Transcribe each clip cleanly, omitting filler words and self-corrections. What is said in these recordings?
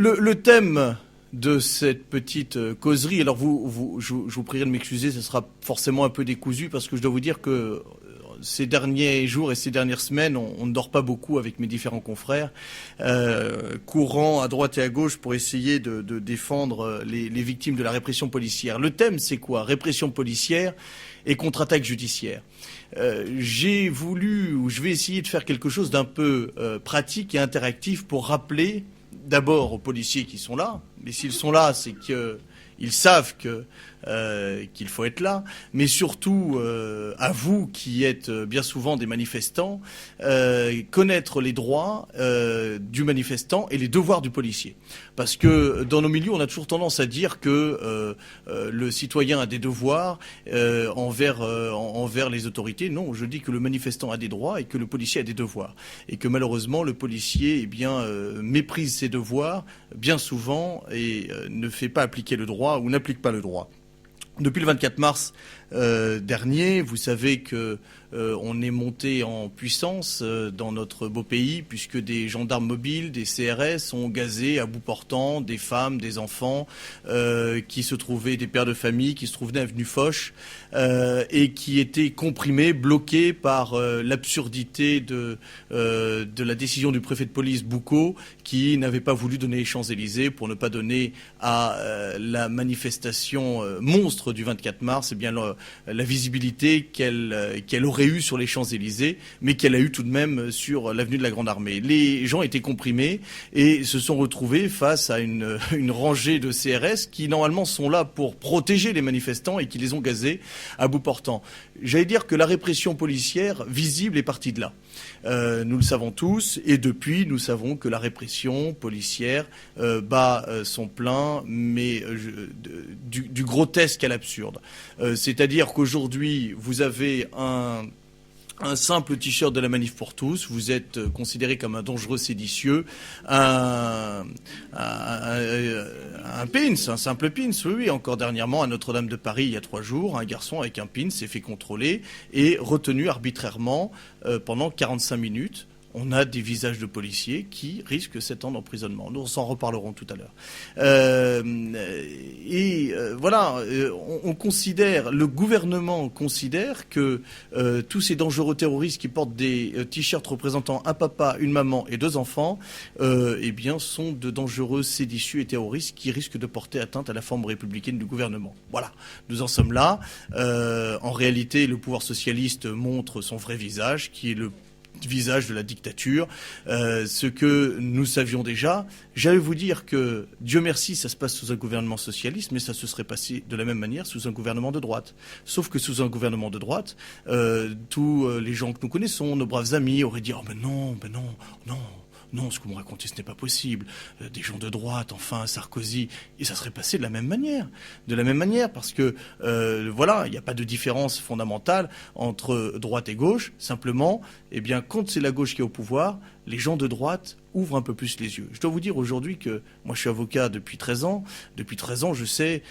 Le thème de cette petite causerie, alors je vous prierai de m'excuser, ce sera forcément un peu décousu parce que je dois vous dire que ces derniers jours et ces dernières semaines, on ne dort pas beaucoup avec mes différents confrères, courant à droite et à gauche pour essayer de défendre les victimes de la répression policière. Le thème, c'est quoi? Répression policière et contre-attaque judiciaire. J'ai voulu, ou je vais essayer de faire quelque chose d'un peu pratique et interactif pour rappeler d'abord aux policiers qui sont là, mais s'ils sont là, c'est qu'ils savent qu'il faut être là, mais surtout à vous qui êtes bien souvent des manifestants, connaître les droits du manifestant et les devoirs du policier. Parce que dans nos milieux, on a toujours tendance à dire que le citoyen a des devoirs envers les autorités. Non, je dis que le manifestant a des droits et que le policier a des devoirs. Et que malheureusement, le policier méprise ses devoirs bien souvent et ne fait pas appliquer le droit ou n'applique pas le droit. Depuis le 24 mars dernier, vous savez que on est monté en puissance dans notre beau pays puisque des gendarmes mobiles, des CRS ont gazé à bout portant des femmes, des enfants qui se trouvaient, des pères de famille qui se trouvaient avenue Foch et qui étaient comprimés, bloqués par l'absurdité de la décision du préfet de police Boucaud qui n'avait pas voulu donner les Champs-Élysées pour ne pas donner à la manifestation monstre du 24 mars la visibilité qu'elle aurait eue sur les Champs-Élysées, mais qu'elle a eue tout de même sur l'avenue de la Grande Armée. Les gens étaient comprimés et se sont retrouvés face à une rangée de CRS qui normalement sont là pour protéger les manifestants et qui les ont gazés à bout portant. J'allais dire que la répression policière visible est partie de là. Nous le savons tous et depuis nous savons que la répression policière bat son plein mais du grotesque à l'absurde. C'est-à-dire qu'aujourd'hui vous avez un simple t-shirt de la Manif pour tous, vous êtes considéré comme un dangereux séditieux, un pins, un simple pins, oui, encore dernièrement à Notre-Dame de Paris, il y a 3 jours, un garçon avec un pins s'est fait contrôler et retenu arbitrairement pendant 45 minutes. On a des visages de policiers qui risquent 7 ans d'emprisonnement. Nous en reparlerons tout à l'heure. Voilà, on considère, le gouvernement considère que tous ces dangereux terroristes qui portent des t-shirts représentant un papa, une maman et 2 enfants, sont de dangereux séditieux et terroristes qui risquent de porter atteinte à la forme républicaine du gouvernement. Voilà, nous en sommes là. En réalité, le pouvoir socialiste montre son vrai visage, qui est le visage de la dictature, ce que nous savions déjà. J'allais vous dire que, Dieu merci, ça se passe sous un gouvernement socialiste, mais ça se serait passé de la même manière sous un gouvernement de droite. Sauf que sous un gouvernement de droite, tous les gens que nous connaissons, nos braves amis, auraient dit « Oh ben non, non, ce que vous me racontez, ce n'est pas possible. Des gens de droite, enfin, Sarkozy. » Et ça serait passé de la même manière. De la même manière, parce que, voilà, il n'y a pas de différence fondamentale entre droite et gauche. Simplement, quand c'est la gauche qui est au pouvoir, les gens de droite ouvrent un peu plus les yeux. Je dois vous dire aujourd'hui que moi je suis avocat depuis 13 ans. Depuis 13 ans, je sais,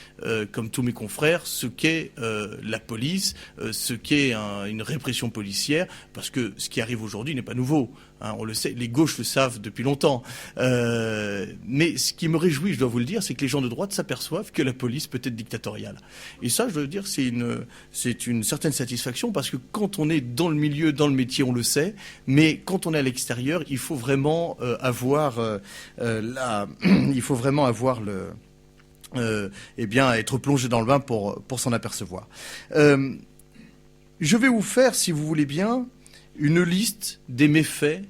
comme tous mes confrères, ce qu'est la police, ce qu'est une répression policière, parce que ce qui arrive aujourd'hui n'est pas nouveau. Hein, on le sait, les gauches le savent depuis longtemps. Mais ce qui me réjouit, je dois vous le dire, c'est que les gens de droite s'aperçoivent que la police peut être dictatoriale. Et ça, je dois dire, c'est une certaine satisfaction, parce que quand on est dans le milieu, dans le métier, on le sait, mais quand on est à l'extérieur, il faut vraiment avoir être plongé dans le bain pour s'en apercevoir. Je vais vous faire, si vous voulez bien, une liste des méfaits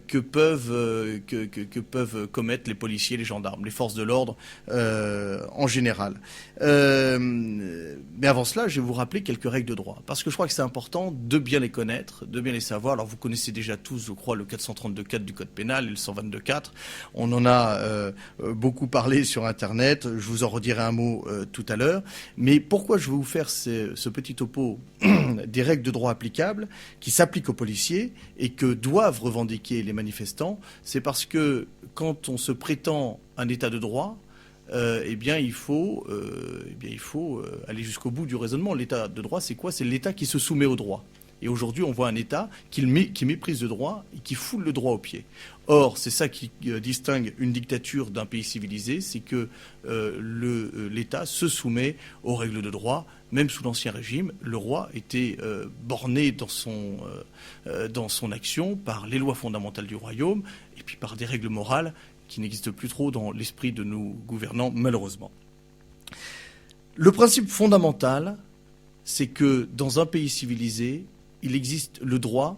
que peuvent commettre les policiers, les gendarmes, les forces de l'ordre en général. Mais avant cela, je vais vous rappeler quelques règles de droit, parce que je crois que c'est important de bien les connaître, de bien les savoir. Alors vous connaissez déjà tous, je crois, le 432.4 du Code pénal et le 122.4. On en a beaucoup parlé sur Internet, je vous en redirai un mot tout à l'heure. Mais pourquoi je vais vous faire ce petit topo des règles de droit applicables qui s'appliquent aux policiers et que doivent revendiquer les manifestants, c'est parce que quand on se prétend un état de droit, il faut aller jusqu'au bout du raisonnement. L'état de droit, c'est quoi? C'est l'état qui se soumet au droit. Et aujourd'hui, on voit un État qui méprise le droit et qui foule le droit aux pieds. Or, c'est ça qui distingue une dictature d'un pays civilisé, c'est que l'État se soumet aux règles de droit. Même sous l'Ancien Régime, le roi était borné dans son action par les lois fondamentales du royaume et puis par des règles morales qui n'existent plus trop dans l'esprit de nos gouvernants, malheureusement. Le principe fondamental, c'est que dans un pays civilisé, il existe le droit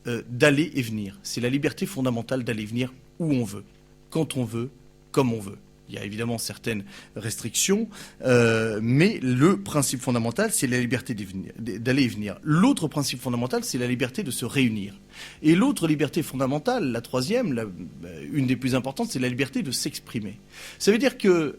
d'aller et venir. C'est la liberté fondamentale d'aller et venir où on veut, quand on veut, comme on veut. Il y a évidemment certaines restrictions, mais le principe fondamental, c'est la liberté d'aller et venir. L'autre principe fondamental, c'est la liberté de se réunir. Et l'autre liberté fondamentale, la troisième, une des plus importantes, c'est la liberté de s'exprimer. Ça veut dire qu'il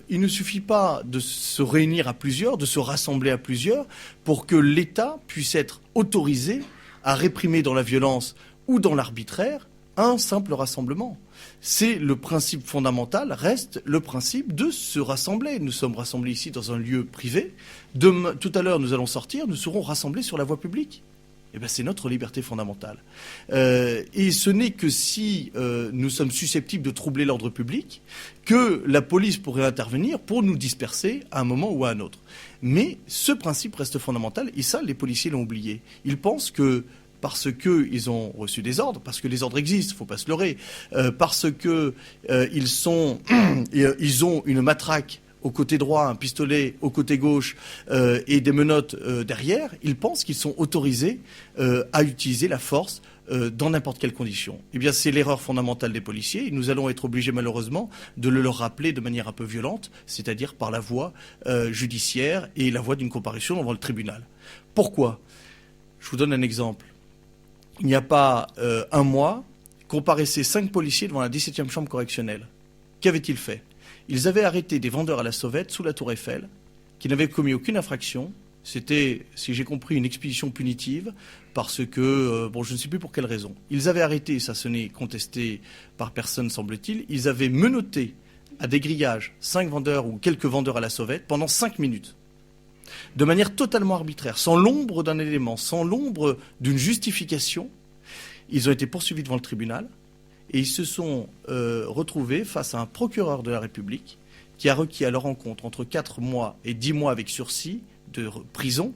ne suffit pas de se réunir à plusieurs, de se rassembler à plusieurs, pour que l'État puisse être autorisé à réprimer dans la violence ou dans l'arbitraire un simple rassemblement. C'est le principe fondamental, reste le principe de se rassembler. Nous sommes rassemblés ici dans un lieu privé. Tout à l'heure, nous allons sortir, nous serons rassemblés sur la voie publique. Eh bien, c'est notre liberté fondamentale. Et ce n'est que si nous sommes susceptibles de troubler l'ordre public que la police pourrait intervenir pour nous disperser à un moment ou à un autre. Mais ce principe reste fondamental, et ça, les policiers l'ont oublié. Ils pensent que parce qu'ils ont reçu des ordres, parce que les ordres existent, il ne faut pas se leurrer, parce qu'ils ont une matraque au côté droit, un pistolet au côté gauche et des menottes derrière, ils pensent qu'ils sont autorisés à utiliser la force dans n'importe quelle condition. Eh bien, c'est l'erreur fondamentale des policiers. Nous allons être obligés, malheureusement, de le leur rappeler de manière un peu violente, c'est-à-dire par la voie judiciaire et la voie d'une comparution devant le tribunal. Pourquoi ? Je vous donne un exemple. Il n'y a pas un mois, comparaissaient 5 policiers devant la 17e chambre correctionnelle. Qu'avaient-ils fait ? Ils avaient arrêté des vendeurs à la sauvette sous la tour Eiffel, qui n'avaient commis aucune infraction. C'était, si j'ai compris, une expédition punitive, parce que, je ne sais plus pour quelle raison. Ils avaient arrêté, ça ce n'est contesté par personne semble-t-il, ils avaient menotté à des grillages 5 vendeurs ou quelques vendeurs à la sauvette pendant 5 minutes. De manière totalement arbitraire, sans l'ombre d'un élément, sans l'ombre d'une justification. Ils ont été poursuivis devant le tribunal et ils se sont retrouvés face à un procureur de la République qui a requis à leur encontre entre 4 mois et 10 mois avec sursis de prison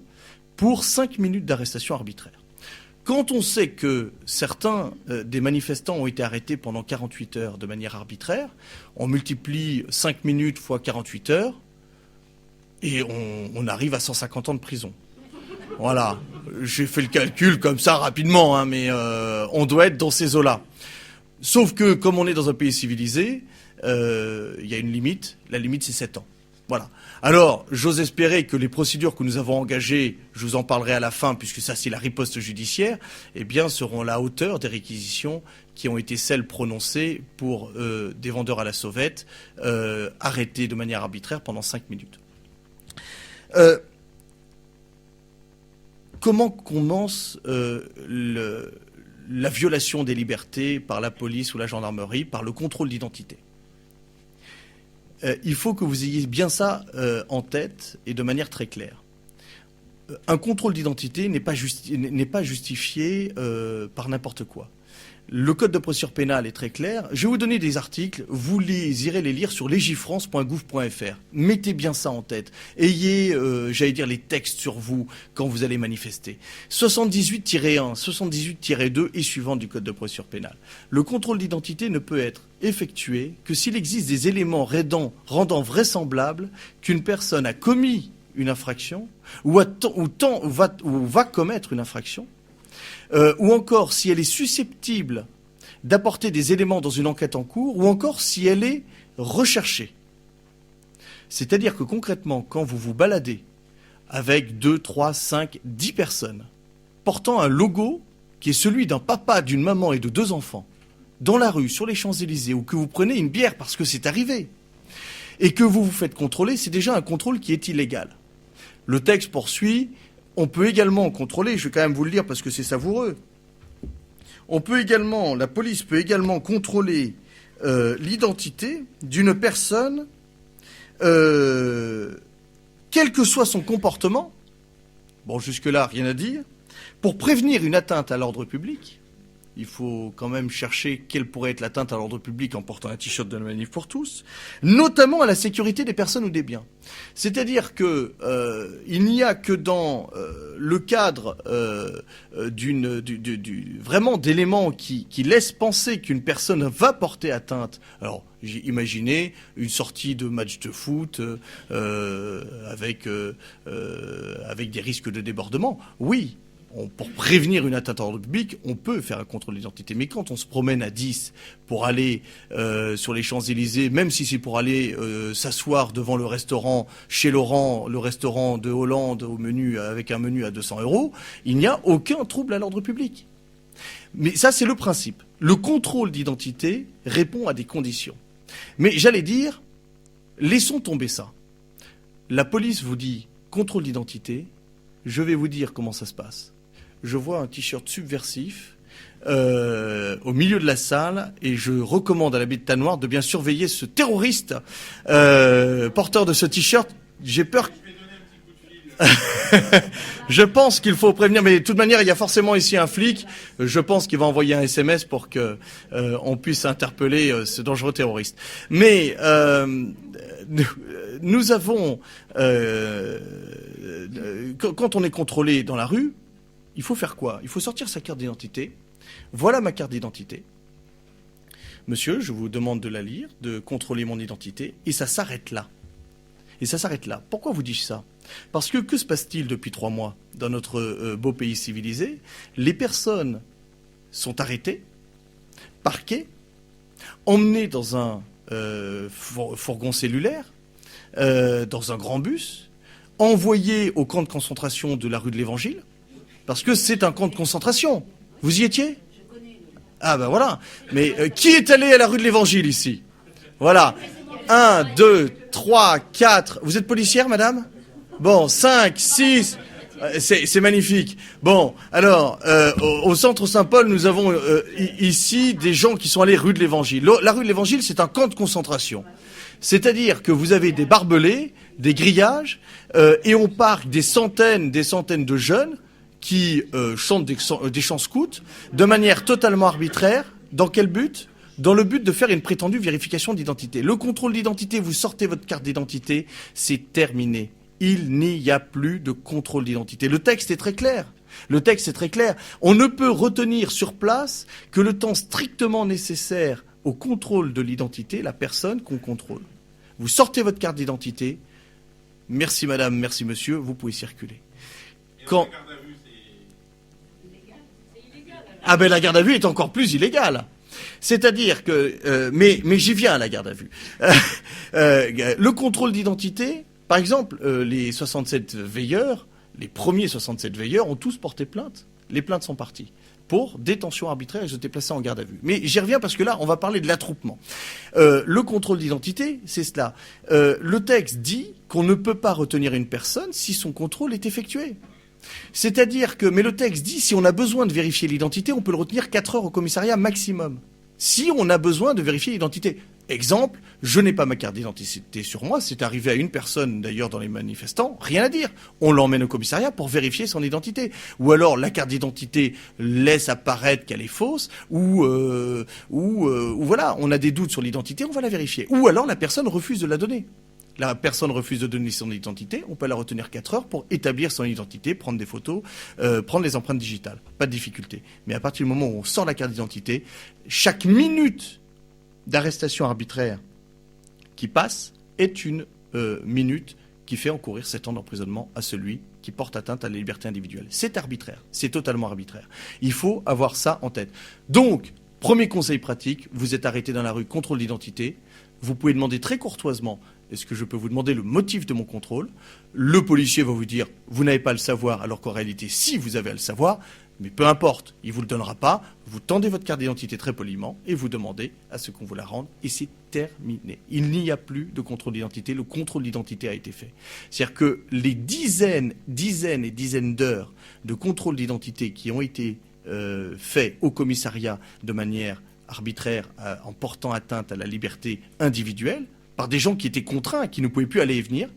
pour 5 minutes d'arrestation arbitraire. Quand on sait que certains des manifestants ont été arrêtés pendant 48 heures de manière arbitraire, on multiplie 5 minutes fois 48 heures, et on arrive à 150 ans de prison. Voilà. J'ai fait le calcul comme ça rapidement, mais on doit être dans ces eaux-là. Sauf que, comme on est dans un pays civilisé, il y a une limite. La limite, c'est 7 ans. Voilà. Alors, j'ose espérer que les procédures que nous avons engagées, je vous en parlerai à la fin, puisque ça, c'est la riposte judiciaire, eh bien, seront à la hauteur des réquisitions qui ont été celles prononcées pour des vendeurs à la sauvette, arrêtés de manière arbitraire pendant 5 minutes. Comment commence la violation des libertés par la police ou la gendarmerie, par le contrôle d'identité ? Il faut que vous ayez bien ça en tête et de manière très claire. Un contrôle d'identité n'est pas justifié par n'importe quoi. Le code de procédure pénale est très clair. Je vais vous donner des articles, vous irez les lire sur legifrance.gouv.fr. Mettez bien ça en tête. Ayez, les textes sur vous quand vous allez manifester. 78-1, 78-2 et suivant du code de procédure pénale. Le contrôle d'identité ne peut être effectué que s'il existe des éléments rendant vraisemblable qu'une personne a commis une infraction ou va commettre une infraction. Ou encore si elle est susceptible d'apporter des éléments dans une enquête en cours, ou encore si elle est recherchée. C'est-à-dire que concrètement, quand vous vous baladez avec 2, 3, 5, 10 personnes portant un logo qui est celui d'un papa, d'une maman et de 2 enfants, dans la rue, sur les Champs-Élysées, ou que vous prenez une bière parce que c'est arrivé, et que vous vous faites contrôler, c'est déjà un contrôle qui est illégal. Le texte poursuit. On peut également contrôler, je vais quand même vous le dire parce que c'est savoureux, la police peut également contrôler l'identité d'une personne, quel que soit son comportement, bon jusque-là rien à dire, Pour prévenir une atteinte à l'ordre public, il faut quand même chercher quelle pourrait être l'atteinte à l'ordre public en portant un t-shirt de la Manif pour tous, notamment à la sécurité des personnes ou des biens. C'est-à-dire que il n'y a que dans le cadre vraiment d'éléments qui laissent penser qu'une personne va porter atteinte. Alors, j'ai imaginé une sortie de match de foot avec des risques de débordement. Oui. Pour prévenir une atteinte à l'ordre public, on peut faire un contrôle d'identité. Mais quand on se promène à 10 pour aller sur les Champs-Élysées, même si c'est pour aller s'asseoir devant le restaurant chez Laurent, le restaurant de Hollande au menu avec un menu à 200 €, il n'y a aucun trouble à l'ordre public. Mais ça, c'est le principe. Le contrôle d'identité répond à des conditions. Mais j'allais dire, laissons tomber ça. La police vous dit contrôle d'identité, je vais vous dire comment ça se passe. Je vois un t-shirt subversif au milieu de la salle et je recommande à l'abbé de Tanoir de bien surveiller ce terroriste porteur de ce t-shirt. J'ai peur. Je pense qu'il faut prévenir, mais de toute manière, il y a forcément ici un flic. Je pense qu'il va envoyer un SMS pour que on puisse interpeller ce dangereux terroriste. Mais nous avons, quand on est contrôlé dans la rue, il faut faire quoi? Il faut sortir sa carte d'identité. Voilà ma carte d'identité. Monsieur, je vous demande de la lire, de contrôler mon identité, et ça s'arrête là. Et ça s'arrête là. Pourquoi vous dis-je ça? Parce que se passe-t-il depuis 3 mois dans notre beau pays civilisé? Les personnes sont arrêtées, parquées, emmenées dans un fourgon cellulaire, dans un grand bus, envoyées au camp de concentration de la rue de l'Évangile, parce que c'est un camp de concentration. Vous y étiez? Ah ben voilà. Mais qui est allé à la rue de l'Évangile ici? Voilà. 1, 2, 3, 4. Vous êtes policière, madame? Bon, 5, 6. C'est magnifique. Bon, alors, au centre Saint-Paul, nous avons ici des gens qui sont allés rue de l'Évangile. La rue de l'Évangile, c'est un camp de concentration. C'est-à-dire que vous avez des barbelés, des grillages, et on parque des centaines de jeunes qui chantent des chants scouts de manière totalement arbitraire. Dans quel but? Dans le but de faire une prétendue vérification d'identité. Le contrôle d'identité, vous sortez votre carte d'identité, c'est terminé. Il n'y a plus de contrôle d'identité. Le texte est très clair. Le texte est très clair. On ne peut retenir sur place que le temps strictement nécessaire au contrôle de l'identité, la personne qu'on contrôle. Vous sortez votre carte d'identité. Merci madame, merci monsieur, vous pouvez circuler. Quand... Ah ben la garde à vue est encore plus illégale. C'est-à-dire que... mais j'y viens à la garde à vue. Le contrôle d'identité, par exemple, les 67 veilleurs, les premiers 67 veilleurs ont tous porté plainte. Les plaintes sont parties pour détention arbitraire et ils ont été placés en garde à vue. Mais j'y reviens parce que là, on va parler de l'attroupement. Le contrôle d'identité, c'est cela. Le texte dit qu'on ne peut pas retenir une personne si son contrôle est effectué. C'est-à-dire que, mais le texte dit, si on a besoin de vérifier l'identité, on peut le retenir 4 heures au commissariat maximum. Si on a besoin de vérifier l'identité. Exemple, je n'ai pas ma carte d'identité sur moi, c'est arrivé à une personne d'ailleurs dans les manifestants, rien à dire. On l'emmène au commissariat pour vérifier son identité. Ou alors la carte d'identité laisse apparaître qu'elle est fausse, ou voilà, on a des doutes sur l'identité, on va la vérifier. Ou alors la personne refuse de la donner. La personne refuse de donner son identité, on peut la retenir 4 heures pour établir son identité, prendre des photos, prendre les empreintes digitales. Pas de difficulté. Mais à partir du moment où on sort la carte d'identité, chaque minute d'arrestation arbitraire qui passe est une minute qui fait encourir 7 ans d'emprisonnement à celui qui porte atteinte à la liberté individuelle. C'est arbitraire, c'est totalement arbitraire. Il faut avoir ça en tête. Donc, premier conseil pratique, vous êtes arrêté dans la rue, contrôle d'identité, vous pouvez demander très courtoisement: est-ce que je peux vous demander le motif de mon contrôle? Le policier va vous dire, vous n'avez pas à le savoir, alors qu'en réalité, si vous avez à le savoir, mais peu importe, il ne vous le donnera pas, vous tendez votre carte d'identité très poliment et vous demandez à ce qu'on vous la rende, et c'est terminé. Il n'y a plus de contrôle d'identité, le contrôle d'identité a été fait. C'est-à-dire que les dizaines et dizaines d'heures de contrôle d'identité qui ont été faits au commissariat de manière arbitraire, en portant atteinte à la liberté individuelle, par des gens qui étaient contraints, qui ne pouvaient plus aller et venir,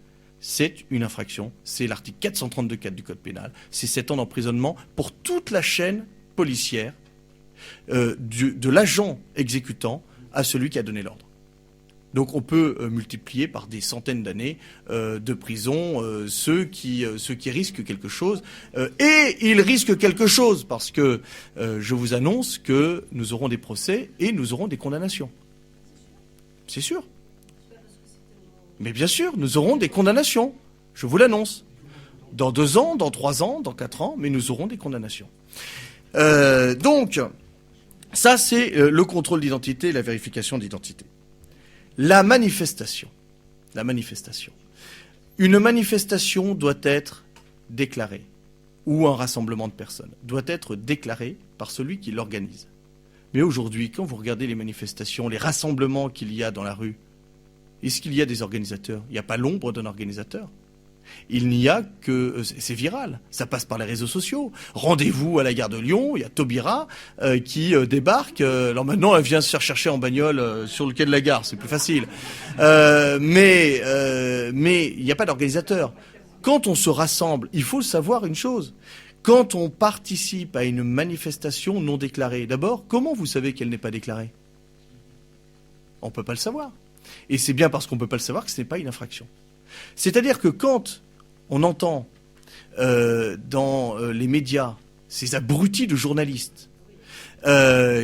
c'est une infraction. C'est l'article 432-4 du Code pénal. C'est 7 ans d'emprisonnement pour toute la chaîne policière, de l'agent exécutant à celui qui a donné l'ordre. Donc on peut multiplier par des centaines d'années de prison ceux qui risquent quelque chose. Et ils risquent quelque chose parce que je vous annonce que nous aurons des procès et nous aurons des condamnations. C'est sûr. Mais bien sûr, nous aurons des condamnations. Je vous l'annonce. Dans 2 ans, dans 3 ans, dans 4 ans, mais nous aurons des condamnations. Donc, ça c'est le contrôle d'identité et la vérification d'identité. La manifestation. Une manifestation doit être déclarée, ou un rassemblement de personnes, doit être déclaré par celui qui l'organise. Mais aujourd'hui, quand vous regardez les manifestations, les rassemblements qu'il y a dans la rue, est-ce qu'il y a des organisateurs? Il n'y a pas l'ombre d'un organisateur. Il n'y a que... C'est viral, ça passe par les réseaux sociaux. Rendez-vous à la gare de Lyon, il y a Taubira qui débarque. Alors maintenant, elle vient se faire chercher en bagnole sur le quai de la gare, c'est plus facile. Mais il n'y a pas d'organisateur. Quand on se rassemble, il faut savoir une chose. Quand on participe à une manifestation non déclarée, d'abord, comment vous savez qu'elle n'est pas déclarée? On ne peut pas le savoir. Et c'est bien parce qu'on ne peut pas le savoir que ce n'est pas une infraction. C'est-à-dire que quand on entend dans les médias ces abrutis de journalistes,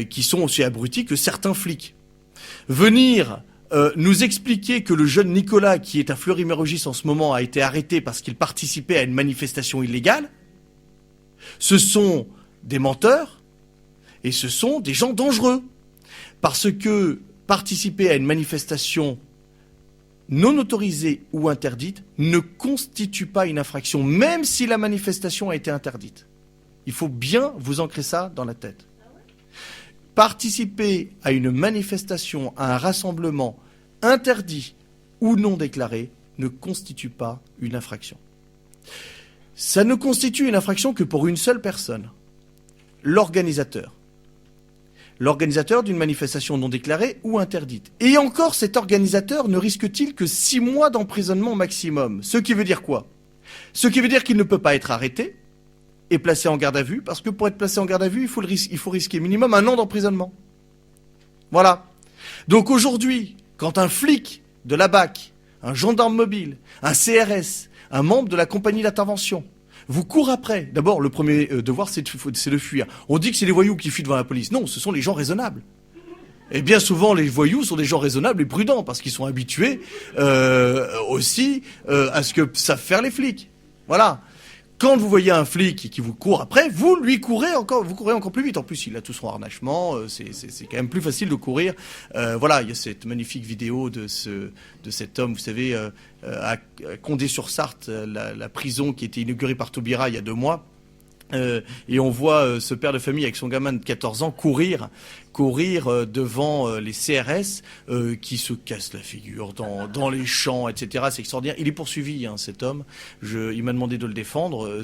qui sont aussi abrutis que certains flics, venir nous expliquer que le jeune Nicolas, qui est à Fleury-Mérogis en ce moment, a été arrêté parce qu'il participait à une manifestation illégale, ce sont des menteurs et ce sont des gens dangereux. Parce que participer à une manifestation non autorisée ou interdite ne constitue pas une infraction, même si la manifestation a été interdite. Il faut bien vous ancrer ça dans la tête. Participer à une manifestation, à un rassemblement interdit ou non déclaré ne constitue pas une infraction. Ça ne constitue une infraction que pour une seule personne, l'organisateur. L'organisateur d'une manifestation non déclarée ou interdite. Et encore, cet organisateur ne risque-t-il que 6 mois d'emprisonnement maximum. Ce qui veut dire quoi? Ce qui veut dire qu'il ne peut pas être arrêté et placé en garde à vue, parce que pour être placé en garde à vue, il faut risquer minimum 1 an d'emprisonnement. Voilà. Donc aujourd'hui, quand un flic de la BAC, un gendarme mobile, un CRS, un membre de la compagnie d'intervention, vous court après. D'abord, le premier devoir, c'est de fuir. On dit que c'est les voyous qui fuient devant la police. Non, ce sont les gens raisonnables. Et bien souvent, les voyous sont des gens raisonnables et prudents, parce qu'ils sont habitués aussi à ce que savent faire les flics. Voilà. Quand vous voyez un flic qui vous court après, vous courez encore plus vite. En plus, il a tout son harnachement, c'est quand même plus facile de courir. Voilà, il y a cette magnifique vidéo de cet homme, vous savez, à Condé-sur-Sarthe, la prison qui a été inaugurée par Taubira il y a 2 mois. Et on voit ce père de famille avec son gamin de 14 ans courir devant les CRS qui se cassent la figure dans les champs, etc. C'est extraordinaire. Il est poursuivi, cet homme. Il m'a demandé de le défendre.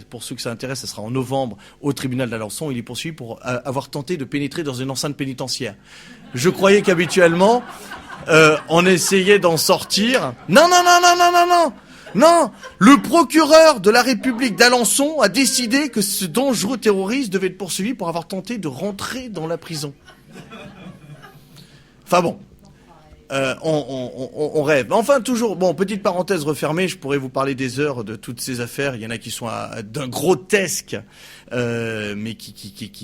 Pour ceux que ça intéresse, ça sera en novembre au tribunal d'Alençon. Il est poursuivi pour avoir tenté de pénétrer dans une enceinte pénitentiaire. Je croyais qu'habituellement, on essayait d'en sortir. Non. Non, le procureur de la République d'Alençon a décidé que ce dangereux terroriste devait être poursuivi pour avoir tenté de rentrer dans la prison. Enfin bon, on rêve. Enfin toujours, bon, petite parenthèse refermée, je pourrais vous parler des heures de toutes ces affaires. Il y en a qui sont d'un grotesque, mais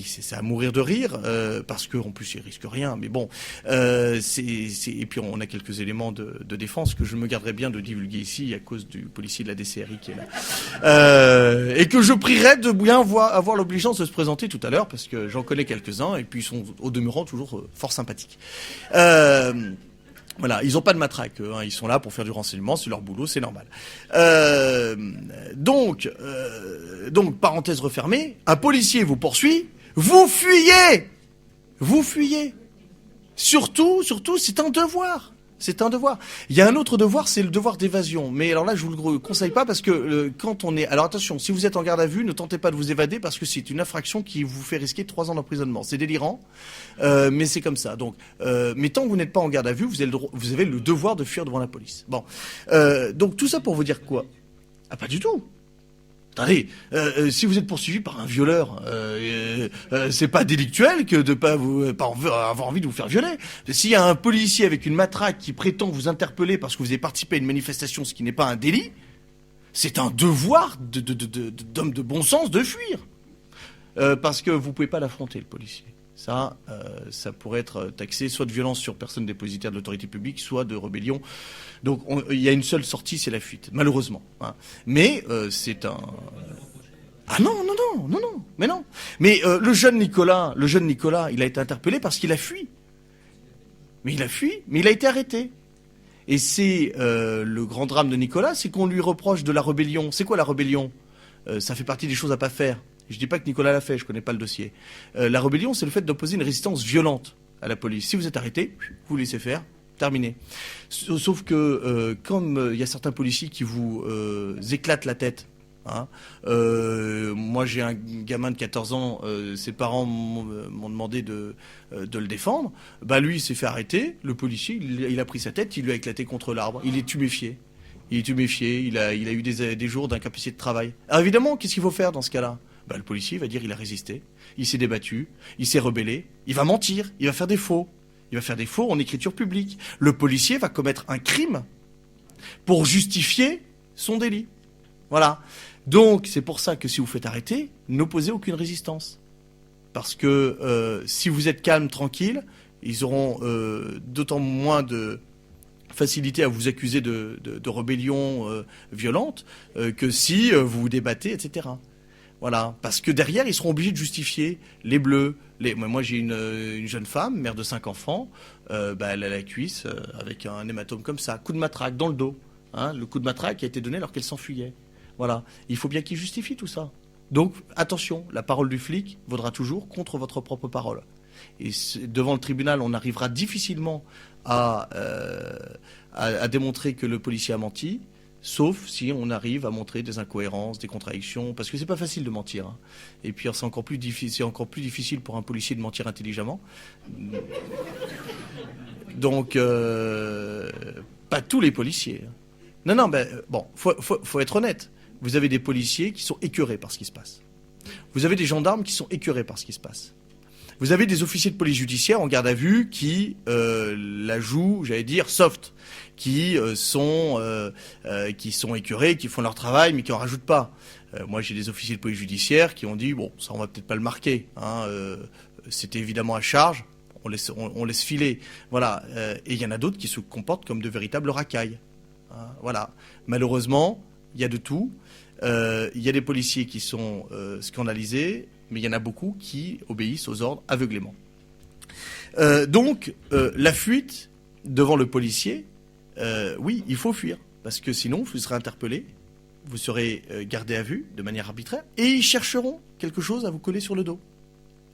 c'est à mourir de rire, parce qu'en plus ils risquent rien. Mais bon, et puis on a quelques éléments de défense que je me garderai bien de divulguer ici à cause du policier de la DCRI qui est là. Et que je prierai de bien avoir l'obligeance de se présenter tout à l'heure, parce que j'en connais quelques-uns, et puis ils sont au demeurant toujours fort sympathiques. Voilà, ils n'ont pas de matraque, ils sont là pour faire du renseignement, c'est leur boulot, c'est normal. Donc, parenthèse refermée, un policier vous poursuit, vous fuyez. Surtout, c'est un devoir. C'est un devoir. Il y a un autre devoir, c'est le devoir d'évasion. Mais alors là, je vous le conseille pas parce que quand on est... Alors attention, si vous êtes en garde à vue, ne tentez pas de vous évader parce que c'est une infraction qui vous fait risquer 3 ans d'emprisonnement. C'est délirant, mais c'est comme ça. Donc, mais tant que vous n'êtes pas en garde à vue, vous avez le devoir de fuir devant la police. Bon, donc tout ça pour vous dire quoi? Ah, pas du tout. Attendez, si vous êtes poursuivi par un violeur, c'est pas délictuel que de pas avoir envie de vous faire violer. S'il y a un policier avec une matraque qui prétend vous interpeller parce que vous avez participé à une manifestation, ce qui n'est pas un délit, c'est un devoir d'homme de bon sens de fuir. Parce que vous pouvez pas l'affronter, le policier. Ça pourrait être taxé soit de violence sur personne dépositaire de l'autorité publique, soit de rébellion. Donc il y a une seule sortie, c'est la fuite, malheureusement. Hein. Mais c'est un... Ah non, mais non. Mais le jeune Nicolas, il a été interpellé parce qu'il a fui. Mais il a fui, mais il a été arrêté. Et c'est le grand drame de Nicolas, c'est qu'on lui reproche de la rébellion. C'est quoi la rébellion? Ça fait partie des choses à pas faire. Je dis pas que Nicolas l'a fait, je connais pas le dossier. La rébellion, c'est le fait d'opposer une résistance violente à la police. Si vous êtes arrêté, vous laissez faire, terminé. Sauf que comme il y a certains policiers qui vous éclatent la tête, hein, moi j'ai un gamin de 14 ans, ses parents m'ont demandé de le défendre. Bah lui, il s'est fait arrêter. Le policier, il a pris sa tête, il lui a éclaté contre l'arbre. Il est tuméfié. Il a eu des jours d'incapacité de travail. Alors évidemment, qu'est-ce qu'il faut faire dans ce cas-là? Bah, le policier va dire il a résisté, il s'est débattu, il s'est rebellé, il va mentir, il va faire des faux. Il va faire des faux en écriture publique. Le policier va commettre un crime pour justifier son délit. Voilà. Donc c'est pour ça que si vous faites arrêter, n'opposez aucune résistance. Parce que si vous êtes calme, tranquille, ils auront d'autant moins de facilité à vous accuser de rébellion violente que si vous vous débattez, etc. Voilà, parce que derrière, ils seront obligés de justifier les bleus. Moi, j'ai une jeune femme, mère de 5 enfants, elle a la cuisse avec un hématome comme ça, coup de matraque dans le dos. Hein, le coup de matraque a été donné alors qu'elle s'enfuyait. Voilà, il faut bien qu'il justifie tout ça. Donc, attention, la parole du flic vaudra toujours contre votre propre parole. Et devant le tribunal, on arrivera difficilement à démontrer que le policier a menti. Sauf si on arrive à montrer des incohérences, des contradictions, parce que c'est pas facile de mentir. Hein. Et puis c'est encore plus difficile pour un policier de mentir intelligemment. Donc pas tous les policiers. Non, bon, faut être honnête. Vous avez des policiers qui sont écœurés par ce qui se passe. Vous avez des gendarmes qui sont écœurés par ce qui se passe. Vous avez des officiers de police judiciaire en garde à vue qui la jouent, j'allais dire, soft, qui sont écœurés, qui font leur travail, mais qui en rajoutent pas. Moi, j'ai des officiers de police judiciaire qui ont dit bon, ça on va peut-être pas le marquer. Hein, c'était évidemment à charge, on laisse filer. Voilà. Et il y en a d'autres qui se comportent comme de véritables racailles. Hein, voilà. Malheureusement, il y a de tout. Il y a des policiers qui sont scandalisés. Mais il y en a beaucoup qui obéissent aux ordres aveuglément. Donc, la fuite devant le policier, oui, il faut fuir. Parce que sinon, vous serez interpellé, vous serez gardé à vue de manière arbitraire, et ils chercheront quelque chose à vous coller sur le dos.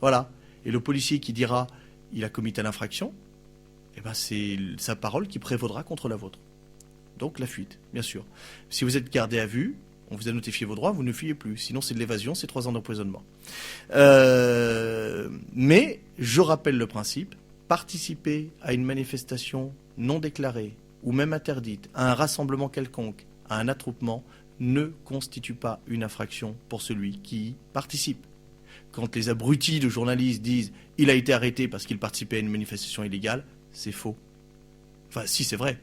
Voilà. Et le policier qui dira « il a commis telle infraction », eh ben, c'est sa parole qui prévaudra contre la vôtre. Donc, la fuite, bien sûr. Si vous êtes gardé à vue, on vous a notifié vos droits, vous ne fuyez plus. Sinon, c'est de l'évasion, c'est 3 ans d'emprisonnement. Mais, je rappelle le principe, participer à une manifestation non déclarée ou même interdite, à un rassemblement quelconque, à un attroupement, ne constitue pas une infraction pour celui qui y participe. Quand les abrutis de journalistes disent « il a été arrêté parce qu'il participait à une manifestation illégale », c'est faux. Enfin, si, c'est vrai.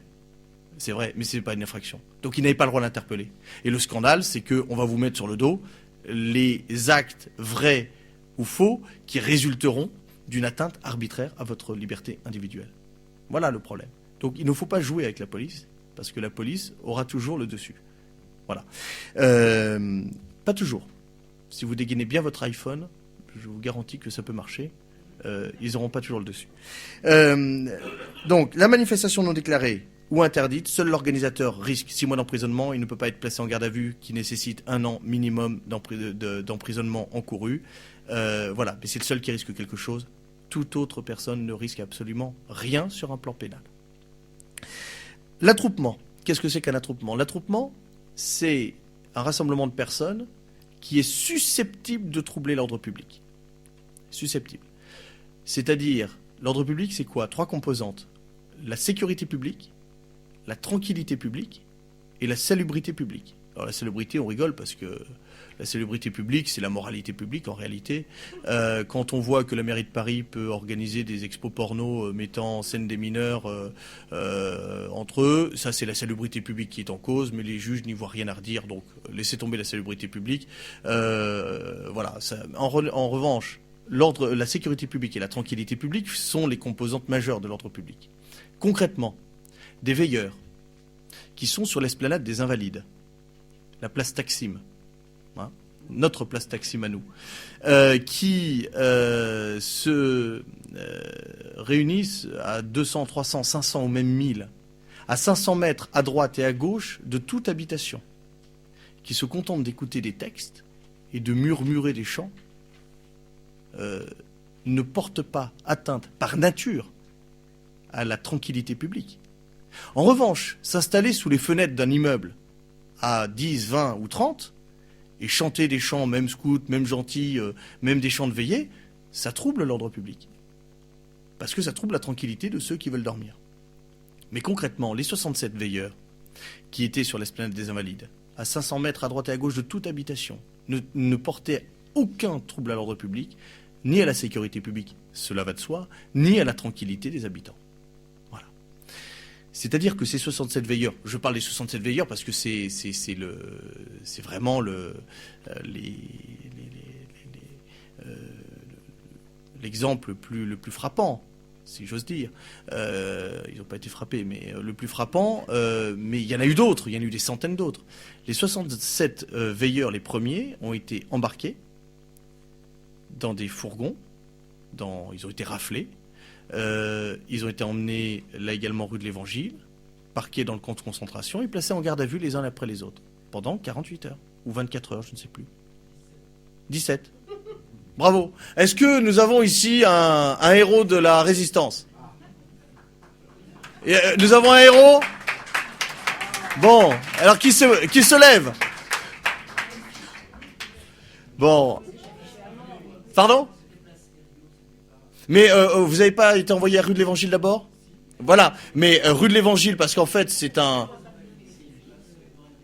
C'est vrai, mais ce n'est pas une infraction. Donc il n'avait pas le droit d'interpeller. Et le scandale, c'est qu'on va vous mettre sur le dos les actes vrais ou faux qui résulteront d'une atteinte arbitraire à votre liberté individuelle. Voilà le problème. Donc il ne faut pas jouer avec la police, parce que la police aura toujours le dessus. Voilà. Pas toujours. Si vous dégainez bien votre iPhone, je vous garantis que ça peut marcher. Ils n'auront pas toujours le dessus. Donc la manifestation non déclarée ou interdite, seul l'organisateur risque 6 mois d'emprisonnement. Il ne peut pas être placé en garde à vue qui nécessite 1 an minimum d'emprisonnement encouru. Voilà, mais c'est le seul qui risque quelque chose. Toute autre personne ne risque absolument rien sur un plan pénal. L'attroupement. Qu'est-ce que c'est qu'un attroupement? L'attroupement, c'est un rassemblement de personnes qui est susceptible de troubler l'ordre public. Susceptible. C'est-à-dire, l'ordre public, c'est quoi? 3 composantes. La sécurité publique, la tranquillité publique et la salubrité publique. Alors la salubrité, on rigole parce que la salubrité publique, c'est la moralité publique en réalité. Quand on voit que la mairie de Paris peut organiser des expos porno mettant en scène des mineurs entre eux, ça c'est la salubrité publique qui est en cause, mais les juges n'y voient rien à redire, donc laissez tomber la salubrité publique. Voilà. Ça, en revanche, la sécurité publique et la tranquillité publique sont les composantes majeures de l'ordre public. Concrètement, des veilleurs qui sont sur l'esplanade des Invalides, la place Taksim, hein, notre place Taksim à nous, qui se réunissent à 200, 300, 500 ou même 1000, à 500 mètres à droite et à gauche de toute habitation, qui se contentent d'écouter des textes et de murmurer des chants, ne portent pas atteinte par nature à la tranquillité publique. En revanche, s'installer sous les fenêtres d'un immeuble à 10, 20 ou 30 et chanter des chants, même scouts, même gentils, même des chants de veillée, ça trouble l'ordre public. Parce que ça trouble la tranquillité de ceux qui veulent dormir. Mais concrètement, les 67 veilleurs qui étaient sur l'esplanade des Invalides, à 500 mètres à droite et à gauche de toute habitation, ne portaient aucun trouble à l'ordre public, ni à la sécurité publique, cela va de soi, ni à la tranquillité des habitants. C'est-à-dire que ces 67 veilleurs, je parle des 67 veilleurs parce que c'est vraiment l'exemple le plus frappant, si j'ose dire. Ils n'ont pas été frappés, mais le plus frappant, mais il y en a eu d'autres, il y en a eu des centaines d'autres. Les 67 veilleurs, les premiers, ont été embarqués dans des fourgons, ils ont été raflés. Ils ont été emmenés là également rue de l'Évangile, parqués dans le camp de concentration et placés en garde à vue les uns après les autres pendant 48 heures ou 24 heures, je ne sais plus. 17. Bravo. Est-ce que nous avons ici un héros de la résistance? Nous avons un héros? Bon, alors qui se lève? Bon. Pardon? Mais vous n'avez pas été envoyé à rue de l'Évangile d'abord? Voilà, mais rue de l'Évangile, parce qu'en fait, c'est un...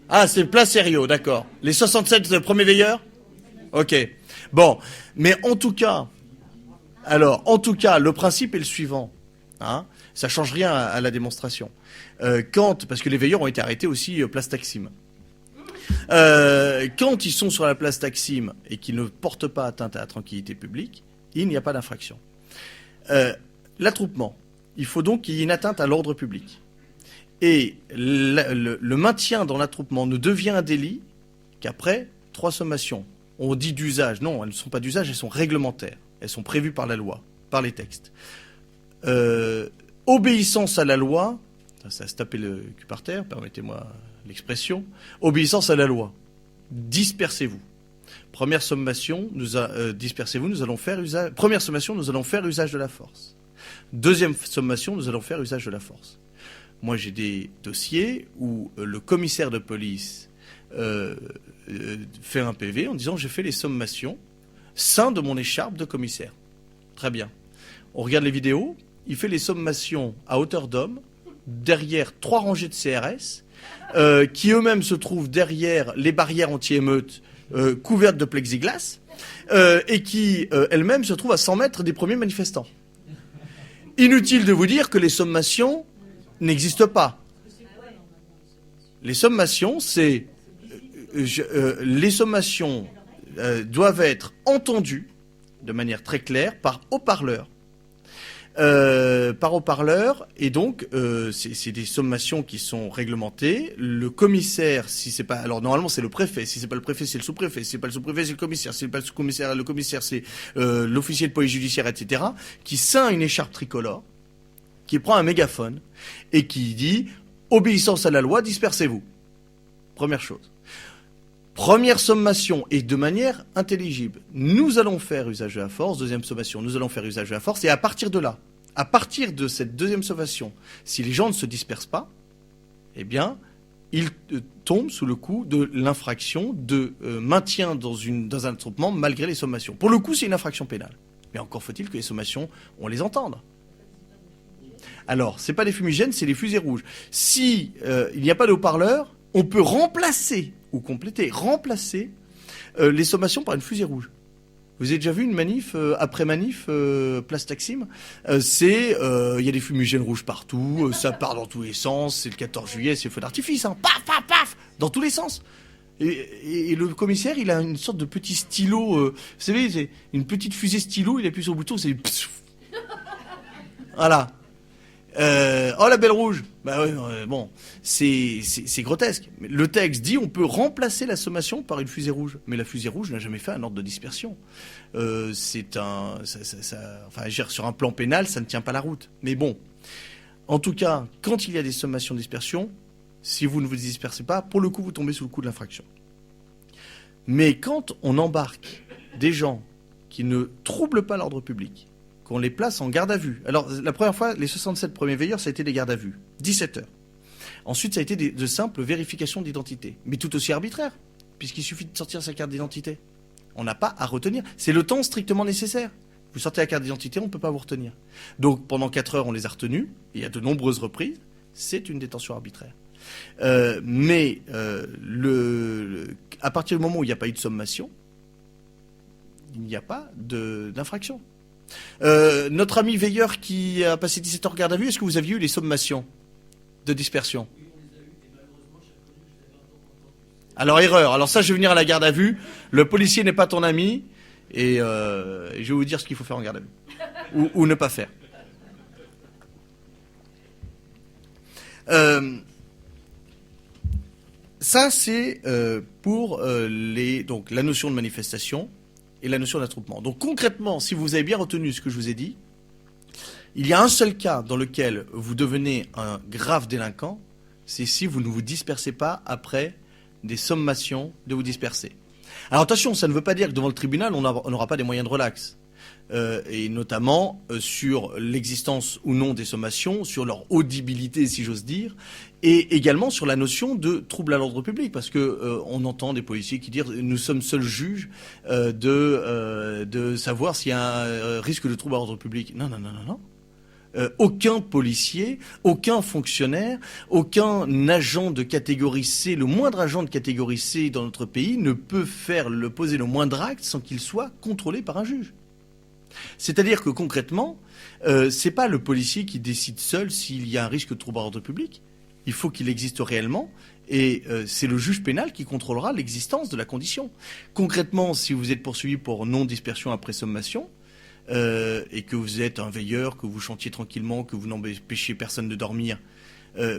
Ah, c'est Place Herriot, d'accord. Les 67 premiers veilleurs? Ok. Bon, mais en tout cas, le principe est le suivant. Hein, ça ne change rien à la démonstration. Parce que les veilleurs ont été arrêtés aussi Place Taksim. Quand ils sont sur la Place Taksim et qu'ils ne portent pas atteinte à la tranquillité publique, il n'y a pas d'infraction. L'attroupement, il faut donc qu'il y ait une atteinte à l'ordre public. Et le maintien dans l'attroupement ne devient un délit qu'après 3 sommations. On dit d'usage. Non, elles ne sont pas d'usage, elles sont réglementaires. Elles sont prévues par la loi, par les textes. Obéissance à la loi, ça se taper le cul par terre, permettez-moi l'expression. Obéissance à la loi. Dispersez-vous. Première sommation, dispersez-vous, nous allons faire usage. Première sommation, nous allons faire usage de la force. Deuxième sommation, nous allons faire usage de la force. Moi, j'ai des dossiers où le commissaire de police fait un PV en disant j'ai fait les sommations sein de mon écharpe de commissaire. Très bien. On regarde les vidéos, il fait les sommations à hauteur d'homme, derrière 3 rangées de CRS, qui eux-mêmes se trouvent derrière les barrières anti-émeutes couvertes de plexiglas, et qui elles-mêmes se trouvent à 100 mètres des premiers manifestants. Inutile de vous dire que les sommations n'existent pas. Les sommations, les sommations doivent être entendues de manière très claire par haut-parleur. Et donc c'est des sommations qui sont réglementées. Le commissaire, si c'est pas, alors normalement c'est le préfet, si c'est pas le préfet c'est le sous-préfet, si c'est pas le sous-préfet c'est le commissaire, si c'est pas le sous-commissaire, le commissaire c'est l'officier de police judiciaire, etc., qui ceint une écharpe tricolore, qui prend un mégaphone et qui dit obéissance à la loi, dispersez-vous. Première chose. Première sommation, et de manière intelligible, nous allons faire usage de la force. Deuxième sommation, nous allons faire usage de la force. Et à partir de là, à partir de cette deuxième sommation, si les gens ne se dispersent pas, eh bien, il tombe sous le coup de l'infraction de maintien dans un attroupement malgré les sommations. Pour le coup, c'est une infraction pénale. Mais encore faut-il que les sommations, on les entende. Alors, c'est pas les fumigènes, c'est les fusées rouges. Si il n'y a pas de haut-parleur, on peut remplacer ou remplacer les sommations par une fusée rouge. Vous avez déjà vu une manif, après manif, place Taksim il y a des fumigènes rouges partout, ça part dans tous les sens, c'est le 14 juillet, c'est le feu d'artifice, hein, paf, paf, paf, dans tous les sens. Et le commissaire, il a une sorte de petit stylo, vous savez, c'est une petite fusée stylo, il appuie sur le bouton, c'est... Voilà. Oh, la belle rouge. Bah oui, bon, c'est grotesque. Le texte dit on peut remplacer la sommation par une fusée rouge, mais la fusée rouge n'a jamais fait un ordre de dispersion. Enfin, sur un plan pénal, ça ne tient pas la route. Mais bon, en tout cas, quand il y a des sommations de dispersion, si vous ne vous dispersez pas, pour le coup, vous tombez sous le coup de l'infraction. Mais quand on embarque des gens qui ne troublent pas l'ordre public, qu'on les place en garde à vue. Alors, la première fois, les 67 premiers veilleurs, ça a été des gardes à vue. 17 heures. Ensuite, ça a été de simples vérifications d'identité. Mais tout aussi arbitraire, puisqu'il suffit de sortir sa carte d'identité. On n'a pas à retenir. C'est le temps strictement nécessaire. Vous sortez la carte d'identité, on ne peut pas vous retenir. Donc, pendant 4 heures, on les a retenus. Et à de nombreuses reprises, c'est une détention arbitraire. À partir du moment où il n'y a pas eu de sommation, il n'y a pas d'infraction. Notre ami veilleur qui a passé 17 heures garde à vue, est-ce que vous aviez eu les sommations de dispersion? Alors, erreur. Alors ça, je vais venir à la garde à vue. Le policier n'est pas ton ami. Et je vais vous dire ce qu'il faut faire en garde à vue. Ou ne pas faire. Ça, c'est pour donc, la notion de manifestation et la notion d'attroupement. Donc concrètement, si vous avez bien retenu ce que je vous ai dit, il y a un seul cas dans lequel vous devenez un grave délinquant, c'est si vous ne vous dispersez pas après des sommations de vous disperser. Alors attention, ça ne veut pas dire que devant le tribunal, on n'aura pas des moyens de relax. Et notamment sur l'existence ou non des sommations, sur leur audibilité, si j'ose dire, et également sur la notion de trouble à l'ordre public, parce que on entend des policiers qui disent nous sommes seuls juges de savoir s'il y a un risque de trouble à l'ordre public. Non, non, non, non, non. Aucun policier, aucun fonctionnaire, aucun agent de catégorie C, le moindre agent de catégorie C dans notre pays ne peut poser le moindre acte sans qu'il soit contrôlé par un juge. C'est-à-dire que concrètement, c'est pas le policier qui décide seul s'il y a un risque de trouble à l'ordre public. Il faut qu'il existe réellement et c'est le juge pénal qui contrôlera l'existence de la condition. Concrètement, si vous êtes poursuivi pour non-dispersion après sommation et que vous êtes un veilleur, que vous chantiez tranquillement, que vous n'empêchiez personne de dormir,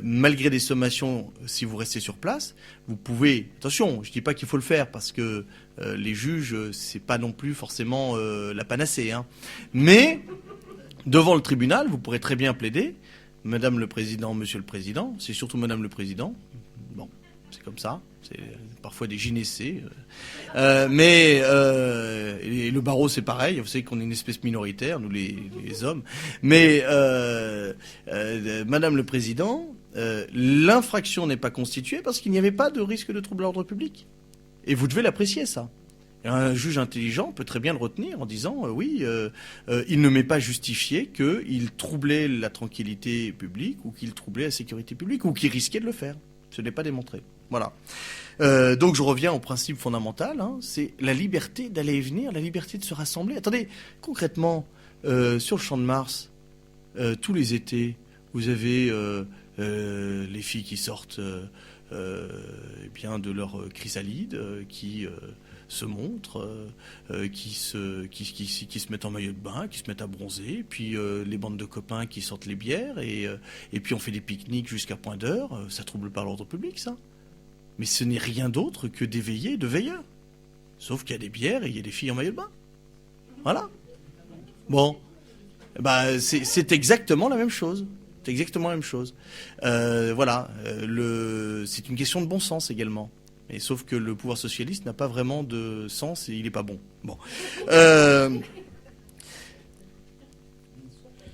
malgré des sommations, si vous restez sur place, vous pouvez... Attention, je ne dis pas qu'il faut le faire parce que les juges, c'est pas non plus forcément la panacée. Hein. Mais devant le tribunal, vous pourrez très bien plaider. Madame le Président, Monsieur le Président, c'est surtout Madame le Président. Bon, c'est comme ça. C'est parfois des gynécées. Mais et le barreau, c'est pareil. Vous savez qu'on est une espèce minoritaire, nous les hommes. Mais Madame le Président, l'infraction n'est pas constituée parce qu'il n'y avait pas de risque de trouble à l'ordre public. Et vous devez l'apprécier, ça. Et un juge intelligent peut très bien le retenir en disant il ne m'est pas justifié qu'il troublait la tranquillité publique ou qu'il troublait la sécurité publique ou qu'il risquait de le faire. Ce n'est pas démontré. Voilà. Donc je reviens au principe fondamental, hein, c'est la liberté d'aller et venir, la liberté de se rassembler. Attendez, concrètement, sur le Champ de Mars, tous les étés, vous avez les filles qui sortent bien de leur chrysalide, qui se montrent, qui se mettent en maillot de bain, qui se mettent à bronzer, puis les bandes de copains qui sortent les bières, et puis on fait des pique-niques jusqu'à point d'heure. Ça trouble pas l'ordre public, ça. Mais ce n'est rien d'autre que des veillées de veilleurs. Sauf qu'il y a des bières et il y a des filles en maillot de bain. Voilà. Bon. Bah, c'est exactement la même chose. C'est exactement la même chose. Voilà. C'est une question de bon sens également. Et sauf que le pouvoir socialiste n'a pas vraiment de sens et il n'est pas bon. Bon.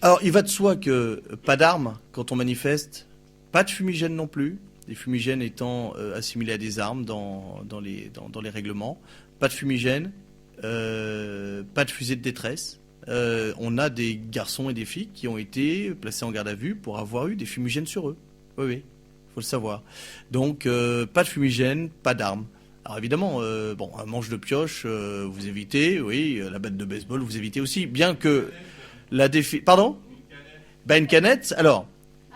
Alors, il va de soi que pas d'armes quand on manifeste, pas de fumigène non plus, des fumigènes étant assimilés à des armes dans les règlements. Pas de fumigène, pas de fusée de détresse. On a des garçons et des filles qui ont été placés en garde à vue pour avoir eu des fumigènes sur eux. Oui, oui, faut le savoir. Donc, pas de fumigène, pas d'armes. Alors évidemment, un manche de pioche, vous évitez, oui, la batte de baseball, vous évitez aussi, bien que la défi... Pardon ? Une canette, alors,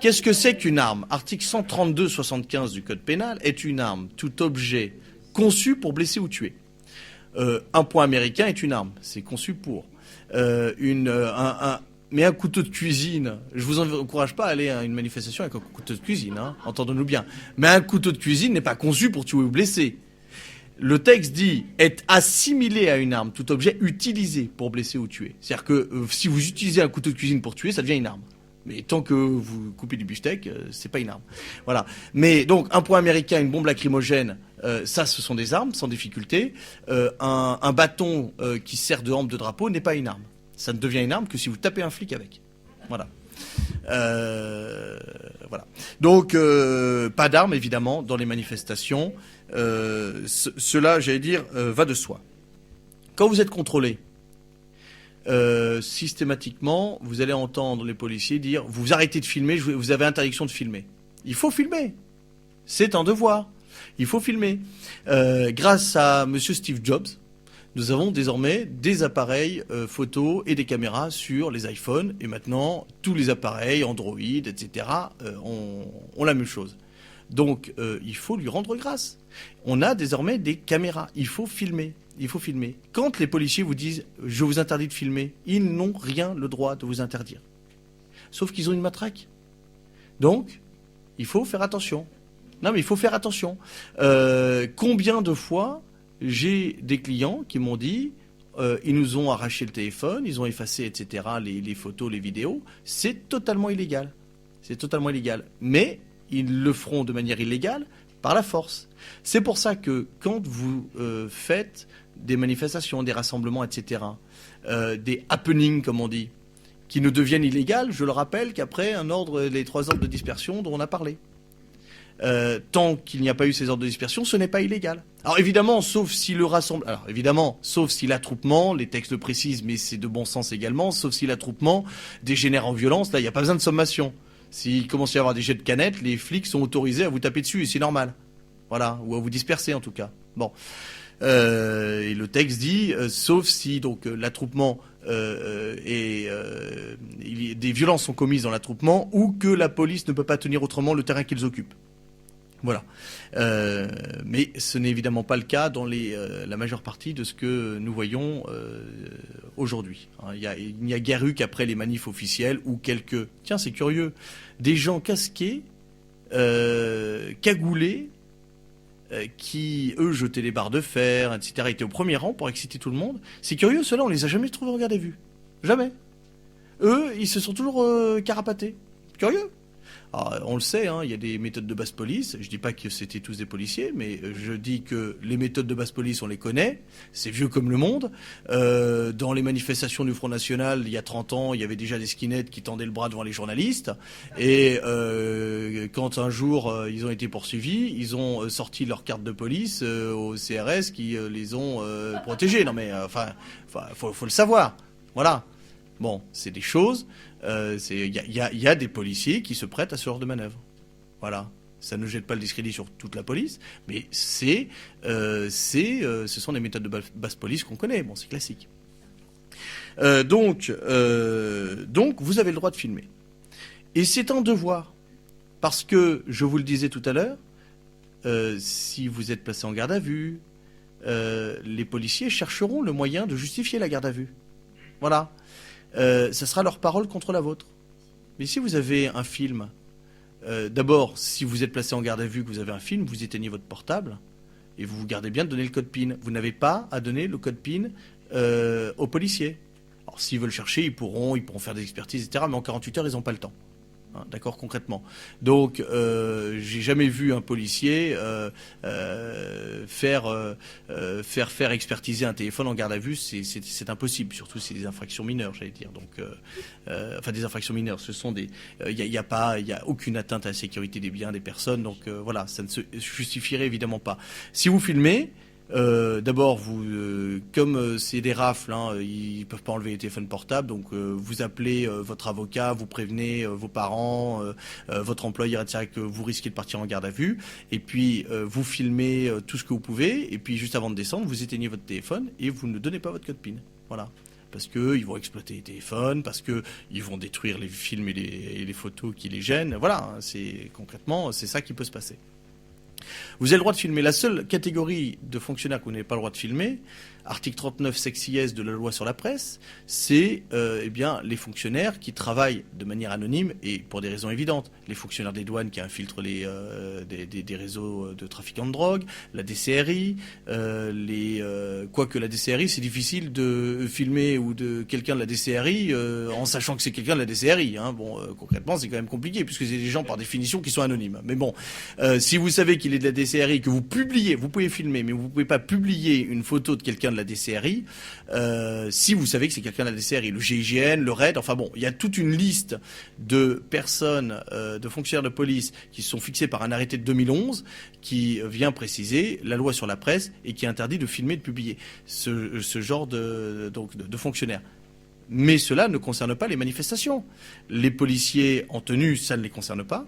qu'est-ce que c'est qu'une arme ? Article 132-75 du Code pénal est une arme, tout objet conçu pour blesser ou tuer. Un poing américain est une arme, c'est conçu pour. Mais un couteau de cuisine, je vous encourage pas à aller à une manifestation avec un couteau de cuisine, hein, entendons-nous bien. Mais un couteau de cuisine n'est pas conçu pour tuer ou blesser. Le texte dit est assimilé à une arme, tout objet utilisé pour blesser ou tuer. C'est-à-dire que si vous utilisez un couteau de cuisine pour tuer, ça devient une arme. Mais tant que vous coupez du beefsteak, c'est pas une arme. Voilà. Mais donc un poing américain, une bombe lacrymogène, ça, ce sont des armes sans difficulté. Un bâton qui sert de hampe de drapeau n'est pas une arme. Ça ne devient une arme que si vous tapez un flic avec. Voilà. Voilà. Donc pas d'armes évidemment dans les manifestations. Cela, j'allais dire, va de soi. Quand vous êtes contrôlé, systématiquement, vous allez entendre les policiers dire « Vous arrêtez de filmer, vous avez interdiction de filmer. » Il faut filmer. C'est un devoir. Il faut filmer. Grâce à M. Steve Jobs, nous avons désormais des appareils photo et des caméras sur les iPhones. Et maintenant, tous les appareils, Android, etc., ont la même chose. Donc, il faut lui rendre grâce. On a désormais des caméras. Il faut filmer. Il faut filmer. Quand les policiers vous disent « je vous interdis de filmer », ils n'ont rien le droit de vous interdire. Sauf qu'ils ont une matraque. Donc, il faut faire attention. Non, mais il faut faire attention. Combien de fois j'ai des clients qui m'ont dit ils nous ont arraché le téléphone, ils ont effacé, etc., les photos, les vidéos. C'est totalement illégal. C'est totalement illégal. Mais ils le feront de manière illégale par la force. C'est pour ça que quand vous faites des manifestations, des rassemblements, etc., des happenings, comme on dit, qui ne deviennent illégales, je le rappelle qu'après les 3 ordres de dispersion dont on a parlé. Tant qu'il n'y a pas eu ces ordres de dispersion, ce n'est pas illégal. Alors évidemment, sauf si l'attroupement, les textes le précisent, mais c'est de bon sens également, sauf si l'attroupement dégénère en violence, là il n'y a pas besoin de sommation. S'il commence à y avoir des jets de canettes, les flics sont autorisés à vous taper dessus, et c'est normal. Voilà, ou à vous disperser en tout cas. Bon. Et le texte dit, sauf si donc l'attroupement des violences sont commises dans l'attroupement ou que la police ne peut pas tenir autrement le terrain qu'ils occupent. Voilà. Mais ce n'est évidemment pas le cas dans la majeure partie de ce que nous voyons aujourd'hui. Il n'y a guère eu qu'après les manifs officiels où tiens c'est curieux, des gens casqués, cagoulés, qui, eux, jetaient les barres de fer, etc., étaient au premier rang pour exciter tout le monde. C'est curieux, ceux-là, on les a jamais trouvés en garde à vue. Jamais. Eux, ils se sont toujours carapatés. Curieux. Alors, on le sait, il y a des méthodes de basse police. Je dis pas que c'était tous des policiers, mais je dis que les méthodes de basse police, on les connaît. C'est vieux comme le monde. Dans les manifestations du Front National, il y a 30 ans, il y avait déjà des skinheads qui tendaient le bras devant les journalistes. Et quand un jour, ils ont été poursuivis, ils ont sorti leur carte de police au CRS qui les ont protégés. Non mais, faut le savoir. Voilà. Bon, c'est des choses. Il y a des policiers qui se prêtent à ce genre de manœuvre. Voilà. Ça ne jette pas le discrédit sur toute la police, mais ce sont des méthodes de basse police qu'on connaît. Bon, c'est classique. Donc, vous avez le droit de filmer. Et c'est un devoir. Parce que, je vous le disais tout à l'heure, si vous êtes placé en garde à vue, les policiers chercheront le moyen de justifier la garde à vue. Voilà. Ça sera leur parole contre la vôtre. Mais si vous avez un film, d'abord, si vous êtes placé en garde à vue, que vous avez un film, vous éteignez votre portable et vous vous gardez bien de donner le code PIN. Vous n'avez pas à donner le code PIN aux policiers. Alors s'ils veulent chercher, ils pourront faire des expertises, etc. Mais en 48 heures, ils n'ont pas le temps. Hein, d'accord, concrètement. Donc, j'ai jamais vu un policier faire expertiser un téléphone en garde à vue. C'est impossible, surtout si c'est des infractions mineures, j'allais dire. Donc, enfin, des infractions mineures. Ce sont des, il y a aucune atteinte à la sécurité des biens des personnes. Donc, voilà, ça ne se justifierait évidemment pas. Si vous filmez. D'abord, comme c'est des rafles, hein, ils peuvent pas enlever les téléphones portables, donc vous appelez votre avocat, vous prévenez vos parents, votre employeur, etc., que vous risquez de partir en garde à vue, et puis vous filmez tout ce que vous pouvez, et puis juste avant de descendre, vous éteignez votre téléphone et vous ne donnez pas votre code PIN. Voilà. Parce qu'ils vont exploiter les téléphones, parce qu'ils vont détruire les films et les photos qui les gênent. Voilà, concrètement, c'est ça qui peut se passer. Vous avez le droit de filmer. La seule catégorie de fonctionnaires que vous n'avez pas le droit de filmer, article 39 sexy S de la loi sur la presse, c'est eh bien les fonctionnaires qui travaillent de manière anonyme et pour des raisons évidentes. Les fonctionnaires des douanes qui infiltrent des réseaux de trafiquants de drogue, la DCRI, quoique la DCRI, c'est difficile de filmer ou de quelqu'un de la DCRI en sachant que c'est quelqu'un de la DCRI. Hein. Bon, concrètement, c'est quand même compliqué puisque c'est des gens par définition qui sont anonymes. Mais bon, si vous savez qu'il est de la DCRI, que vous publiez, vous pouvez filmer, mais vous ne pouvez pas publier une photo de quelqu'un de la DCRI, si vous savez que c'est quelqu'un de la DCRI, le GIGN, le RAID, enfin bon, il y a toute une liste de personnes, de fonctionnaires de police qui sont fixés par un arrêté de 2011 qui vient préciser la loi sur la presse et qui interdit de filmer et de publier ce genre de fonctionnaires. Mais cela ne concerne pas les manifestations. Les policiers en tenue, ça ne les concerne pas.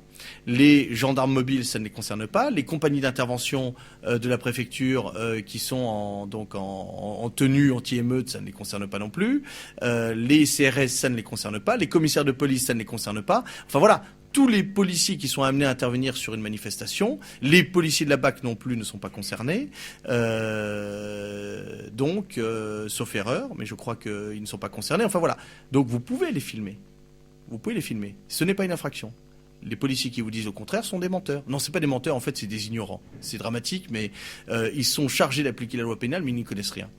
Les gendarmes mobiles, ça ne les concerne pas. Les compagnies d'intervention de la préfecture qui sont en tenue anti-émeute, ça ne les concerne pas non plus. Les CRS, ça ne les concerne pas. Les commissaires de police, ça ne les concerne pas. Enfin voilà. Tous les policiers qui sont amenés à intervenir sur une manifestation, les policiers de la BAC non plus ne sont pas concernés, sauf erreur, mais je crois qu'ils ne sont pas concernés. Enfin voilà, donc vous pouvez les filmer. Vous pouvez les filmer. Ce n'est pas une infraction. Les policiers qui vous disent au contraire sont des menteurs. Non, c'est pas des menteurs, en fait, c'est des ignorants. C'est dramatique, mais ils sont chargés d'appliquer la loi pénale, mais ils n'y connaissent rien.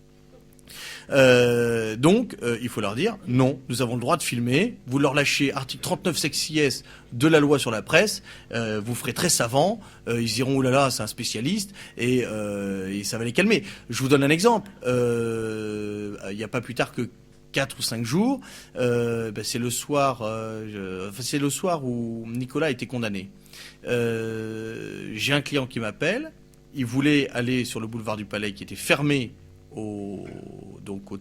Il faut leur dire non, nous avons le droit de filmer. Vous leur lâchez article 39 sexy S de la loi sur la presse, vous ferez très savant, ils diront oulala, c'est un spécialiste et ça va les calmer. Je vous donne un exemple. Il n'y a pas plus tard que 4 ou 5 jours, c'est le soir où Nicolas a été condamné. J'ai un client qui m'appelle, il voulait aller sur le boulevard du Palais qui était fermé aux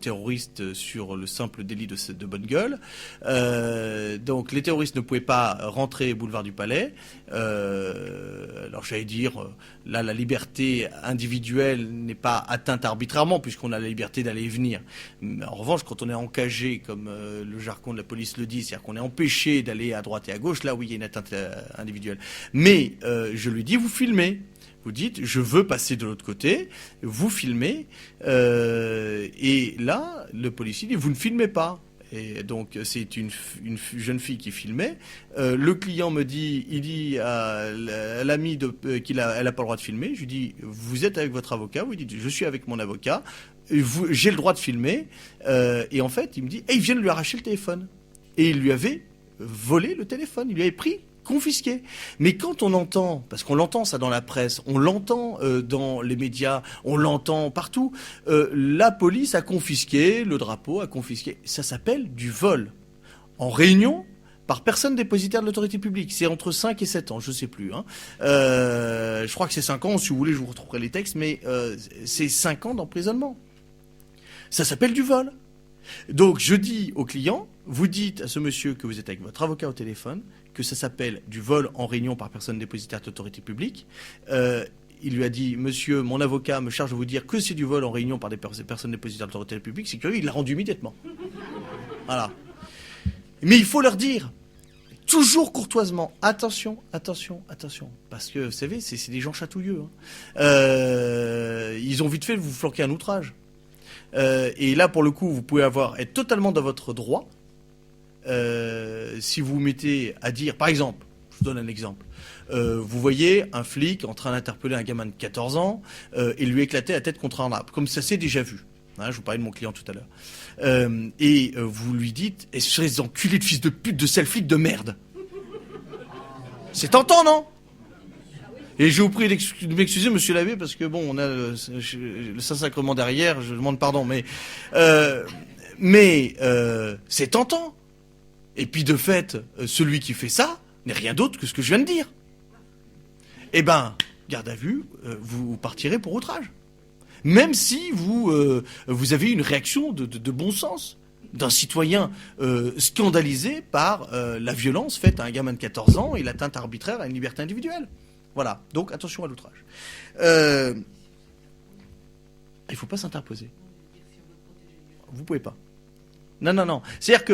terroristes sur le simple délit de bonne gueule. Donc les terroristes ne pouvaient pas rentrer boulevard du Palais. Alors j'allais dire, là la liberté individuelle n'est pas atteinte arbitrairement puisqu'on a la liberté d'aller et venir. Mais en revanche, quand on est encagé, comme le jargon de la police le dit, c'est-à-dire qu'on est empêché d'aller à droite et à gauche, là oui il y a une atteinte individuelle. Mais je lui dis, vous filmez. Vous dites, je veux passer de l'autre côté, vous filmez, et là, le policier dit, vous ne filmez pas. Et donc, c'est une jeune fille qui filmait. Le client me dit, il dit à l'ami elle n'a pas le droit de filmer. Je lui dis, vous êtes avec votre avocat? Vous dites, je suis avec mon avocat. J'ai le droit de filmer. Et en fait, il me dit, il vient de lui arracher le téléphone. Et il lui avait volé le téléphone. Il lui avait pris. Confisqué. Mais quand on entend, parce qu'on l'entend ça dans la presse, on l'entend dans les médias, on l'entend partout, la police a confisqué, le drapeau a confisqué, ça s'appelle du vol. En réunion, par personne dépositaire de l'autorité publique. C'est entre 5 et 7 ans, je ne sais plus. Hein. Je crois que c'est 5 ans, si vous voulez, je vous retrouverai les textes, mais c'est 5 ans d'emprisonnement. Ça s'appelle du vol. Donc je dis au client, vous dites à ce monsieur que vous êtes avec votre avocat au téléphone, que ça s'appelle du vol en réunion par personne dépositaire d'autorité publique. Il lui a dit, monsieur, mon avocat me charge de vous dire que c'est du vol en réunion par des personnes dépositaires d'autorité publique. C'est curieux, il l'a rendu immédiatement. Voilà. Mais il faut leur dire, toujours courtoisement, attention, attention, attention. Parce que, vous savez, c'est des gens chatouilleux. Hein. Ils ont vite fait de vous flanquer un outrage. Et là, pour le coup, vous pouvez être totalement dans votre droit. Si vous vous mettez à dire, par exemple, je vous donne un exemple, vous voyez un flic en train d'interpeller un gamin de 14 ans et lui éclater la tête contre un arbre, comme ça s'est déjà vu. Hein, je vous parlais de mon client tout à l'heure. Vous lui dites, et ce serait des enculés de fils de pute de sale flic de merde. C'est tentant, non? Et je vous prie de m'excuser, monsieur l'abbé, parce que bon, on a le Saint-Sacrement derrière, je demande pardon, mais c'est tentant. Et puis de fait, celui qui fait ça n'est rien d'autre que ce que je viens de dire. Eh ben, garde à vue, vous partirez pour outrage. Même si vous avez une réaction de bon sens d'un citoyen scandalisé par la violence faite à un gamin de 14 ans et l'atteinte arbitraire à une liberté individuelle. Voilà, donc attention à l'outrage. Il ne faut pas s'interposer. Vous pouvez pas. Non. C'est-à-dire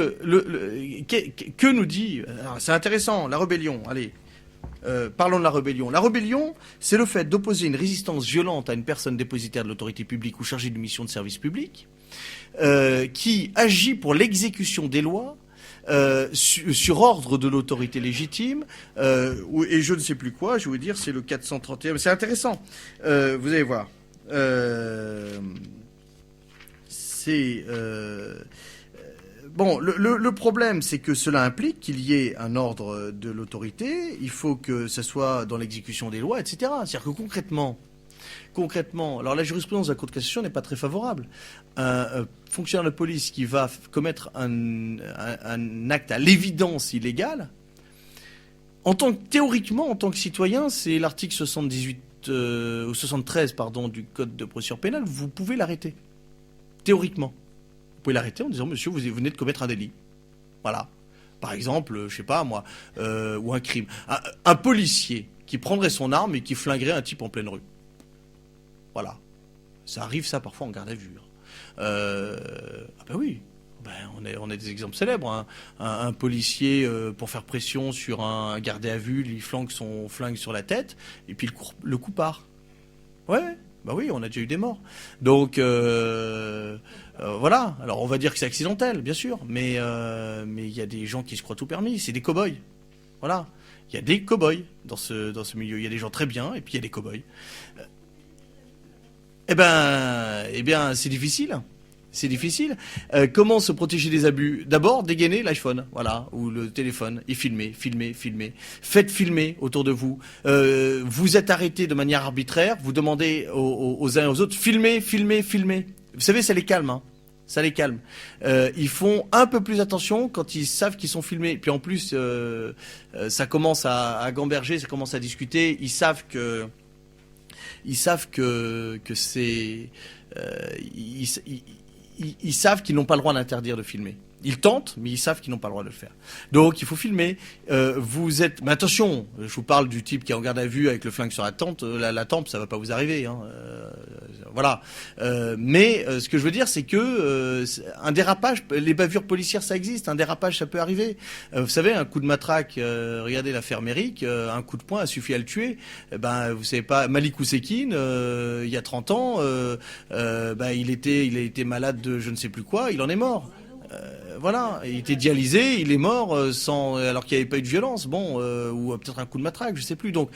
que nous dit... C'est intéressant, la rébellion, allez... parlons de la rébellion. La rébellion, c'est le fait d'opposer une résistance violente à une personne dépositaire de l'autorité publique ou chargée d'une mission de service public, qui agit pour l'exécution des lois sur ordre de l'autorité légitime, et je ne sais plus quoi, je vais vous dire, c'est le 431. C'est intéressant. Vous allez voir. Bon, le problème, c'est que cela implique qu'il y ait un ordre de l'autorité, il faut que ça soit dans l'exécution des lois, etc. C'est-à-dire que concrètement, alors la jurisprudence de la Cour de cassation n'est pas très favorable. Un fonctionnaire de police qui va commettre un acte à l'évidence illégale, théoriquement, en tant que citoyen, c'est l'article 78 ou 73 du Code de procédure pénale, vous pouvez l'arrêter. Théoriquement. Vous pouvez l'arrêter en disant, monsieur, vous venez de commettre un délit. Voilà. Par exemple, je sais pas moi, ou un crime. Un policier qui prendrait son arme et qui flinguerait un type en pleine rue. Voilà. Ça arrive, ça, parfois, en garde à vue. Ah ben oui. On a des exemples célèbres. Hein. Un policier, pour faire pression sur un gardé à vue, lui flanque son flingue sur la tête, et puis le coup part. Ouais. Bah oui, on a déjà eu des morts. Donc, voilà. Alors, on va dire que c'est accidentel, bien sûr. Mais il y a des gens qui se croient tout permis. C'est des cow-boys. Voilà. Il y a des cow-boys dans ce milieu. Il y a des gens très bien, et puis il y a des cow-boys. Eh bien, c'est difficile. C'est difficile. Comment se protéger des abus? D'abord, dégainer l'iPhone, voilà, ou le téléphone, et filmer. Faites filmer autour de vous. Vous êtes arrêté de manière arbitraire, vous demandez aux uns et aux autres, filmez. Vous savez, ça les calme, hein. Ça les calme. Ils font un peu plus attention quand ils savent qu'ils sont filmés. Puis en plus, ça commence à gamberger, ça commence à discuter. Ils savent que c'est... Ils savent qu'ils n'ont pas le droit d'interdire de filmer. Ils tentent, mais ils savent qu'ils n'ont pas le droit de le faire. Donc, il faut filmer. Mais attention, je vous parle du type qui est en garde à vue avec le flingue sur la tempe. La tempe, ça va pas vous arriver. Hein. Voilà. Mais ce que je veux dire, c'est que un dérapage, les bavures policières, ça existe. Un dérapage, ça peut arriver. Vous savez, un coup de matraque, regardez l'affaire Méric, un coup de poing a suffi à le tuer. Vous savez pas, Malik Oussekine, il y a 30 ans, il a été malade de je ne sais plus quoi, il en est mort. Voilà, il était dialysé, il est mort alors qu'il n'y avait pas eu de violence, ou peut-être un coup de matraque, je sais plus. Donc,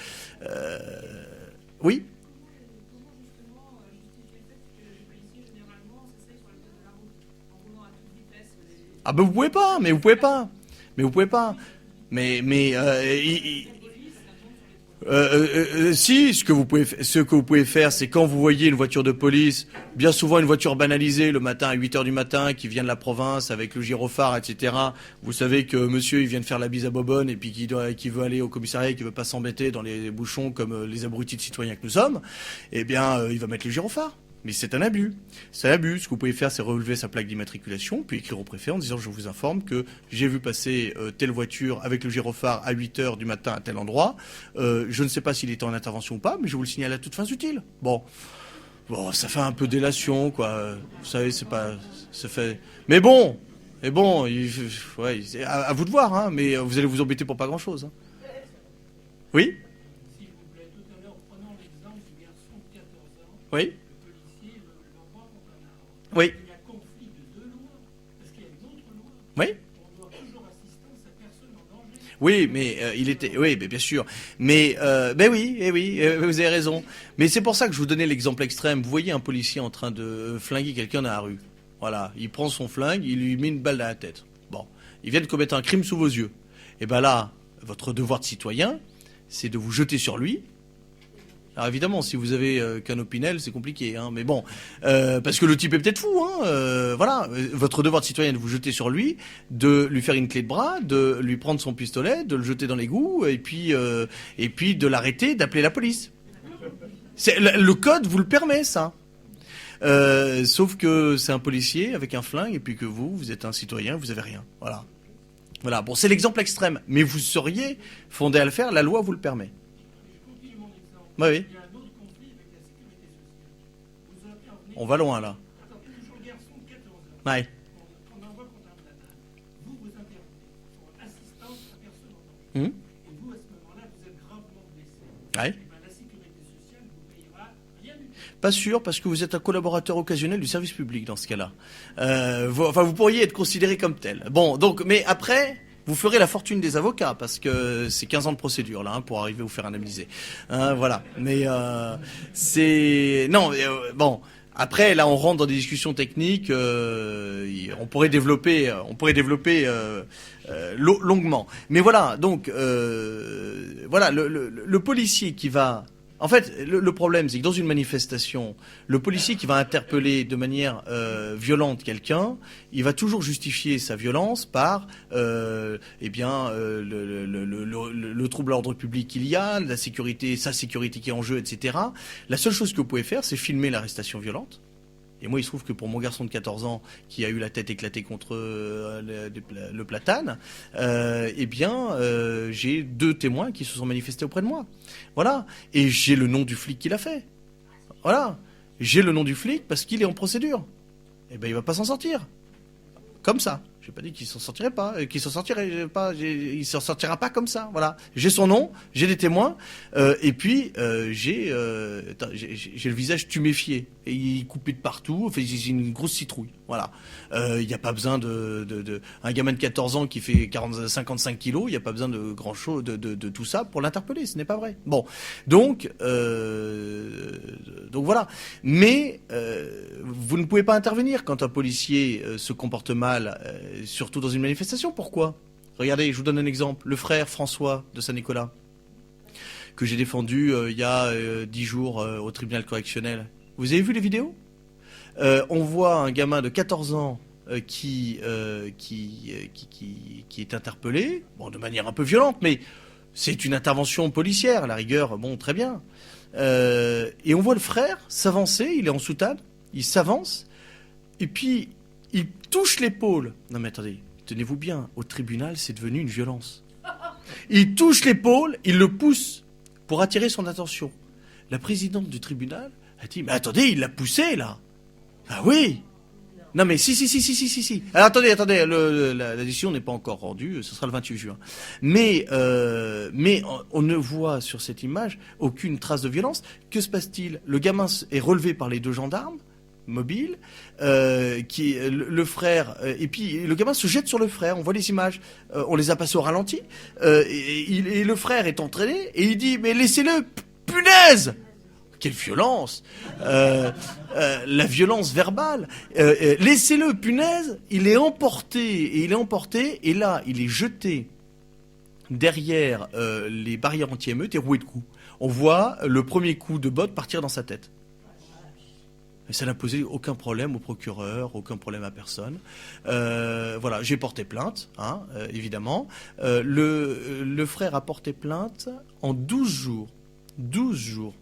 oui. Ah ben vous pouvez pas. Si, ce que vous pouvez faire, c'est quand vous voyez une voiture de police, bien souvent une voiture banalisée le matin à 8h du matin, qui vient de la province avec le gyrophare, etc. Vous savez que monsieur, il vient de faire la bise à Bobonne et puis qui veut aller au commissariat et qui veut pas s'embêter dans les bouchons comme les abrutis de citoyens que nous sommes, il va mettre le gyrophare. Mais c'est un abus. C'est un abus. Ce que vous pouvez faire, c'est relever sa plaque d'immatriculation, puis écrire au préfet en disant « Je vous informe que j'ai vu passer telle voiture avec le gyrophare à 8h du matin à tel endroit. Je ne sais pas s'il était en intervention ou pas, mais je vous le signale à toutes fins utiles. » Bon, ça fait un peu délation, quoi. Vous savez, c'est pas... Ça fait... Mais bon, c'est à vous de voir, hein, mais vous allez vous embêter pour pas grand-chose. Hein. Oui ? S'il vous plaît, tout à l'heure, prenons l'exemple du garçon de 14 ans. Oui ? Oui. Oui. Il y a conflit de deux lois, parce qu'il y a une autre loi. Oui. On doit toujours assistance à personne en danger. Oui, mais oui, bien sûr. Mais oui, vous avez raison. Mais c'est pour ça que je vous donnais l'exemple extrême. Vous voyez un policier en train de flinguer quelqu'un dans la rue. Voilà, il prend son flingue, il lui met une balle dans la tête. Bon, il vient de commettre un crime sous vos yeux. Et ben là, votre devoir de citoyen, c'est de vous jeter sur lui. Alors évidemment, si vous avez qu'un Opinel, c'est compliqué, hein, mais bon, parce que le type est peut-être fou, hein, voilà. Votre devoir de citoyen est de vous jeter sur lui, de lui faire une clé de bras, de lui prendre son pistolet, de le jeter dans l'égout, et puis de l'arrêter, d'appeler la police. Le code vous le permet, ça. Sauf que c'est un policier avec un flingue, et puis que vous êtes un citoyen, vous avez rien. Voilà. Voilà. Bon, c'est l'exemple extrême, mais vous seriez fondé à le faire, la loi vous le permet. Bah oui. Il y a un autre conflit avec la sécurité sociale. Vous intervenez. On va loin là. Attends, toujours garçon de 14 ans. Ouais. On envoie contre un platane. Vous intervenez pour assistance à personne en danger. Et vous, à ce moment-là, vous êtes gravement blessé. Ouais. Et ben, la sécurité sociale ne vous payera rien du tout. Pas sûr, parce que vous êtes un collaborateur occasionnel du service public dans ce cas-là. Vous pourriez être considéré comme tel. Bon, donc, mais après, vous ferez la fortune des avocats, parce que c'est 15 ans de procédure, là, hein, pour arriver à vous faire indemniser. Voilà. Mais c'est... Non, bon... Après, là, on rentre dans des discussions techniques. On pourrait développer longuement. Mais voilà, donc, voilà, le policier qui va... En fait, le problème, c'est que dans une manifestation, le policier qui va interpeller de manière violente quelqu'un, il va toujours justifier sa violence par, le trouble à l'ordre public qu'il y a, la sécurité, sa sécurité qui est en jeu, etc. La seule chose que vous pouvez faire, c'est filmer l'arrestation violente. Et moi, il se trouve que pour mon garçon de 14 ans qui a eu la tête éclatée contre le platane, j'ai 2 témoins qui se sont manifestés auprès de moi. Voilà. Et j'ai le nom du flic qui l'a fait. Voilà. J'ai le nom du flic parce qu'il est en procédure. Eh ben, il va pas s'en sortir. Comme ça. J'ai pas dit qu'il s'en sortirait pas, il s'en sortira pas comme ça. Voilà. J'ai son nom, j'ai des témoins, et puis j'ai le visage tuméfié et il est coupé de partout. Enfin, c'est une grosse citrouille. Voilà. Il n'y a pas besoin un gamin de 14 ans qui fait 55 kilos. Il n'y a pas besoin de grand chose de tout ça pour l'interpeller. Ce n'est pas vrai. Bon. Donc voilà. Mais vous ne pouvez pas intervenir quand un policier se comporte mal. Surtout dans une manifestation. Pourquoi ? Regardez, je vous donne un exemple. Le frère François de Saint-Nicolas, que j'ai défendu il y a 10 jours au tribunal correctionnel. Vous avez vu les vidéos ? On voit un gamin de 14 ans qui est interpellé, bon, de manière un peu violente, mais c'est une intervention policière, à la rigueur, bon, très bien. Et on voit le frère s'avancer, il est en soutane, il s'avance, et puis il touche l'épaule. Non mais attendez, tenez-vous bien, au tribunal, c'est devenu une violence. Il touche l'épaule, il le pousse pour attirer son attention. La présidente du tribunal a dit, mais attendez, il l'a poussé là. Ah oui. Non mais si. Alors attendez, la décision n'est pas encore rendue, ce sera le 28 juin. Mais on ne voit sur cette image aucune trace de violence. Que se passe-t-il ? Le gamin est relevé par les 2 gendarmes mobile, le frère, et puis le gamin se jette sur le frère, on voit les images, on les a passées au ralenti, et le frère est entraîné, et il dit, mais laissez-le, punaise ! Quelle violence, la violence verbale, laissez-le, punaise, il est emporté, et là, il est jeté derrière les barrières anti-émeutes et roué de coups. On voit le premier coup de botte partir dans sa tête. Et ça n'a posé aucun problème au procureur, aucun problème à personne. Voilà, j'ai porté plainte, hein, évidemment. Le frère a porté plainte en 12 jours. 12 jours.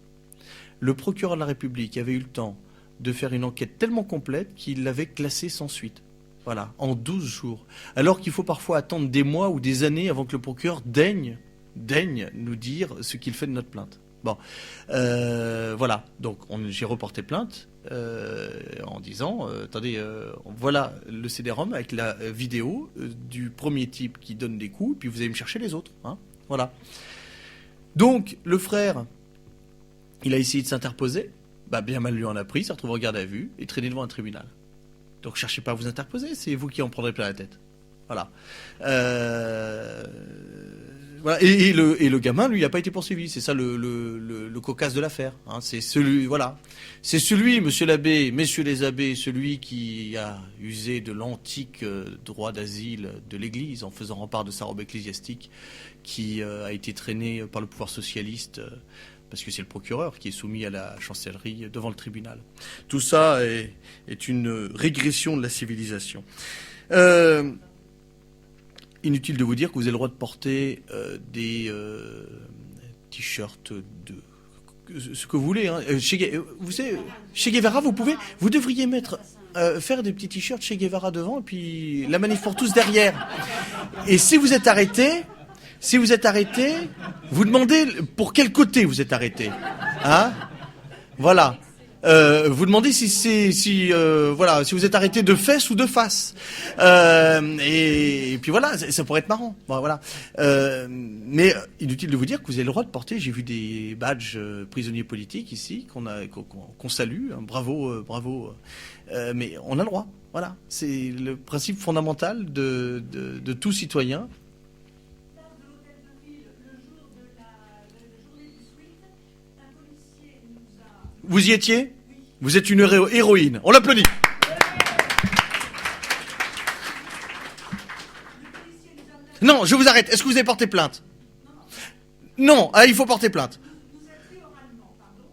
Le procureur de la République avait eu le temps de faire une enquête tellement complète qu'il l'avait classé sans suite. Voilà, en 12 jours. Alors qu'il faut parfois attendre des mois ou des années avant que le procureur daigne nous dire ce qu'il fait de notre plainte. Bon, voilà, donc j'ai reporté plainte en disant, attendez, voilà le CD-ROM avec la vidéo du premier type qui donne des coups, puis vous allez me chercher les autres. Hein, voilà. Donc, le frère, il a essayé de s'interposer, bien mal lui en a pris, s'est retrouvé en garde à vue et traîné devant un tribunal. Donc, cherchez pas à vous interposer, c'est vous qui en prendrez plein la tête. Voilà. Voilà. Et le gamin, lui, n'a pas été poursuivi. C'est ça le cocasse de l'affaire. Hein. C'est celui, voilà. C'est celui, monsieur l'abbé, messieurs les abbés, celui qui a usé de l'antique droit d'asile de l'Église en faisant rempart de sa robe ecclésiastique, qui a été traîné par le pouvoir socialiste, parce que c'est le procureur qui est soumis à la chancellerie devant le tribunal. Tout ça est une régression de la civilisation. Inutile de vous dire que vous avez le droit de porter des t-shirts de ce que vous voulez. Hein. Vous savez, Che Guevara, vous devriez faire des petits t-shirts Che Guevara devant et puis la manif pour tous derrière. Et si vous êtes arrêté, vous demandez pour quel côté vous êtes arrêté. Hein? Voilà. Vous demandez si vous êtes arrêté de fesses ou de face. Et puis voilà, ça pourrait être marrant. Bon, voilà. Mais inutile de vous dire que vous avez le droit de porter. J'ai vu des badges prisonniers politiques ici qu'on salue. Hein, bravo. Mais on a le droit. Voilà. C'est le principe fondamental de tout citoyen. Vous y étiez ? Vous êtes une héroïne. On l'applaudit. Non, je vous arrête. Est-ce que vous avez porté plainte ? Non, il faut porter plainte. Nous êtes fait oralement, pardon.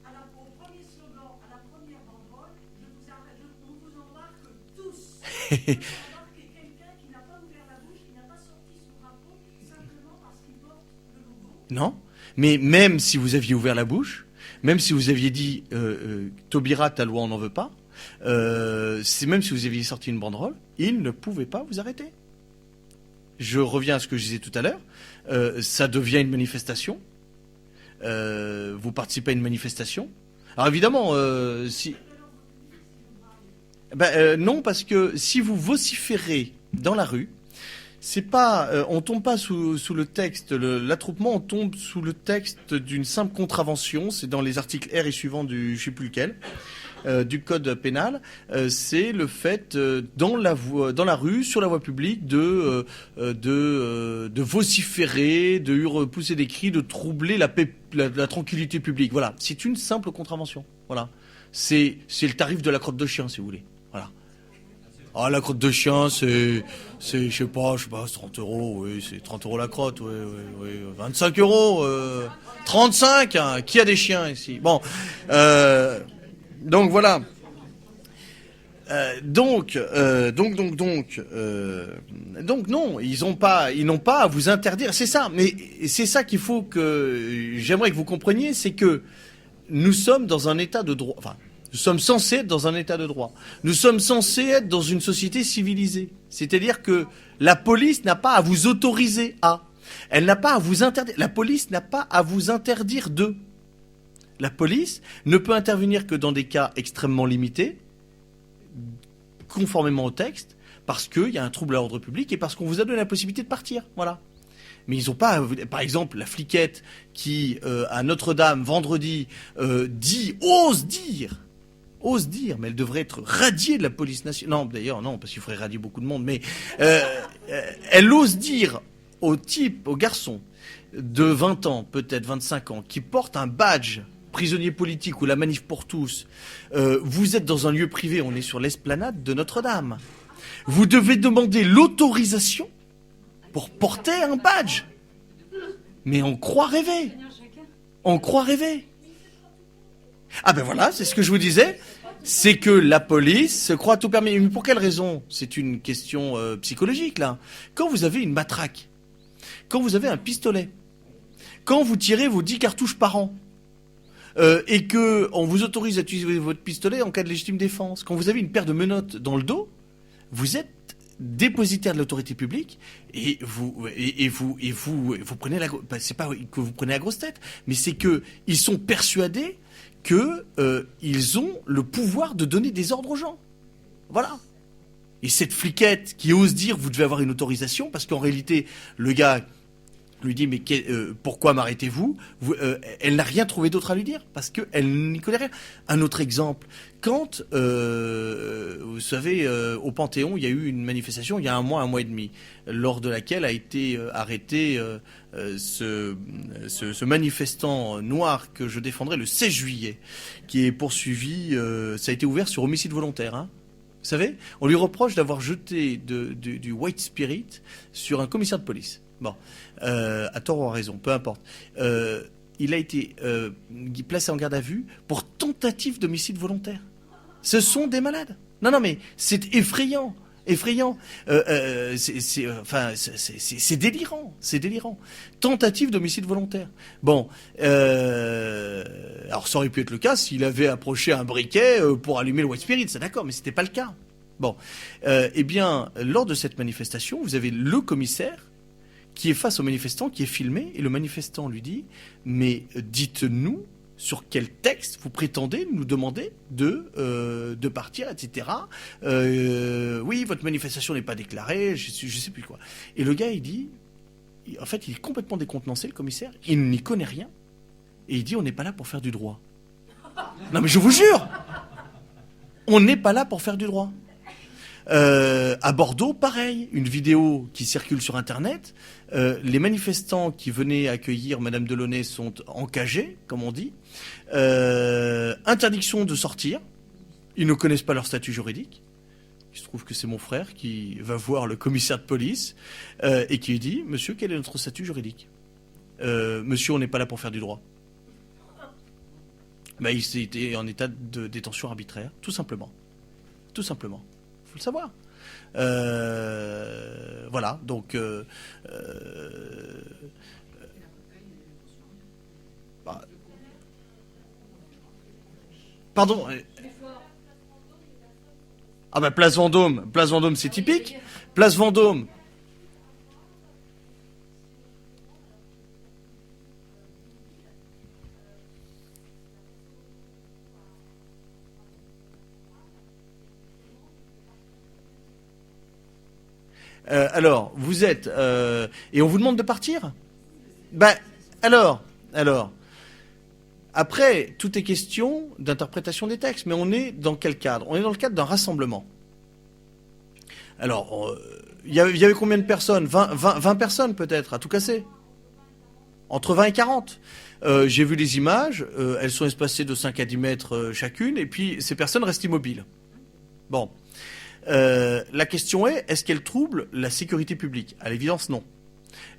Alors, au premier slogan, à la première banderole, on vous embarque tous. On vous embarque quelqu'un qui n'a pas ouvert la bouche, qui n'a pas sorti son drapeau, simplement parce qu'il porte le logo. Non, mais même si vous aviez ouvert la bouche, même si vous aviez dit Taubira, ta loi, on n'en veut pas, même si vous aviez sorti une banderole, il ne pouvait pas vous arrêter. Je reviens à ce que je disais tout à l'heure. Ça devient une manifestation. Vous participez à une manifestation. Alors évidemment, non, parce que si vous vociférez dans la rue, c'est pas, on tombe pas sous le texte, l'attroupement, on tombe sous le texte d'une simple contravention. C'est dans les articles R et suivants du, je sais plus lequel, du code pénal. C'est le fait dans la rue, sur la voie publique, de vociférer, de pousser des cris, de troubler la tranquillité publique. Voilà, c'est une simple contravention. Voilà, c'est le tarif de la crotte de chien, si vous voulez. Voilà. Ah, la crotte de chien, c'est, je sais pas, c'est 30 euros, oui, c'est 30 euros la crotte, oui, 25 euros, 35, hein, qui a des chiens ici? Bon, donc voilà. Donc non, ils n'ont pas à vous interdire, c'est ça, mais c'est ça qu'il faut que, j'aimerais que vous compreniez, c'est que nous sommes dans un état de droit, enfin, nous sommes censés être dans un état de droit. Nous sommes censés être dans une société civilisée. C'est-à-dire que la police n'a pas à vous autoriser à. Elle n'a pas à vous interdire. La police n'a pas à vous interdire de. La police ne peut intervenir que dans des cas extrêmement limités, conformément au texte, parce qu'il y a un trouble à l'ordre public et parce qu'on vous a donné la possibilité de partir. Voilà. Mais ils n'ont pas, par exemple, la fliquette qui, à Notre-Dame, vendredi, ose dire, mais elle devrait être radiée de la police nationale. Non, d'ailleurs, non, parce qu'il faudrait radier beaucoup de monde, mais elle ose dire au garçon de 20 ans, peut-être 25 ans, qui porte un badge prisonnier politique ou la manif pour tous, vous êtes dans un lieu privé, on est sur l'esplanade de Notre-Dame. Vous devez demander l'autorisation pour porter un badge. Mais on croit rêver. On croit rêver. Ah ben voilà, c'est ce que je vous disais. C'est que la police se croit tout permis. Mais pour quelle raison? C'est une question psychologique, là. Quand vous avez une matraque, quand vous avez un pistolet, quand vous tirez vos 10 cartouches par an, et que on vous autorise à utiliser votre pistolet en cas de légitime défense, quand vous avez une paire de menottes dans le dos, vous êtes dépositaire de l'autorité publique et vous prenez c'est pas que vous prenez la grosse tête, mais c'est que ils sont persuadés que ils ont le pouvoir de donner des ordres aux gens. Voilà. Et cette fliquette qui ose dire vous devez avoir une autorisation, parce qu'en réalité le gars lui dit mais pourquoi m'arrêtez-vous Elle n'a rien trouvé d'autre à lui dire parce qu'elle n'y connaît rien. Un autre exemple, quand vous savez au Panthéon il y a eu une manifestation il y a un mois et demi lors de laquelle a été arrêté ce manifestant noir que je défendrai le 16 juillet qui est poursuivi, ça a été ouvert sur homicide volontaire, hein. Vous savez, on lui reproche d'avoir jeté du white spirit sur un commissaire de police. Bon, à tort ou à raison, peu importe. Il a été placé en garde à vue pour tentative d'homicide volontaire. Ce sont des malades. Non, mais c'est effrayant. C'est délirant. Tentative d'homicide volontaire. Bon, alors ça aurait pu être le cas s'il avait approché un briquet pour allumer le white spirit, c'est d'accord, mais c'était pas le cas. Bon, eh bien, lors de cette manifestation, vous avez le commissaire qui est face au manifestant, qui est filmé, et le manifestant lui dit « Mais dites-nous sur quel texte vous prétendez nous demander de partir, etc. Oui, votre manifestation n'est pas déclarée, je sais plus quoi. » Et le gars, il dit, en fait, il est complètement décontenancé, le commissaire, il n'y connaît rien, et il dit « On n'est pas là pour faire du droit. » Non mais je vous jure, on n'est pas là pour faire du droit. À Bordeaux, pareil, une vidéo qui circule sur Internet. Les manifestants qui venaient accueillir Madame Delaunay sont encagés, comme on dit. Interdiction de sortir. Ils ne connaissent pas leur statut juridique. Il se trouve que c'est mon frère qui va voir le commissaire de police et qui lui dit « Monsieur, quel est notre statut juridique ?»« Monsieur, on n'est pas là pour faire du droit. » Ben, il était en état de détention arbitraire, tout simplement. Tout simplement. Il faut le savoir. Voilà, donc... pardon. Ah ben Place Vendôme, c'est typique. Place Vendôme. Alors, vous êtes... et on vous demande de partir ? Ben, alors... Après, tout est question d'interprétation des textes. Mais on est dans quel cadre ? On est dans le cadre d'un rassemblement. Alors, il y avait combien de personnes ? 20 personnes peut-être, à tout casser. Entre 20 et 40. J'ai vu les images. Elles sont espacées de 5 à 10 mètres chacune. Et puis, ces personnes restent immobiles. Bon. La question est-ce qu'elle trouble la sécurité publique ? À l'évidence, non.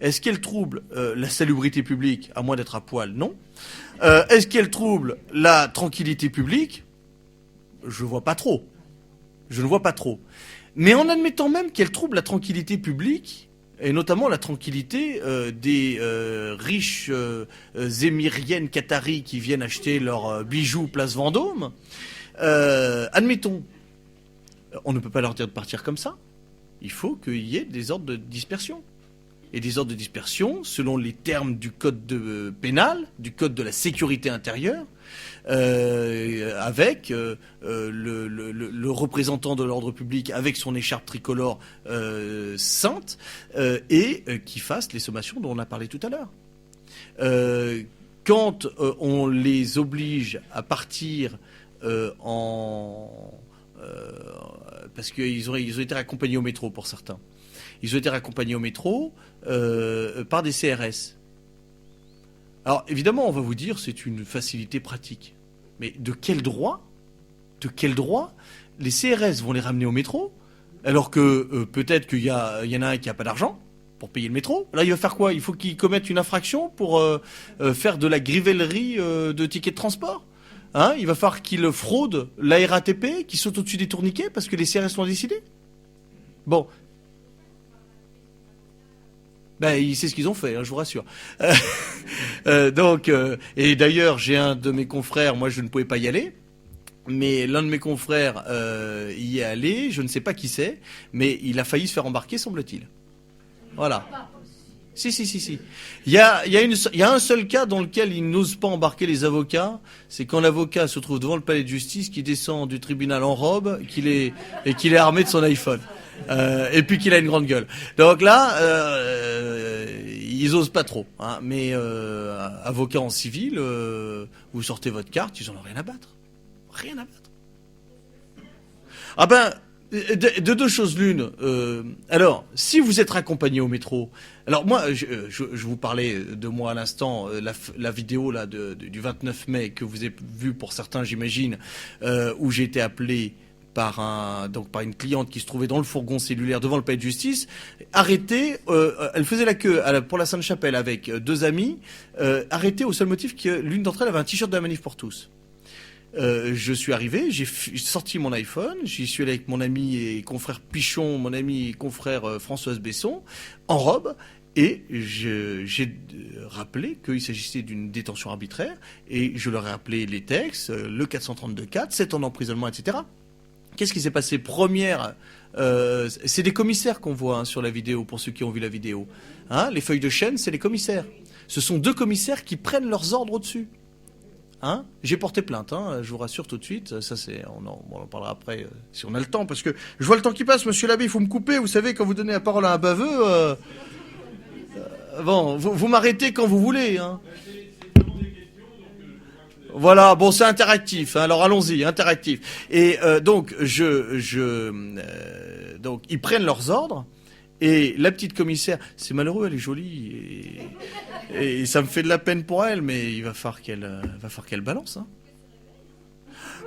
Est-ce qu'elle trouble la salubrité publique ? À moins d'être à poil, non. Est-ce qu'elle trouble la tranquillité publique ? Je ne vois pas trop. Mais en admettant même qu'elle trouble la tranquillité publique, et notamment la tranquillité des riches émiriennes qataris qui viennent acheter leurs bijoux place Vendôme, admettons. On ne peut pas leur dire de partir comme ça. Il faut qu'il y ait des ordres de dispersion. Et des ordres de dispersion, selon les termes du code pénal, du code de la sécurité intérieure, avec le représentant de l'ordre public avec son écharpe tricolore sainte, et qui fasse les sommations dont on a parlé tout à l'heure. Quand on les oblige à partir parce qu'ils ont été raccompagnés au métro pour certains. Ils ont été raccompagnés au métro par des CRS. Alors évidemment, on va vous dire c'est une facilité pratique. Mais de quel droit les CRS vont les ramener au métro alors que peut-être qu'il y en a un qui n'a pas d'argent pour payer le métro. Là, il va faire quoi ? Il faut qu'il commette une infraction pour faire de la grivellerie de tickets de transport. Hein, il va falloir qu'il fraude la RATP, qu'il saute au-dessus des tourniquets parce que les CRS l'ont décidé. Bon. Ben, c'est ce qu'ils ont fait, hein, je vous rassure. Et d'ailleurs, j'ai un de mes confrères, moi je ne pouvais pas y aller, mais l'un de mes confrères y est allé, je ne sais pas qui c'est, mais il a failli se faire embarquer, semble-t-il. Voilà. Si. Il y a un seul cas dans lequel ils n'osent pas embarquer les avocats, c'est quand l'avocat se trouve devant le palais de justice, qui descend du tribunal en robe, qu'il est armé de son iPhone. Et puis qu'il a une grande gueule. Donc là, ils osent pas trop. Hein, mais avocat en civil, vous sortez votre carte, ils en ont rien à battre. Rien à battre. Ah ben, de deux choses l'une. Alors, si vous êtes raccompagné au métro, alors moi, je vous parlais de moi à l'instant, la vidéo là du 29 mai que vous avez vue pour certains, j'imagine, où j'ai été appelé par une cliente qui se trouvait dans le fourgon cellulaire devant le palais de justice, arrêtée, elle faisait la queue pour la Sainte-Chapelle avec deux amis, arrêtée au seul motif que l'une d'entre elles avait un t-shirt de la Manif pour tous. Je suis arrivé, j'ai sorti mon iPhone, j'y suis allé avec mon ami et confrère Pichon, mon ami et confrère Françoise Besson, en robe, et j'ai rappelé qu'il s'agissait d'une détention arbitraire, et je leur ai rappelé les textes, le 432-4, 7 ans d'emprisonnement, etc. Qu'est-ce qui s'est passé? Première, c'est des commissaires qu'on voit sur la vidéo, pour ceux qui ont vu la vidéo. Hein, les feuilles de chêne, c'est les commissaires. Ce sont deux commissaires qui prennent leurs ordres au-dessus. Hein, j'ai porté plainte, hein, je vous rassure tout de suite. Ça, on en parlera après si on a le temps, parce que je vois le temps qui passe, monsieur l'abbé, il faut me couper. Vous savez, quand vous donnez la parole à un baveux, bon, vous m'arrêtez quand vous voulez. Hein. Voilà, bon, c'est interactif. Hein, alors allons-y, interactif. Et donc, donc, ils prennent leurs ordres. Et la petite commissaire, c'est malheureux, elle est jolie, et ça me fait de la peine pour elle, mais il va falloir qu'elle balance. Hein.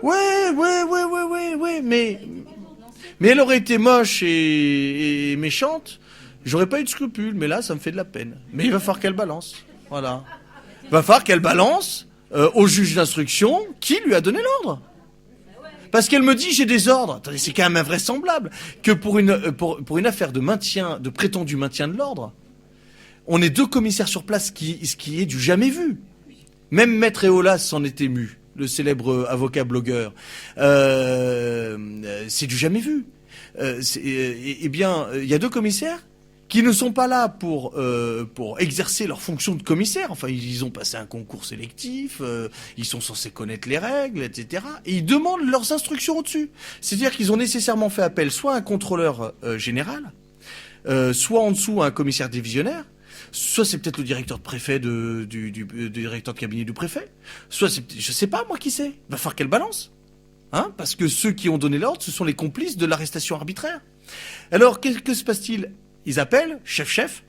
Ouais, mais elle aurait été moche et méchante, j'aurais pas eu de scrupules, mais là, ça me fait de la peine. Mais il va falloir qu'elle balance, voilà. Il va falloir qu'elle balance au juge d'instruction qui lui a donné l'ordre. Parce qu'elle me dit j'ai des ordres. Attendez, c'est quand même invraisemblable que pour une affaire de maintien, de prétendu maintien de l'ordre, on est deux commissaires sur place, ce qui est du jamais vu. Même Maître Eolas s'en est ému, le célèbre avocat blogueur. C'est du jamais vu. Eh bien, il y a deux commissaires qui ne sont pas là pour exercer leur fonction de commissaire. Enfin, ils ont passé un concours sélectif, ils sont censés connaître les règles, etc. Et ils demandent leurs instructions au-dessus. C'est-à-dire qu'ils ont nécessairement fait appel soit à un contrôleur général, soit en dessous à un commissaire divisionnaire, soit c'est peut-être le directeur de préfet du directeur de cabinet du préfet, soit c'est, je sais pas moi qui c'est. Va falloir qu'elle balance. Hein, parce que ceux qui ont donné l'ordre, ce sont les complices de l'arrestation arbitraire. Alors, que se passe-t-il? Ils appellent chef.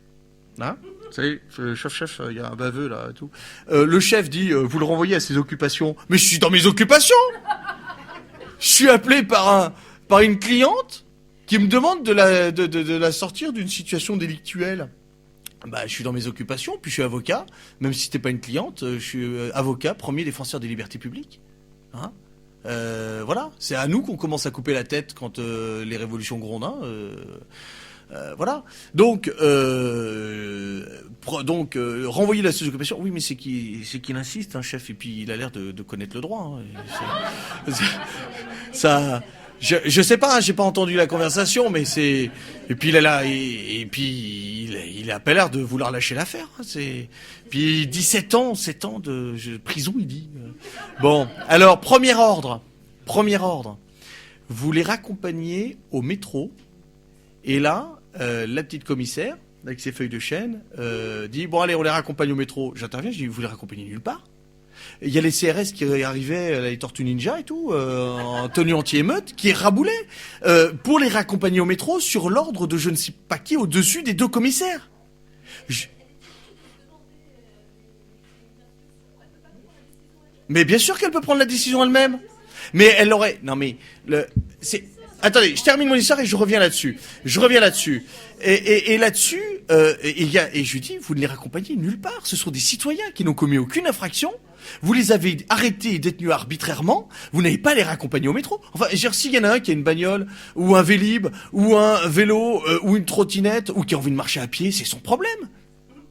Hein, vous savez, chef, il y a un baveux là et tout. Le chef dit, vous le renvoyez à ses occupations. Mais je suis dans mes occupations. Je suis appelé par une cliente qui me demande de la sortir d'une situation délictuelle. Bah, je suis dans mes occupations, puis je suis avocat, même si c'était pas une cliente, je suis avocat, premier défenseur des libertés publiques. Hein, voilà, c'est à nous qu'on commence à couper la tête quand les révolutions grondent. Hein, voilà. Donc renvoyer la sous-occupation. Oui, mais c'est qu'il insiste, hein, chef. Et puis il a l'air de connaître le droit. Hein. Ça, je sais pas, hein, j'ai pas entendu la conversation, mais c'est. Et puis il est là, et puis il a pas l'air de vouloir lâcher l'affaire. Hein, c'est. Puis 7 ans de prison, il dit. Bon, alors premier ordre. Vous les raccompagnez au métro, et là. La petite commissaire, avec ses feuilles de chêne, dit bon allez, on les raccompagne au métro. J'interviens, je dis vous les raccompagnez nulle part. Il y a les CRS qui arrivaient, les Tortues Ninja et tout, en tenue anti-émeute, qui est raboulé pour les raccompagner au métro sur l'ordre de je ne sais pas qui au-dessus des deux commissaires. Mais bien sûr qu'elle peut prendre la décision elle-même. Mais elle aurait. Non mais c'est. Attendez, je termine mon histoire et je reviens là-dessus. Et là-dessus, et je lui dis, vous ne les raccompagnez nulle part. Ce sont des citoyens qui n'ont commis aucune infraction. Vous les avez arrêtés et détenus arbitrairement. Vous n'avez pas à les raccompagner au métro. Enfin, s'il y en a un qui a une bagnole, ou un Vélib, ou un vélo, ou une trottinette, ou qui a envie de marcher à pied, c'est son problème.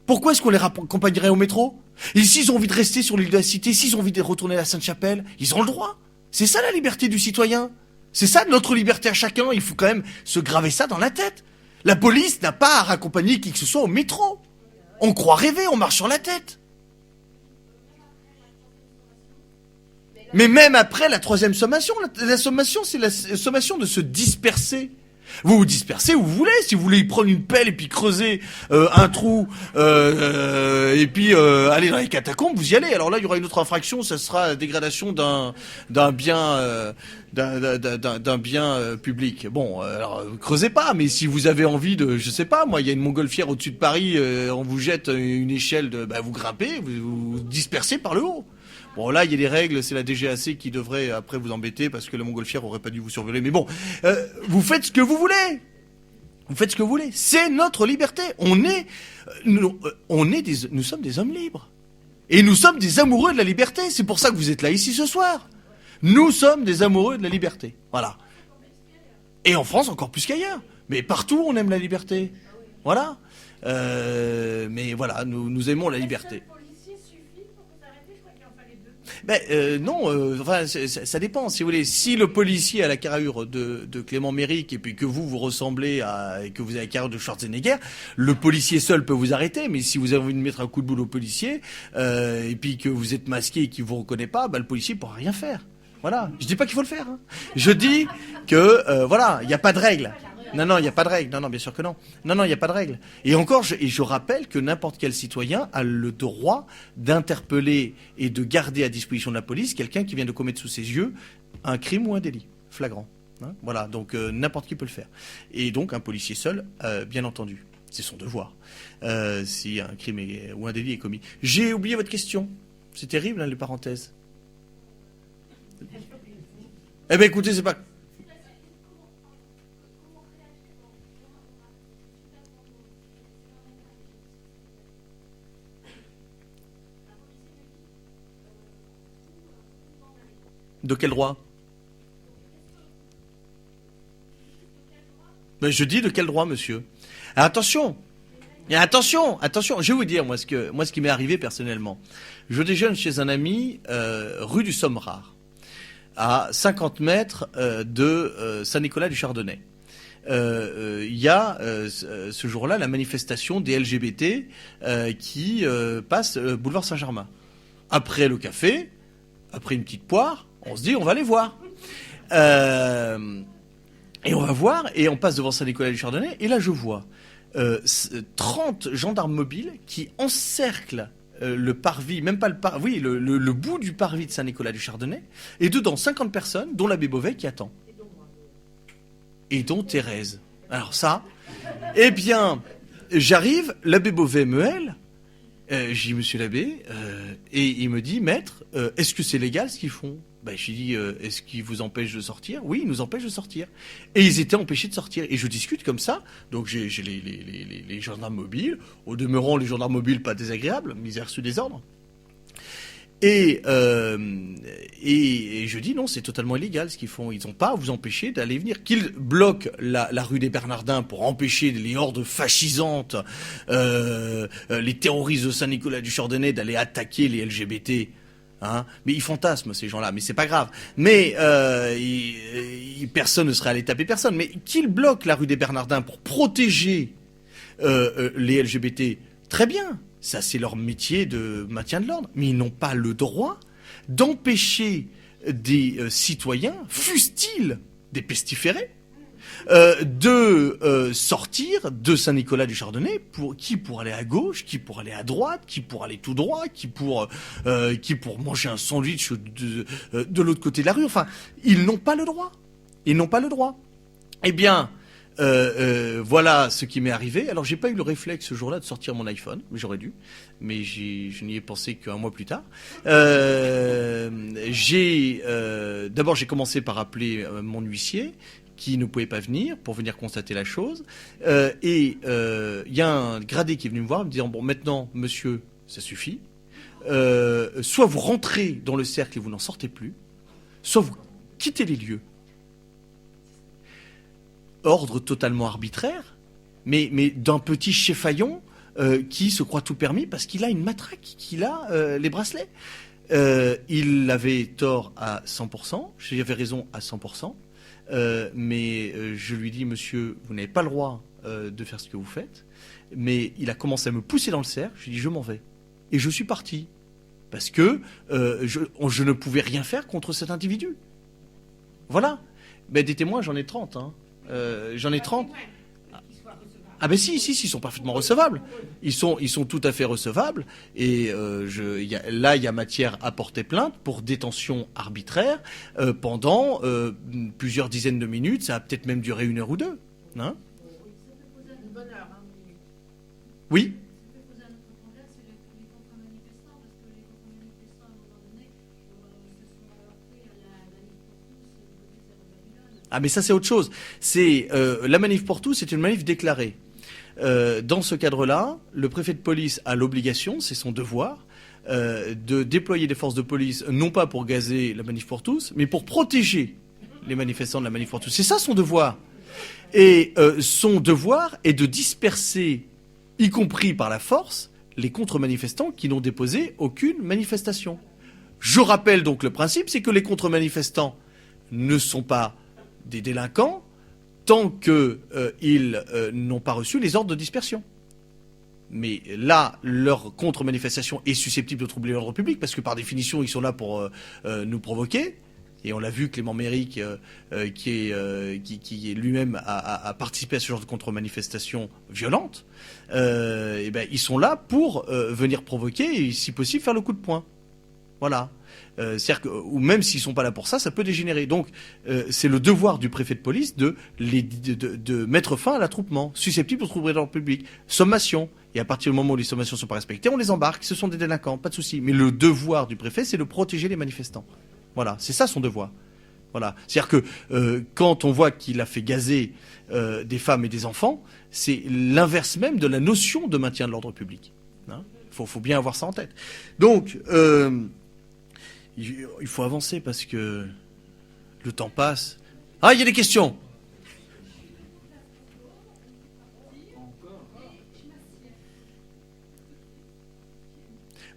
Pourquoi est-ce qu'on les raccompagnerait au métro? Et s'ils ont envie de rester sur l'île de la Cité, s'ils ont envie de retourner à la Sainte-Chapelle, ils ont le droit. C'est ça la liberté du citoyen. C'est ça notre liberté à chacun, il faut quand même se graver ça dans la tête. La police n'a pas à raccompagner qui que ce soit au métro. On croit rêver, on marche sur la tête. Mais même après la troisième sommation, la sommation c'est la sommation de se disperser. Vous vous dispersez où vous voulez. Si vous voulez prendre une pelle et puis creuser un trou et puis aller dans les catacombes, vous y allez. Alors là, il y aura une autre infraction, ça sera la dégradation d'un bien d'un bien public. Bon, alors creusez pas, mais si vous avez envie de, je sais pas, moi, il y a une montgolfière au-dessus de Paris, on vous jette une échelle de, vous grimpez, vous dispersez par le haut. Bon, là, il y a des règles, c'est la DGAC qui devrait après vous embêter parce que la montgolfière aurait pas dû vous survoler. Mais bon, vous faites ce que vous voulez. Vous faites ce que vous voulez. C'est notre liberté. Nous sommes des hommes libres. Et nous sommes des amoureux de la liberté. C'est pour ça que vous êtes là ici ce soir. Nous sommes des amoureux de la liberté. Voilà. Et en France, encore plus qu'ailleurs. Mais partout, on aime la liberté. Voilà. Mais voilà, nous aimons la liberté. Non, enfin, ça dépend, si vous voulez. Si le policier a la carrure de Clément Méric et puis que vous ressemblez et que vous avez la carrure de Schwarzenegger, le policier seul peut vous arrêter. Mais si vous avez envie de mettre un coup de boule au policier et puis que vous êtes masqué et qu'il vous reconnaît pas, le policier pourra rien faire. Voilà. Je dis pas qu'il faut le faire. Hein. Je dis que voilà, il n'y a pas de règle. Non, il n'y a pas de règle. Non, bien sûr que non. Non, il n'y a pas de règle. Et encore, je rappelle que n'importe quel citoyen a le droit d'interpeller et de garder à disposition de la police quelqu'un qui vient de commettre sous ses yeux un crime ou un délit flagrant. Hein, voilà, donc n'importe qui peut le faire. Et donc un policier seul, bien entendu, c'est son devoir. Si un crime ou un délit est commis. J'ai oublié votre question. C'est terrible, hein, les parenthèses. Eh bien, écoutez, c'est pas... De quel droit? Ben, je dis de quel droit, monsieur? Alors, attention, je vais vous dire, moi, ce qui m'est arrivé personnellement. Je déjeune chez un ami, rue du Sommerard, à 50 mètres de Saint-Nicolas du Chardonnay. Il y a ce jour-là la manifestation des LGBT qui passe boulevard Saint-Germain. Après le café, après une petite poire, on se dit on va les voir. Et on va voir, et on passe devant Saint-Nicolas du Chardonnay, et là je vois 30 gendarmes mobiles qui encerclent le parvis, même pas le bout du parvis de Saint-Nicolas du Chardonnay, et dedans 50 personnes, dont l'abbé Beauvais qui attend. Et dont Thérèse. Alors ça, eh bien, j'arrive, l'abbé Beauvais me hèle, j'ai dit, monsieur l'abbé, et il me dit, maître, est-ce que c'est légal ce qu'ils font? J'ai dit, est-ce qu'ils vous empêchent de sortir? Oui, ils nous empêchent de sortir. Et ils étaient empêchés de sortir. Et je discute comme ça, donc j'ai les gendarmes mobiles, au demeurant, les gendarmes mobiles pas désagréables, mais ils ont reçu des ordres. Et je dis non, c'est totalement illégal ce qu'ils font. Ils n'ont pas à vous empêcher d'aller venir. Qu'ils bloquent la rue des Bernardins pour empêcher les hordes fascisantes, les terroristes de Saint-Nicolas du Chardonnay d'aller attaquer les LGBT. Hein, mais ils fantasment ces gens-là, mais c'est pas grave. Mais personne ne serait allé taper personne. Mais qu'ils bloquent la rue des Bernardins pour protéger les LGBT, très bien. Ça, c'est leur métier de maintien de l'ordre. Mais ils n'ont pas le droit d'empêcher des citoyens, fussent-ils des pestiférés, de sortir de Saint-Nicolas du Chardonnay, qui pour aller à gauche, qui pour aller à droite, qui pour aller tout droit, qui pour manger un sandwich de l'autre côté de la rue. Enfin, ils n'ont pas le droit. Ils n'ont pas le droit. Eh bien, voilà ce qui m'est arrivé. Alors, j'ai pas eu le réflexe ce jour-là de sortir mon iPhone, mais j'aurais dû. Mais je n'y ai pensé qu'un mois plus tard. D'abord, j'ai commencé par appeler mon huissier, qui ne pouvait pas venir pour venir constater la chose. Et il y a un gradé qui est venu me voir, me disant, bon, maintenant, monsieur, ça suffit. Soit vous rentrez dans le cercle et vous n'en sortez plus, soit vous quittez les lieux. Ordre totalement arbitraire, mais d'un petit chefaillon qui se croit tout permis parce qu'il a une matraque, qu'il a les bracelets. Il avait tort à 100%, j'avais raison à 100%. Mais je lui dis, monsieur, vous n'avez pas le droit de faire ce que vous faites. Mais il a commencé à me pousser dans le cercle. Je lui ai dit, je m'en vais. Et je suis parti. Parce que je ne pouvais rien faire contre cet individu. Voilà. Ben, des témoins, j'en ai 30. Hein. J'en ai 30. Ah ben si, ils sont parfaitement recevables. Ils sont tout à fait recevables. Et là, il y a matière à porter plainte pour détention arbitraire pendant plusieurs dizaines de minutes. Ça a peut-être même duré 1 heure ou 2. Hein? Oui. Ah mais ça c'est autre chose. C'est la manif pour tous, c'est une manif déclarée. Dans ce cadre-là, le préfet de police a l'obligation, c'est son devoir, de déployer des forces de police, non pas pour gazer la manif pour tous, mais pour protéger les manifestants de la manif pour tous. C'est ça son devoir. Et son devoir est de disperser, y compris par la force, les contre-manifestants qui n'ont déposé aucune manifestation. Je rappelle donc le principe, c'est que les contre-manifestants ne sont pas des délinquants tant qu'ils n'ont pas reçu les ordres de dispersion. Mais là, leur contre-manifestation est susceptible de troubler l'ordre public, parce que par définition, ils sont là pour nous provoquer. Et on l'a vu, Clément Méric, qui lui-même a participé à ce genre de contre-manifestation violente, ils sont là pour venir provoquer et, si possible, faire le coup de poing. Voilà. C'est-à-dire que, ou même s'ils sont pas là pour ça, ça peut dégénérer. Donc, c'est le devoir du préfet de police de mettre fin à l'attroupement susceptible de troubler l'ordre public. Sommation. Et à partir du moment où les sommations ne sont pas respectées, on les embarque. Ce sont des délinquants, pas de souci. Mais le devoir du préfet, c'est de protéger les manifestants. Voilà, c'est ça son devoir. Voilà. C'est-à-dire que quand on voit qu'il a fait gazer des femmes et des enfants, c'est l'inverse même de la notion de maintien de l'ordre public. Hein, faut bien avoir ça en tête. Donc, il faut avancer parce que le temps passe. Ah, il y a des questions.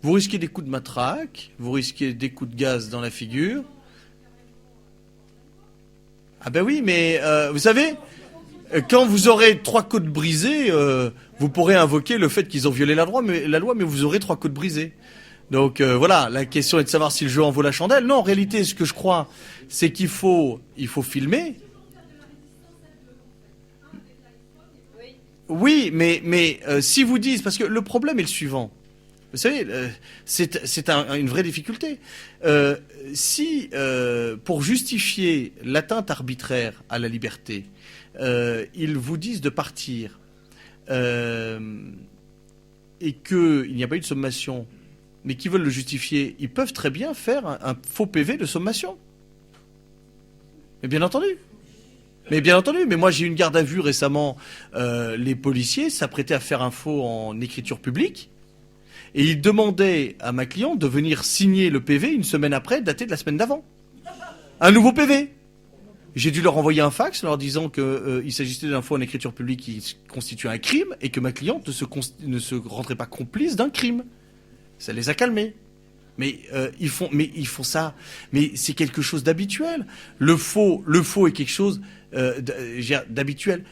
Vous risquez des coups de matraque, vous risquez des coups de gaz dans la figure. Ah ben oui, mais vous savez, quand vous aurez 3 côtes brisées, vous pourrez invoquer le fait qu'ils ont violé la loi, mais vous aurez 3 côtes brisées. Donc voilà, la question est de savoir si le jeu en vaut la chandelle. Non, en réalité, ce que je crois, c'est qu'il faut filmer. Oui, mais si vous dites, parce que le problème est le suivant. Vous savez, c'est une vraie difficulté. Si, pour justifier l'atteinte arbitraire à la liberté, ils vous disent de partir et qu'il n'y a pas eu de sommation, mais qu'ils veulent le justifier, ils peuvent très bien faire un faux PV de sommation. Mais bien entendu. Mais moi j'ai eu une garde à vue récemment. Les policiers s'apprêtaient à faire un faux en écriture publique. Et il demandait à ma cliente de venir signer le PV une semaine après, daté de la semaine d'avant. Un nouveau PV. J'ai dû leur envoyer un fax leur disant qu'il s'agissait d'un faux en écriture publique qui constituait un crime et que ma cliente ne se rendrait pas complice d'un crime. Ça les a calmés. Mais ils font ça. Mais c'est quelque chose d'habituel. Le faux est quelque chose d'habituel.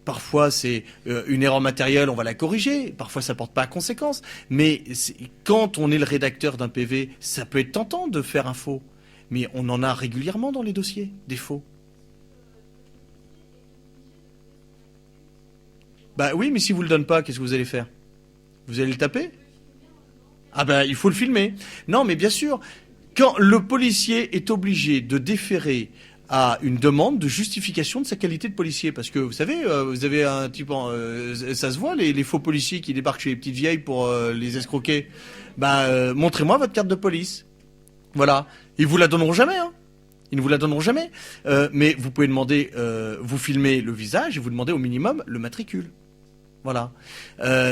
Parfois, c'est une erreur matérielle, on va la corriger. Parfois, ça ne porte pas à conséquence. Mais quand on est le rédacteur d'un PV, ça peut être tentant de faire un faux. Mais on en a régulièrement dans les dossiers, des faux. Bah oui, mais si vous ne le donnez pas, qu'est-ce que vous allez faire? Vous allez le taper? Ah ben, il faut le filmer. Non, mais bien sûr, quand le policier est obligé de déférer à une demande de justification de sa qualité de policier. Parce que, vous savez, vous avez un type... ça se voit, les faux policiers qui débarquent chez les petites vieilles pour les escroquer. Montrez-moi votre carte de police. Voilà. Ils vous la donneront jamais, hein. Ils ne vous la donneront jamais. Mais vous pouvez demander... vous filmez le visage et vous demandez au minimum le matricule. Voilà.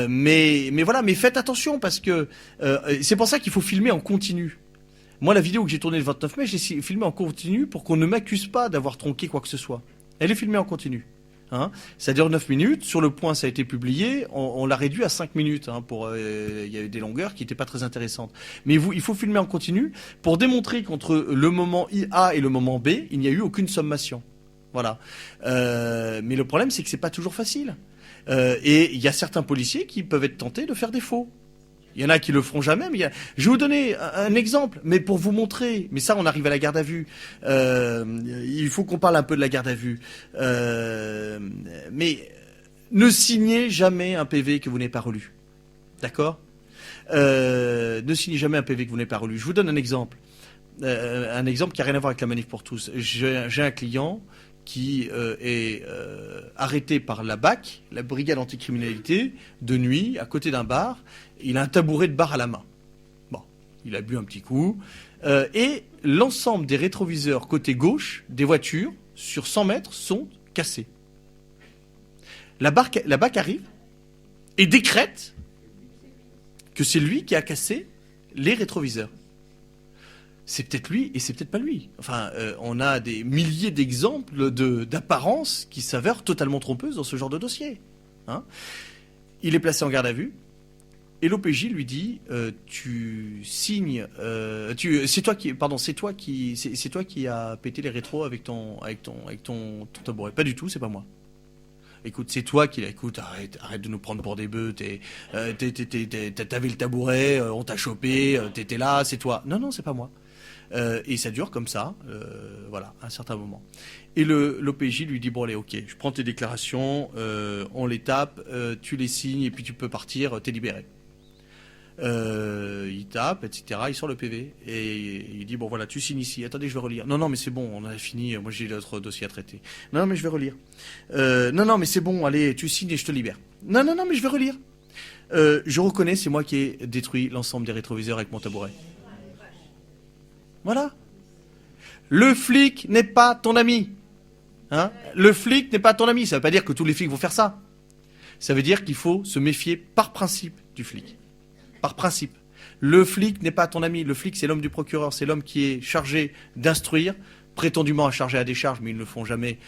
Mais voilà, mais faites attention parce que... c'est pour ça qu'il faut filmer en continu. Moi, la vidéo que j'ai tournée le 29 mai, j'ai filmé en continu pour qu'on ne m'accuse pas d'avoir tronqué quoi que ce soit. Elle est filmée en continu. Hein, ça dure 9 minutes. Sur Le Point, ça a été publié. On l'a réduit à 5 minutes. Hein, il y a eu des longueurs qui n'étaient pas très intéressantes. Mais il faut filmer en continu pour démontrer qu'entre le moment A et le moment B, il n'y a eu aucune sommation. Voilà. Mais le problème, c'est que c'est pas toujours facile. Et il y a certains policiers qui peuvent être tentés de faire des faux. Il y en a qui le feront jamais, mais je vais vous donner un exemple, mais pour vous montrer. Mais ça, on arrive à la garde à vue. Il faut qu'on parle un peu de la garde à vue. Mais ne signez jamais un PV que vous n'avez pas relu. D'accord ? Ne signez jamais un PV que vous n'avez pas relu. Je vous donne un exemple. Un exemple qui n'a rien à voir avec la manif pour tous. J'ai un client qui est arrêté par la BAC, la brigade anticriminalité, de nuit, à côté d'un bar. Il a un tabouret de bar à la main. Bon, il a bu un petit coup. Et l'ensemble des rétroviseurs côté gauche des voitures, sur 100 mètres, sont cassés. La BAC arrive et décrète que c'est lui qui a cassé les rétroviseurs. C'est peut-être lui et c'est peut-être pas lui. Enfin, on a des milliers d'exemples d'apparences qui s'avèrent totalement trompeuses dans ce genre de dossier. Hein. Il est placé en garde à vue et l'OPJ lui dit tu signes, c'est toi qui as pété les rétros avec ton tabouret. Pas du tout, c'est pas moi. Écoute, c'est toi qui l'as. Écoute, arrête de nous prendre pour des bœufs. T'avais le tabouret, on t'a chopé, t'étais là, c'est toi. Non, c'est pas moi. Et ça dure comme ça, voilà, un certain moment. Et l'OPJ lui dit bon allez, ok, je prends tes déclarations, on les tape, tu les signes et puis tu peux partir, t'es libéré. Il tape, etc. Il sort le PV et il dit bon voilà, tu signes ici. Attendez, je vais relire. Non mais c'est bon, on a fini. Moi j'ai d'autres dossiers à traiter. Non mais je vais relire. Non mais c'est bon, allez, tu signes et je te libère. Non mais je vais relire. Je reconnais, c'est moi qui ai détruit l'ensemble des rétroviseurs avec mon tabouret. Voilà. Le flic n'est pas ton ami. Hein ? Le flic n'est pas ton ami. Ça ne veut pas dire que tous les flics vont faire ça. Ça veut dire qu'il faut se méfier par principe du flic. Par principe. Le flic n'est pas ton ami. Le flic, c'est l'homme du procureur. C'est l'homme qui est chargé d'instruire, prétendument à charger à décharge, mais ils ne le font jamais,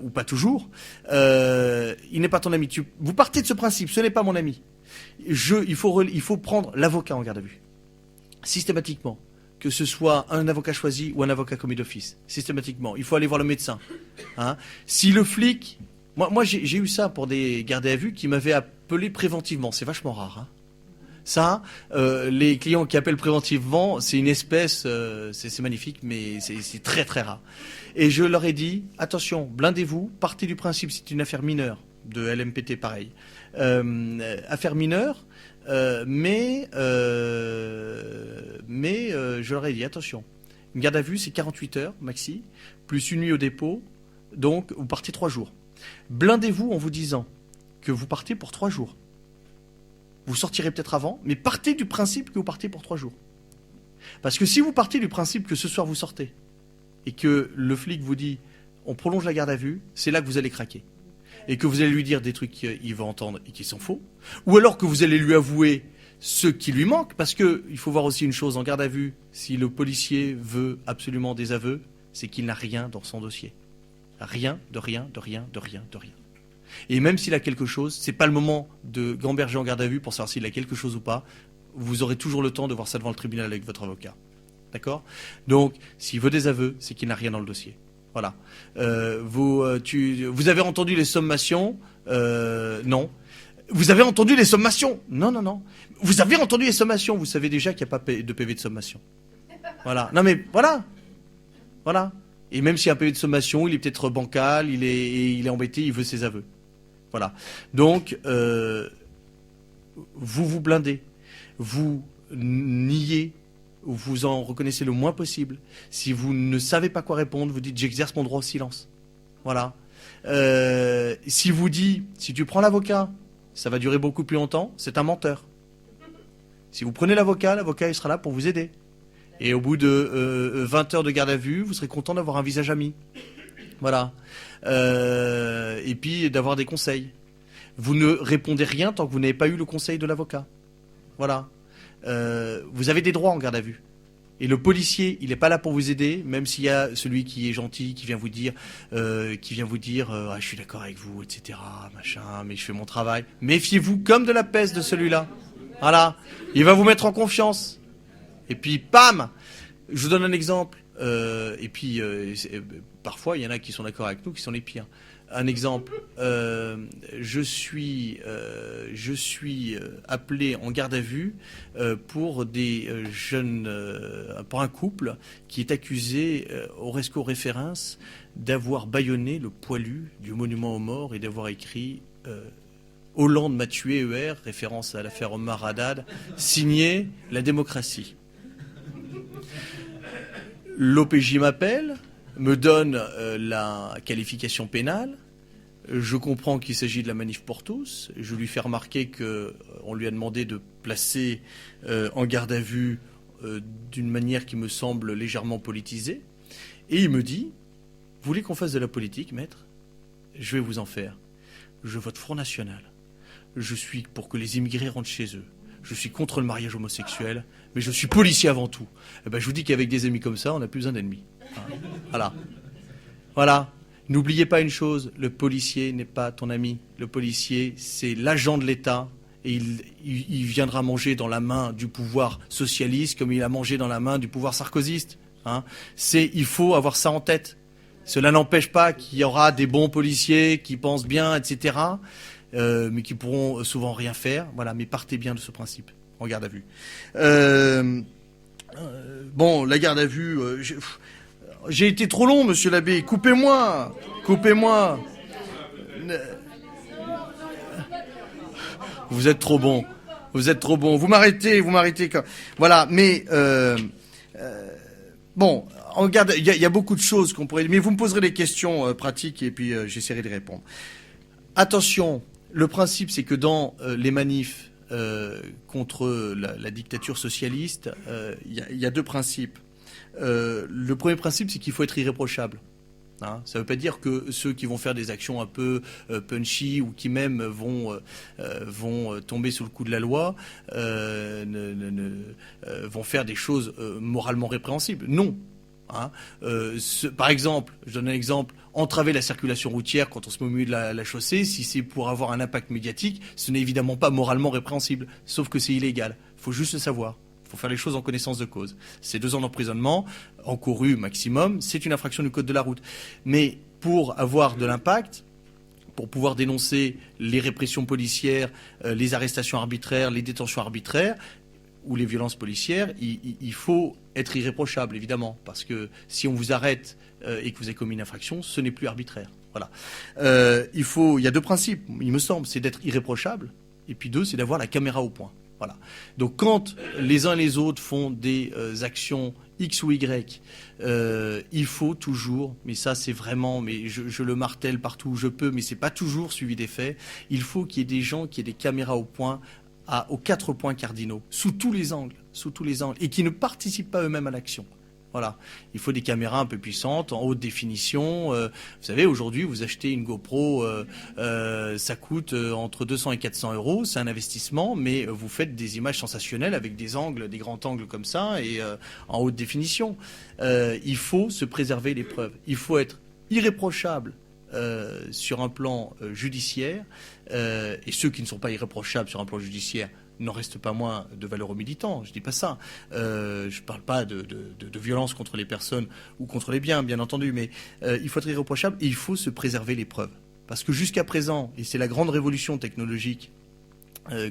ou pas toujours. Il n'est pas ton ami. Vous partez de ce principe. Ce n'est pas mon ami. Il faut prendre l'avocat en garde à vue. Systématiquement. Que ce soit un avocat choisi ou un avocat commis d'office. Systématiquement. Il faut aller voir le médecin. Hein. Si le flic... Moi j'ai eu ça pour des gardés à vue qui m'avaient appelé préventivement. C'est vachement rare. Hein. Ça, les clients qui appellent préventivement, c'est une espèce... c'est magnifique, mais c'est très très rare. Et je leur ai dit, attention, blindez-vous, partez du principe, c'est une affaire mineure. De LMPT, pareil. Affaire mineure... mais je leur ai dit, attention, une garde à vue, c'est 48 heures, maxi, plus une nuit au dépôt, donc vous partez 3 jours. Blindez-vous en vous disant que vous partez pour 3 jours. Vous sortirez peut-être avant, mais partez du principe que vous partez pour 3 jours. Parce que si vous partez du principe que ce soir vous sortez, et que le flic vous dit, on prolonge la garde à vue, c'est là que vous allez craquer. Et que vous allez lui dire des trucs qu'il va entendre et qui sont faux, ou alors que vous allez lui avouer ce qui lui manque, parce qu'il faut voir aussi une chose en garde à vue, si le policier veut absolument des aveux, c'est qu'il n'a rien dans son dossier. Rien, de rien, de rien, de rien, de rien. Et même s'il a quelque chose, c'est pas le moment de gamberger en garde à vue pour savoir s'il a quelque chose ou pas, vous aurez toujours le temps de voir ça devant le tribunal avec votre avocat. D'accord ? Donc, s'il veut des aveux, c'est qu'il n'a rien dans le dossier. Voilà. Vous avez entendu les sommations ? Non. Vous avez entendu les sommations ? Non. Vous avez entendu les sommations ? Vous savez déjà qu'il n'y a pas de PV de sommation. Voilà. Non mais voilà. Voilà. Et même s'il y a un PV de sommation, il est peut-être bancal, il est embêté, il veut ses aveux. Voilà. Donc, vous blindez. Vous niez. Vous en reconnaissez le moins possible. Si vous ne savez pas quoi répondre, vous dites j'exerce mon droit au silence. Voilà. Si tu prends l'avocat, ça va durer beaucoup plus longtemps, c'est un menteur. Si vous prenez l'avocat il sera là pour vous aider. Et au bout de 20 heures de garde à vue, vous serez content d'avoir un visage ami. Voilà. Et puis d'avoir des conseils. Vous ne répondez rien tant que vous n'avez pas eu le conseil de l'avocat. Voilà. Vous avez des droits en garde à vue. Et le policier, il n'est pas là pour vous aider, même s'il y a celui qui est gentil, qui vient vous dire, ah, je suis d'accord avec vous, etc., machin, mais je fais mon travail. Méfiez-vous comme de la peste de celui-là. Voilà. Il va vous mettre en confiance. Et puis, pam! Je vous donne un exemple. Parfois, il y en a qui sont d'accord avec nous, qui sont les pires. Un exemple, je suis appelé en garde à vue pour pour un couple qui est accusé au resco référence d'avoir bâillonné le poilu du monument aux morts et d'avoir écrit Hollande m'a tué, ER, référence à l'affaire Omar Haddad, signé la démocratie. L'OPJ m'appelle, me donne la qualification pénale. Je comprends qu'il s'agit de la manif pour tous. Je lui fais remarquer qu'on lui a demandé de placer en garde à vue d'une manière qui me semble légèrement politisée. Et il me dit, vous voulez qu'on fasse de la politique, maître? Je vais vous en faire. Je vote Front National. Je suis pour que les immigrés rentrent chez eux. Je suis contre le mariage homosexuel, mais je suis policier avant tout. Eh ben, je vous dis qu'avec des amis comme ça, on n'a plus besoin d'ennemis. Voilà. Voilà. N'oubliez pas une chose, le policier n'est pas ton ami. Le policier, c'est l'agent de l'État. Et il viendra manger dans la main du pouvoir socialiste comme il a mangé dans la main du pouvoir sarkozyste. Hein. Il faut avoir ça en tête. Cela n'empêche pas qu'il y aura des bons policiers qui pensent bien, etc., mais qui pourront souvent rien faire. Voilà, mais partez bien de ce principe, en garde à vue. Bon, la garde à vue... j'ai été trop long, monsieur l'abbé. Coupez-moi. Coupez-moi. Vous êtes trop bon. Vous êtes trop bon. Vous m'arrêtez. Voilà, mais... bon, en garde, il y a beaucoup de choses qu'on pourrait... Mais vous me poserez des questions pratiques et puis j'essaierai de répondre. Attention, le principe, c'est que dans les manifs contre la dictature socialiste, il y a deux principes. Le premier principe, c'est qu'il faut être irréprochable. Hein, ça ne veut pas dire que ceux qui vont faire des actions un peu punchy ou qui même vont tomber sous le coup de la loi vont faire des choses moralement répréhensibles. Non. Hein, par exemple, je donne un exemple, entraver la circulation routière quand on se met au milieu de la chaussée, si c'est pour avoir un impact médiatique, ce n'est évidemment pas moralement répréhensible, sauf que c'est illégal. Il faut juste le savoir. Il faut faire les choses en connaissance de cause. C'est 2 ans d'emprisonnement, encouru maximum, c'est une infraction du code de la route. Mais pour avoir de l'impact, pour pouvoir dénoncer les répressions policières, les arrestations arbitraires, les détentions arbitraires, ou les violences policières, il faut être irréprochable, évidemment, parce que si on vous arrête et que vous avez commis une infraction, ce n'est plus arbitraire. Voilà. Il y a 2 principes, il me semble, c'est d'être irréprochable, et puis 2, c'est d'avoir la caméra au point. Voilà. Donc quand les uns et les autres font des actions X ou Y, il faut toujours, mais ça c'est vraiment, mais je le martèle partout où je peux, mais c'est pas toujours suivi des faits, il faut qu'il y ait des gens qui aient des caméras au point, aux 4 points cardinaux, sous tous les angles, et qui ne participent pas eux-mêmes à l'action. Voilà. Il faut des caméras un peu puissantes, en haute définition. Vous savez, aujourd'hui, vous achetez une GoPro, ça coûte entre 200 et 400 euros. C'est un investissement, mais vous faites des images sensationnelles avec des angles, des grands angles comme ça, et en haute définition. Il faut se préserver les preuves. Il faut être irréprochable sur un plan judiciaire, et ceux qui ne sont pas irréprochables sur un plan judiciaire n'en restent pas moins de valeur aux militants. Je dis pas ça. Je ne parle pas de violence contre les personnes ou contre les biens, bien entendu, mais il faut être irréprochable et il faut se préserver les preuves. Parce que jusqu'à présent, et c'est la grande révolution technologique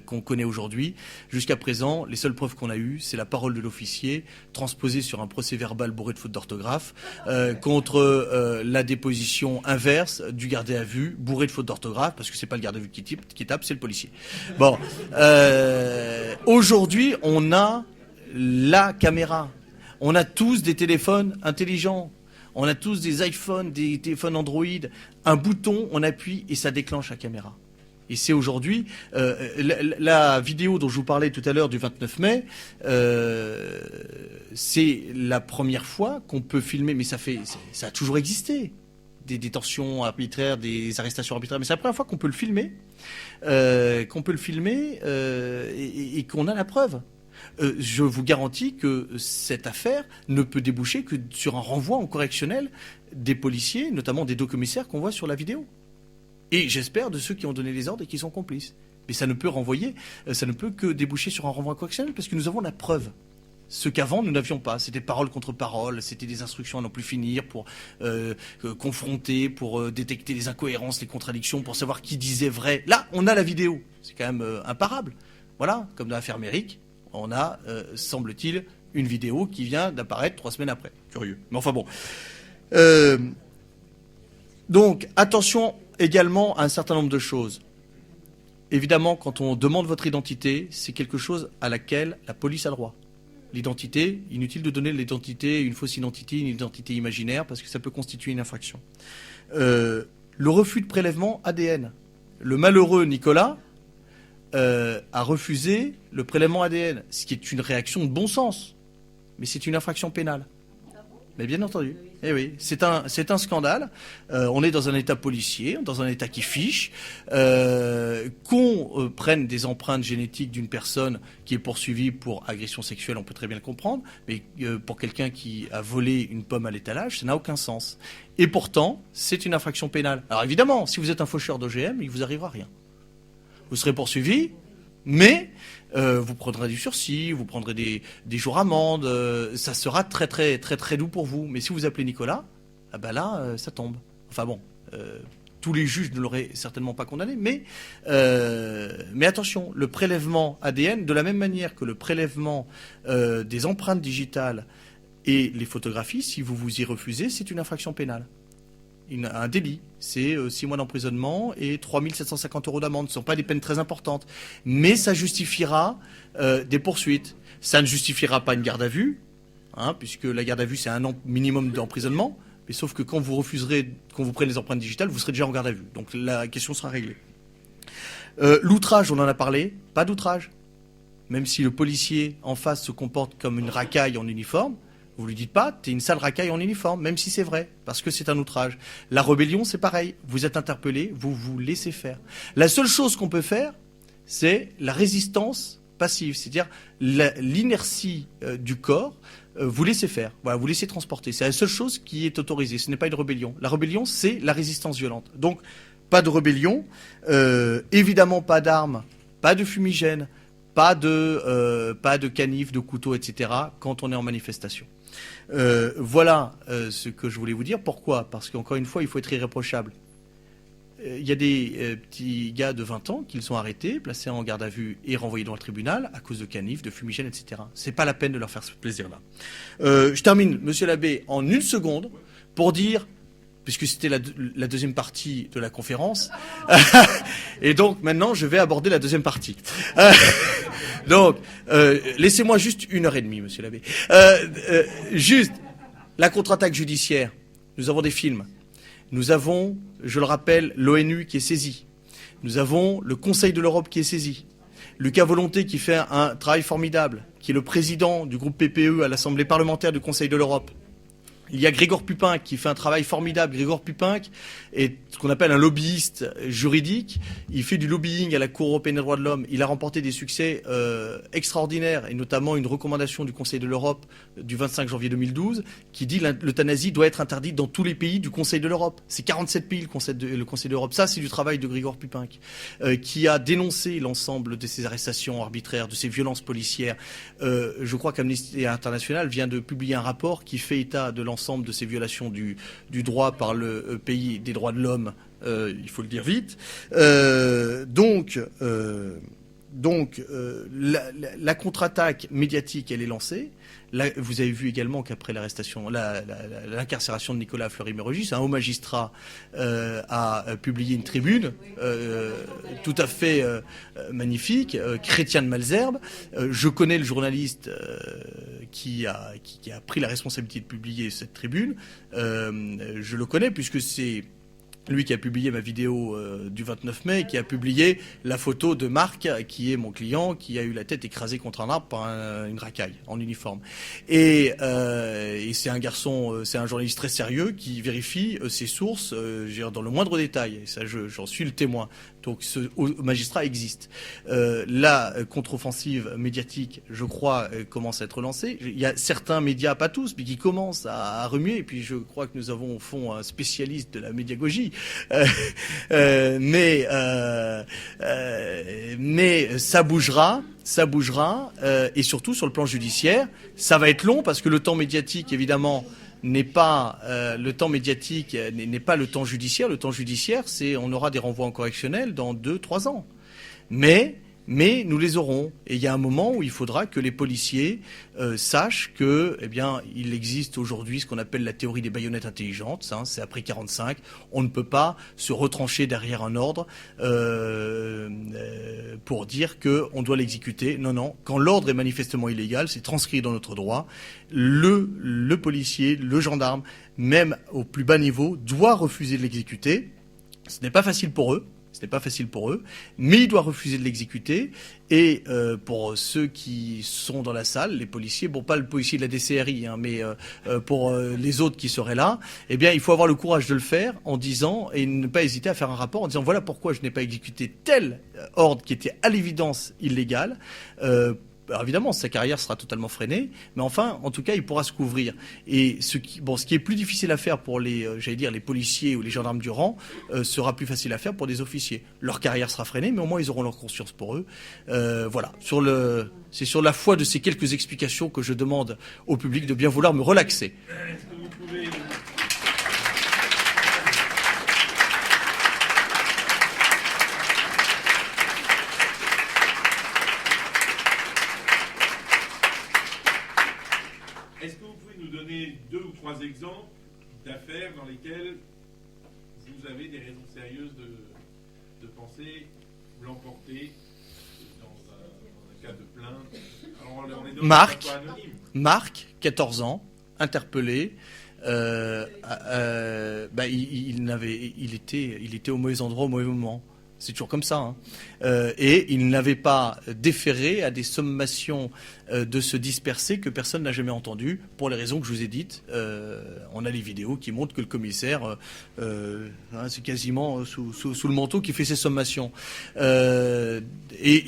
qu'on connaît aujourd'hui, jusqu'à présent, les seules preuves qu'on a eues, c'est la parole de l'officier transposée sur un procès-verbal bourré de fautes d'orthographe contre la déposition inverse du gardé à vue bourré de fautes d'orthographe, parce que c'est pas le gardé à vue qui tape, c'est le policier. Bon, aujourd'hui, on a la caméra. On a tous des téléphones intelligents. On a tous des iPhones, des téléphones Android. Un bouton, on appuie et ça déclenche la caméra. Et c'est aujourd'hui, la vidéo dont je vous parlais tout à l'heure du 29 mai, c'est la première fois qu'on peut filmer, mais ça a toujours existé, des détentions arbitraires, des arrestations arbitraires, mais c'est la première fois qu'on peut le filmer, et qu'on a la preuve. Je vous garantis que cette affaire ne peut déboucher que sur un renvoi en correctionnel des policiers, notamment des 2 commissaires qu'on voit sur la vidéo. Et j'espère de ceux qui ont donné les ordres et qui sont complices. Mais ça ne peut que déboucher sur un renvoi correctionnel parce que nous avons la preuve. ce qu'avant nous n'avions pas. C'était parole contre parole, c'était des instructions à n'en plus finir pour confronter, pour détecter les incohérences, les contradictions, pour savoir qui disait vrai. Là, on a la vidéo. C'est quand même imparable. Voilà, comme dans l'affaire Méric, on a, semble-t-il, une vidéo qui vient d'apparaître 3 semaines après. Curieux. Mais enfin bon. Donc, attention également à un certain nombre de choses. Évidemment, quand on demande votre identité, c'est quelque chose à laquelle la police a droit. L'identité, inutile de donner l'identité, une fausse identité, une identité imaginaire, parce que ça peut constituer une infraction. Le refus de prélèvement ADN. Le malheureux Nicolas a refusé le prélèvement ADN, ce qui est une réaction de bon sens, mais c'est une infraction pénale. Mais bien entendu. Eh oui, c'est un scandale. On est dans un état policier, dans un état qui fiche. Qu'on prenne des empreintes génétiques d'une personne qui est poursuivie pour agression sexuelle, on peut très bien le comprendre. Mais pour quelqu'un qui a volé une pomme à l'étalage, ça n'a aucun sens. Et pourtant, c'est une infraction pénale. Alors évidemment, si vous êtes un faucheur d'OGM, il vous arrivera rien. Vous serez poursuivi, mais vous prendrez du sursis, vous prendrez des jours amende, ça sera très très très très doux pour vous. Mais si vous appelez Nicolas, ah ben là, ça tombe. Enfin bon, tous les juges ne l'auraient certainement pas condamné, mais attention, le prélèvement ADN, de la même manière que le prélèvement des empreintes digitales et les photographies, si vous vous y refusez, c'est une infraction pénale. Un délit, c'est 6 mois d'emprisonnement et 3 750 € d'amende. Ce ne sont pas des peines très importantes. Mais ça justifiera des poursuites. Ça ne justifiera pas une garde à vue, puisque la garde à vue, c'est 1 an minimum d'emprisonnement. Mais sauf que quand vous refuserez qu'on vous prenne les empreintes digitales, vous serez déjà en garde à vue. Donc la question sera réglée. L'outrage, on en a parlé. Pas d'outrage. Même si le policier en face se comporte comme une racaille en uniforme, vous lui dites pas, t'es une sale racaille en uniforme, même si c'est vrai, parce que c'est un outrage. La rébellion, c'est pareil. Vous êtes interpellé, vous vous laissez faire. La seule chose qu'on peut faire, c'est la résistance passive, c'est-à-dire l'inertie du corps. Vous laissez faire, voilà, vous laissez transporter. C'est la seule chose qui est autorisée. Ce n'est pas une rébellion. La rébellion, c'est la résistance violente. Donc, pas de rébellion, évidemment pas d'armes, pas de fumigène, pas de canif, de couteau, etc. quand on est en manifestation. Voilà ce que je voulais vous dire. Pourquoi ? Parce qu'encore une fois, il faut être irréprochable. Il y a des petits gars de 20 ans qui sont arrêtés, placés en garde à vue et renvoyés devant le tribunal à cause de canif, de fumigène, etc. C'est pas la peine de leur faire ce plaisir-là. Je termine, monsieur l'abbé, en 1 seconde pour dire, puisque c'était la deuxième partie de la conférence, et donc maintenant je vais aborder la deuxième partie. Donc, laissez-moi juste 1h30, monsieur l'abbé. Juste, la contre-attaque judiciaire. Nous avons des films. Nous avons, je le rappelle, l'ONU qui est saisie. Nous avons le Conseil de l'Europe qui est saisi. Lucas Volonté qui fait un travail formidable, qui est le président du groupe PPE à l'Assemblée parlementaire du Conseil de l'Europe. Il y a Grégoire Pupin qui fait un travail formidable. Grégoire Pupin est ce qu'on appelle un lobbyiste juridique. Il fait du lobbying à la Cour européenne des droits de l'homme. Il a remporté des succès extraordinaires, et notamment une recommandation du Conseil de l'Europe du 25 janvier 2012 qui dit que l'euthanasie doit être interdite dans tous les pays du Conseil de l'Europe. C'est 47 pays le Conseil de l'Europe. Ça, c'est du travail de Grégoire Pupin qui a dénoncé l'ensemble de ces arrestations arbitraires, de ces violences policières. Je crois qu'Amnesty International vient de publier un rapport qui fait état de l'ensemble de ces violations du droit par le pays des droits de l'homme, il faut le dire vite. Donc, la contre-attaque médiatique, elle est lancée. Là, vous avez vu également qu'après l'incarcération de Nicolas Fleury-Mérogis, un haut magistrat a publié une tribune tout à fait magnifique, Chrétien de Malesherbes. Je connais le journaliste qui a pris la responsabilité de publier cette tribune. Je le connais puisque c'est lui qui a publié ma vidéo du 29 mai, qui a publié la photo de Marc, qui est mon client, qui a eu la tête écrasée contre un arbre par une racaille en uniforme. Et c'est un garçon, c'est un journaliste très sérieux qui vérifie ses sources dans le moindre détail. Et ça, j'en suis le témoin. Donc ce magistrat existe. La contre-offensive médiatique, je crois, commence à être lancée. Il y a certains médias, pas tous, mais qui commencent à remuer. Et puis je crois que nous avons au fond un spécialiste de la médiagogie. Mais ça bougera. ça bougera, et surtout sur le plan judiciaire, ça va être long parce que le temps médiatique, évidemment, n'est pas le temps médiatique n'est pas le temps judiciaire. Le temps judiciaire, on aura des renvois en correctionnel dans 2-3 ans. Mais nous les aurons. Et il y a un moment où il faudra que les policiers sachent que, il existe aujourd'hui ce qu'on appelle la théorie des baïonnettes intelligentes. C'est après 45. On ne peut pas se retrancher derrière un ordre pour dire qu'on doit l'exécuter. Non. Quand l'ordre est manifestement illégal, c'est transcrit dans notre droit. Le policier, le gendarme, même au plus bas niveau, doit refuser de l'exécuter. Ce n'est pas facile pour eux. Mais il doit refuser de l'exécuter. Et pour ceux qui sont dans la salle, les policiers, pas le policier de la DCRI, mais pour les autres qui seraient là, il faut avoir le courage de le faire en disant, et ne pas hésiter à faire un rapport en disant voilà pourquoi je n'ai pas exécuté tel ordre qui était à l'évidence illégal. Alors évidemment, sa carrière sera totalement freinée, mais enfin, en tout cas, il pourra se couvrir. Et ce qui est plus difficile à faire pour les policiers ou les gendarmes du rang, sera plus facile à faire pour des officiers. Leur carrière sera freinée, mais au moins ils auront leur conscience pour eux. Voilà. C'est sur la foi de ces quelques explications que je demande au public de bien vouloir me relaxer. Est-ce que vous pouvez... Est-ce que vous pouvez nous donner 2 ou 3 exemples d'affaires dans lesquelles vous avez des raisons sérieuses de penser l'emporter dans un cas de plainte? Alors, on est dans Marc, 14 ans, interpellé. Il était au mauvais endroit au mauvais moment. C'est toujours comme ça. Et il n'avait pas déféré à des sommations de se disperser que personne n'a jamais entendues, pour les raisons que je vous ai dites. On a les vidéos qui montrent que le commissaire, c'est quasiment sous le manteau qui fait ses sommations. Et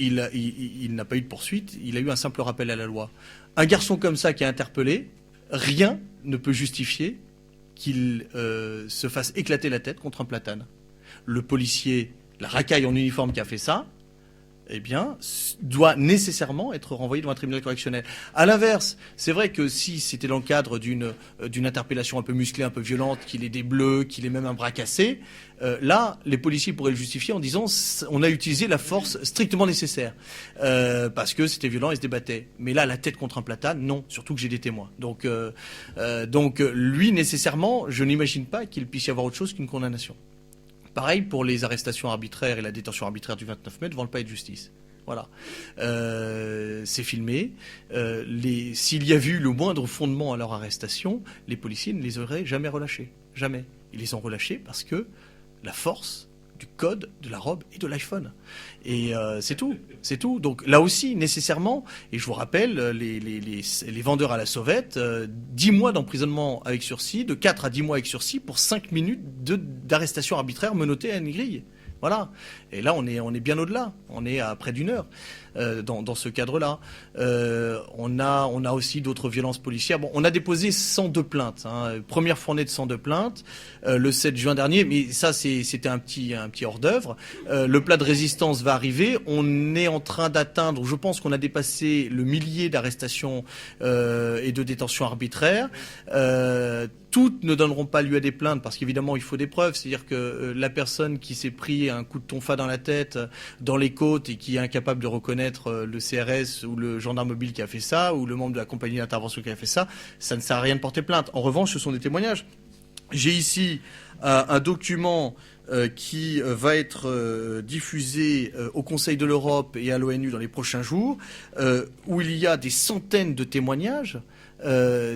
il n'a pas eu de poursuite, il a eu un simple rappel à la loi. Un garçon comme ça qui est interpellé, rien ne peut justifier qu'il se fasse éclater la tête contre un platane. Le policier, la racaille en uniforme qui a fait ça, doit nécessairement être renvoyé devant un tribunal correctionnel. À l'inverse, c'est vrai que si c'était dans le cadre d'une interpellation un peu musclée, un peu violente, qu'il ait des bleus, qu'il ait même un bras cassé, là, les policiers pourraient le justifier en disant on a utilisé la force strictement nécessaire parce que c'était violent et se débattait. Mais là, la tête contre un platane, non. Surtout que j'ai des témoins. Donc, lui, nécessairement, je n'imagine pas qu'il puisse y avoir autre chose qu'une condamnation. Pareil pour les arrestations arbitraires et la détention arbitraire du 29 mai devant le palais de justice. Voilà. C'est filmé. S'il y a eu le moindre fondement à leur arrestation, les policiers ne les auraient jamais relâchés. Jamais. Ils les ont relâchés parce que la force du code, de la robe et de l'iPhone. Et c'est tout. C'est tout. Donc là aussi, nécessairement, et je vous rappelle, les vendeurs à la sauvette, 10 mois d'emprisonnement avec sursis, de 4 à 10 mois avec sursis pour 5 minutes d'arrestation arbitraire menottée à une grille. Voilà. Et là, on est bien au-delà. On est à près d'une heure dans ce cadre-là. On a aussi d'autres violences policières. Bon, on a déposé 102 plaintes. Première fournée de 102 plaintes le 7 juin dernier. Mais ça, c'était un petit hors-d'œuvre. Le plat de résistance va arriver. On est en train d'atteindre, je pense qu'on a dépassé le millier d'arrestations et de détentions arbitraires. Toutes ne donneront pas lieu à des plaintes parce qu'évidemment, il faut des preuves. C'est-à-dire que la personne qui s'est pris un coup de tonfa dans la tête, dans les côtes et qui est incapable de reconnaître le CRS ou le gendarme mobile qui a fait ça ou le membre de la compagnie d'intervention qui a fait ça, ça ne sert à rien de porter plainte. En revanche, ce sont des témoignages. J'ai ici un document qui va être diffusé au Conseil de l'Europe et à l'ONU dans les prochains jours, où il y a des centaines de témoignages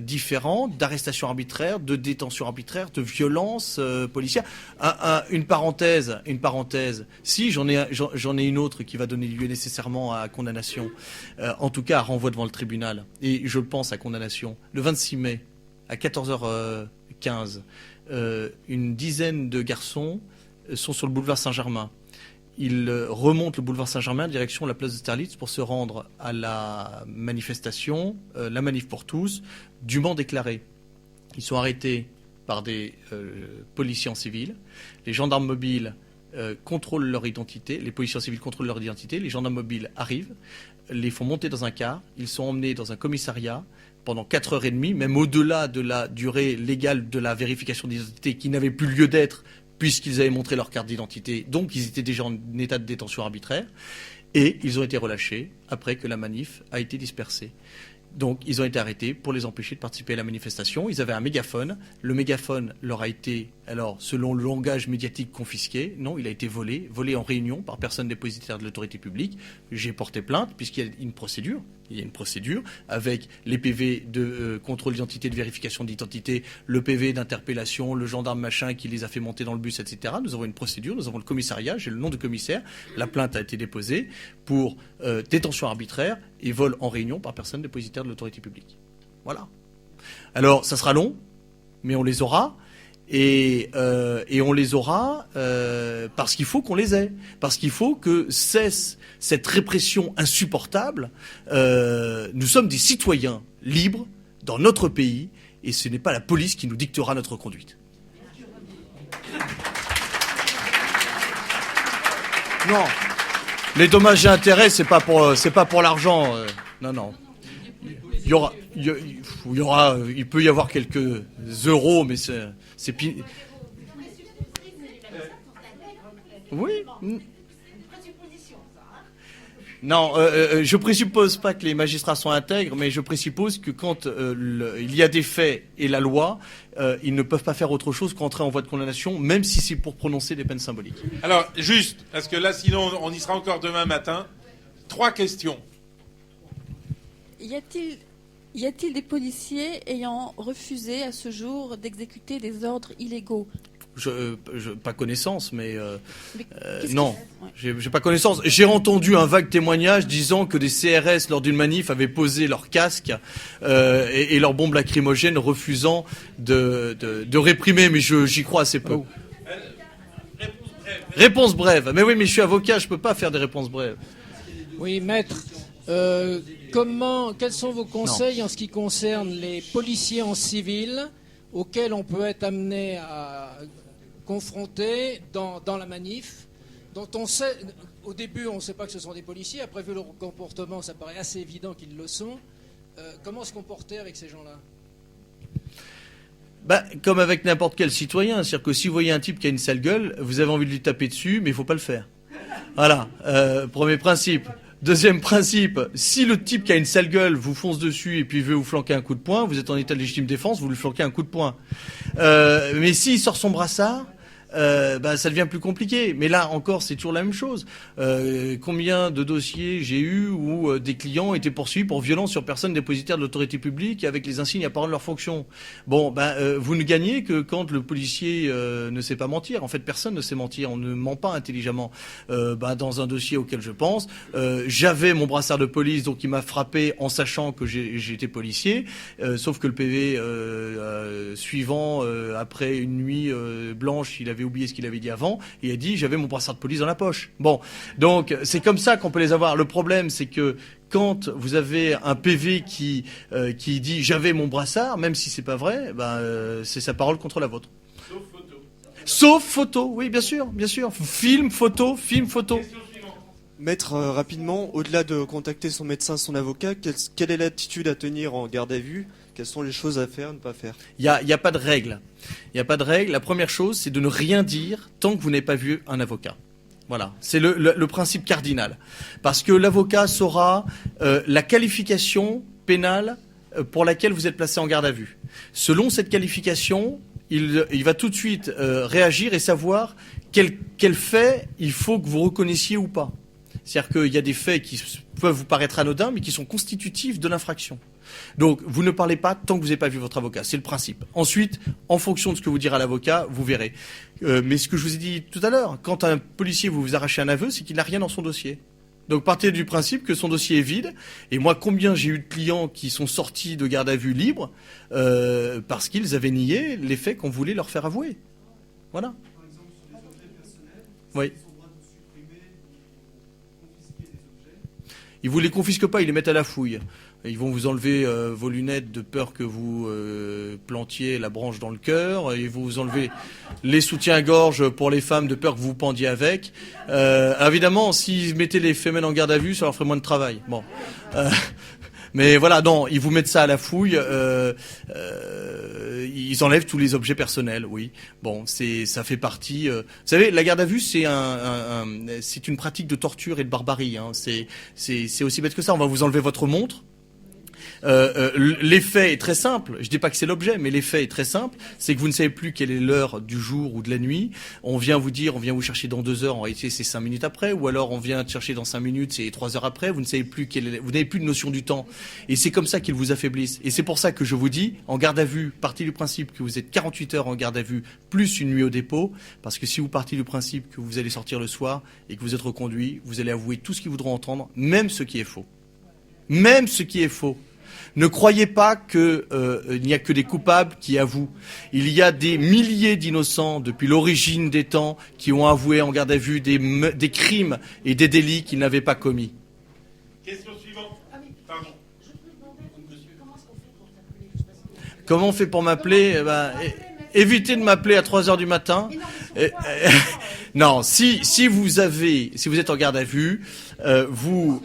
différents, d'arrestations arbitraires, de détentions arbitraires, de violences policières. Une parenthèse. Si j'en ai une autre qui va donner lieu nécessairement à condamnation, en tout cas à renvoi devant le tribunal, et je pense à condamnation. Le 26 mai, à 14h15, une dizaine de garçons sont sur le boulevard Saint-Germain. Ils remontent le boulevard Saint-Germain direction la place d'Austerlitz pour se rendre à la manifestation, la manif pour tous, dûment déclarée. Ils sont arrêtés par des policiers en civil. Les gendarmes mobiles contrôlent leur identité, les policiers civils contrôlent leur identité, les gendarmes mobiles arrivent, les font monter dans un car, ils sont emmenés dans un commissariat pendant 4h30, même au-delà de la durée légale de la vérification d'identité qui n'avait plus lieu d'être puisqu'ils avaient montré leur carte d'identité, donc ils étaient déjà en état de détention arbitraire, et ils ont été relâchés après que la manif a été dispersée. Donc ils ont été arrêtés pour les empêcher de participer à la manifestation. Ils avaient un mégaphone. Le mégaphone leur a été, alors selon le langage médiatique, confisqué. Non, il a été volé en réunion par personne dépositaire de l'autorité publique. J'ai porté plainte puisqu'il y a une procédure. Il y a une procédure avec les PV de contrôle d'identité, de vérification d'identité, le PV d'interpellation, le gendarme machin qui les a fait monter dans le bus, etc. Nous avons une procédure, nous avons le commissariat, j'ai le nom du commissaire. La plainte a été déposée pour détention arbitraire et vol en réunion par personne dépositaire de l'autorité publique. Voilà. Alors, ça sera long, mais on les aura. Et on les aura parce qu'il faut qu'on les ait. Parce qu'il faut que cesse cette répression insupportable. Nous sommes des citoyens libres dans notre pays et ce n'est pas la police qui nous dictera notre conduite. Non. Les dommages et intérêts, c'est pas pour l'argent. Non. Il peut y avoir quelques euros, mais oui. Non, je présuppose pas que les magistrats sont intègres, mais je présuppose que quand il y a des faits et la loi, ils ne peuvent pas faire autre chose qu'entrer en voie de condamnation, même si c'est pour prononcer des peines symboliques. Alors, juste, parce que là, sinon, on y sera encore demain matin. 3 questions. Y a-t-il des policiers ayant refusé à ce jour d'exécuter des ordres illégaux ? Pas connaissance, mais qu'est-ce non, ouais. j'ai pas connaissance. J'ai entendu un vague témoignage disant que des CRS lors d'une manif avaient posé leur casque et leurs bombes lacrymogènes, refusant de réprimer, mais j'y crois assez peu. Réponse brève. Mais oui, mais je suis avocat, je peux pas faire des réponses brèves. Oui, maître. Quels sont vos conseils en ce qui concerne les policiers en civil auxquels on peut être amené à confronter dans la manif, dont on sait, au début on ne sait pas que ce sont des policiers, après vu leur comportement ça paraît assez évident qu'ils le sont. Comment se comporter avec ces gens-là ? Comme avec n'importe quel citoyen, c'est-à-dire que si vous voyez un type qui a une sale gueule, vous avez envie de lui taper dessus, mais il ne faut pas le faire. Voilà, premier principe. Deuxième principe, si le type qui a une sale gueule vous fonce dessus et puis veut vous flanquer un coup de poing, vous êtes en état de légitime défense, vous lui flanquez un coup de poing. Mais s'il sort son brassard, ça devient plus compliqué. Mais là encore, c'est toujours la même chose. Combien de dossiers j'ai eu où des clients étaient poursuivis pour violence sur personne dépositaire de l'autorité publique avec les insignes apparents de leur fonction. Bon, vous ne gagnez que quand le policier ne sait pas mentir. En fait, personne ne sait mentir. On ne ment pas intelligemment. Dans un dossier auquel je pense, j'avais mon brassard de police, donc il m'a frappé en sachant que j'étais policier. Sauf que le PV suivant, après une nuit blanche, il avait oublié ce qu'il avait dit avant et a dit j'avais mon brassard de police dans la poche. Bon, donc c'est comme ça qu'on peut les avoir. Le problème, c'est que quand vous avez un PV qui dit j'avais mon brassard, même si c'est pas vrai, c'est sa parole contre la vôtre. Sauf photo, oui, bien sûr. Film, photo. Maître, rapidement, au-delà de contacter son médecin, son avocat, quelle est l'attitude à tenir en garde à vue ? Quelles sont les choses à faire, ne pas faire ? Il y a pas de règle. Il n'y a pas de règle. La première chose, c'est de ne rien dire tant que vous n'avez pas vu un avocat. Voilà, c'est le principe cardinal. Parce que l'avocat saura la qualification pénale pour laquelle vous êtes placé en garde à vue. Selon cette qualification, il va tout de suite réagir et savoir quel fait il faut que vous reconnaissiez ou pas. C'est-à-dire qu'il y a des faits qui peuvent vous paraître anodins, mais qui sont constitutifs de l'infraction. Donc, vous ne parlez pas tant que vous n'avez pas vu votre avocat. C'est le principe. Ensuite, en fonction de ce que vous dira l'avocat, vous verrez. Mais ce que je vous ai dit tout à l'heure, quand un policier vous arrachez un aveu, c'est qu'il n'a rien dans son dossier. Donc, partez du principe que son dossier est vide. Et moi, combien j'ai eu de clients qui sont sortis de garde à vue libre parce qu'ils avaient nié les faits qu'on voulait leur faire avouer. Voilà. Par exemple, sur les objets personnels, oui. Ils ont le droit de supprimer ou confisquer des objets. Ils vous les confisquent pas, ils les mettent à la fouille. Ils vont vous enlever vos lunettes de peur que vous plantiez la branche dans le cœur. Ils vont vous enlever les soutiens-gorge pour les femmes de peur que vous pendiez avec. Évidemment, s'ils mettaient les femelles en garde à vue, ça leur ferait moins de travail. Bon. Mais voilà, non, ils vous mettent ça à la fouille. Ils enlèvent tous les objets personnels, oui. Bon, ça fait partie. Vous savez, la garde à vue, c'est c'est une pratique de torture et de barbarie. Hein. C'est aussi bête que ça. On va vous enlever votre montre. L'effet est très simple. Je dis pas que c'est l'objet, mais l'effet est très simple. C'est que vous ne savez plus quelle est l'heure du jour ou de la nuit. On vient vous chercher dans 2 heures. En réalité, c'est 5 minutes après. Ou alors, on vient te chercher dans 5 minutes, c'est 3 heures après. Vous ne savez plus vous n'avez plus de notion du temps. Et c'est comme ça qu'ils vous affaiblissent. Et c'est pour ça que je vous dis, en garde à vue, partez du principe que vous êtes 48 heures en garde à vue, plus une nuit au dépôt. Parce que si vous partez du principe que vous allez sortir le soir et que vous êtes reconduit, vous allez avouer tout ce qu'ils voudront entendre, même ce qui est faux. Même ce qui est faux. Ne croyez pas qu'il n'y a que des coupables qui avouent. Il y a des milliers d'innocents depuis l'origine des temps qui ont avoué en garde à vue des crimes et des délits qu'ils n'avaient pas commis. Question suivante. Pardon. Comment on fait pour m'appeler? Évitez de m'appeler à 3 heures du matin. Non, si vous êtes en garde à vue, vous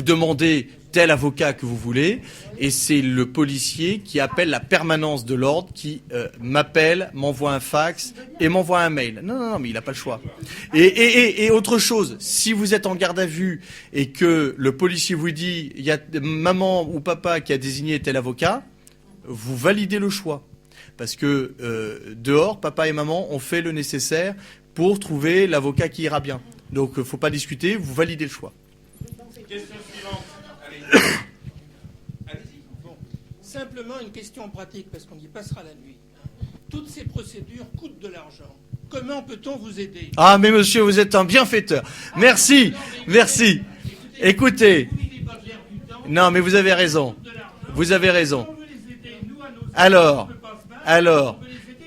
demandez tel avocat que vous voulez, et c'est le policier qui appelle la permanence de l'ordre, qui m'appelle, m'envoie un fax et m'envoie un mail. Non, mais il n'a pas le choix. Et autre chose, si vous êtes en garde à vue et que le policier vous dit il y a maman ou papa qui a désigné tel avocat, vous validez le choix. Parce que dehors, papa et maman ont fait le nécessaire pour trouver l'avocat qui ira bien. Donc, faut pas discuter, vous validez le choix. Question suivante. Allez-y. Bon, simplement une question pratique, parce qu'on y passera la nuit. Toutes ces procédures coûtent de l'argent. Comment peut-on vous aider? Ah, mais monsieur, vous êtes un bienfaiteur. Merci, merci. Écoutez. Non, mais vous avez raison. Vous avez raison. Alors,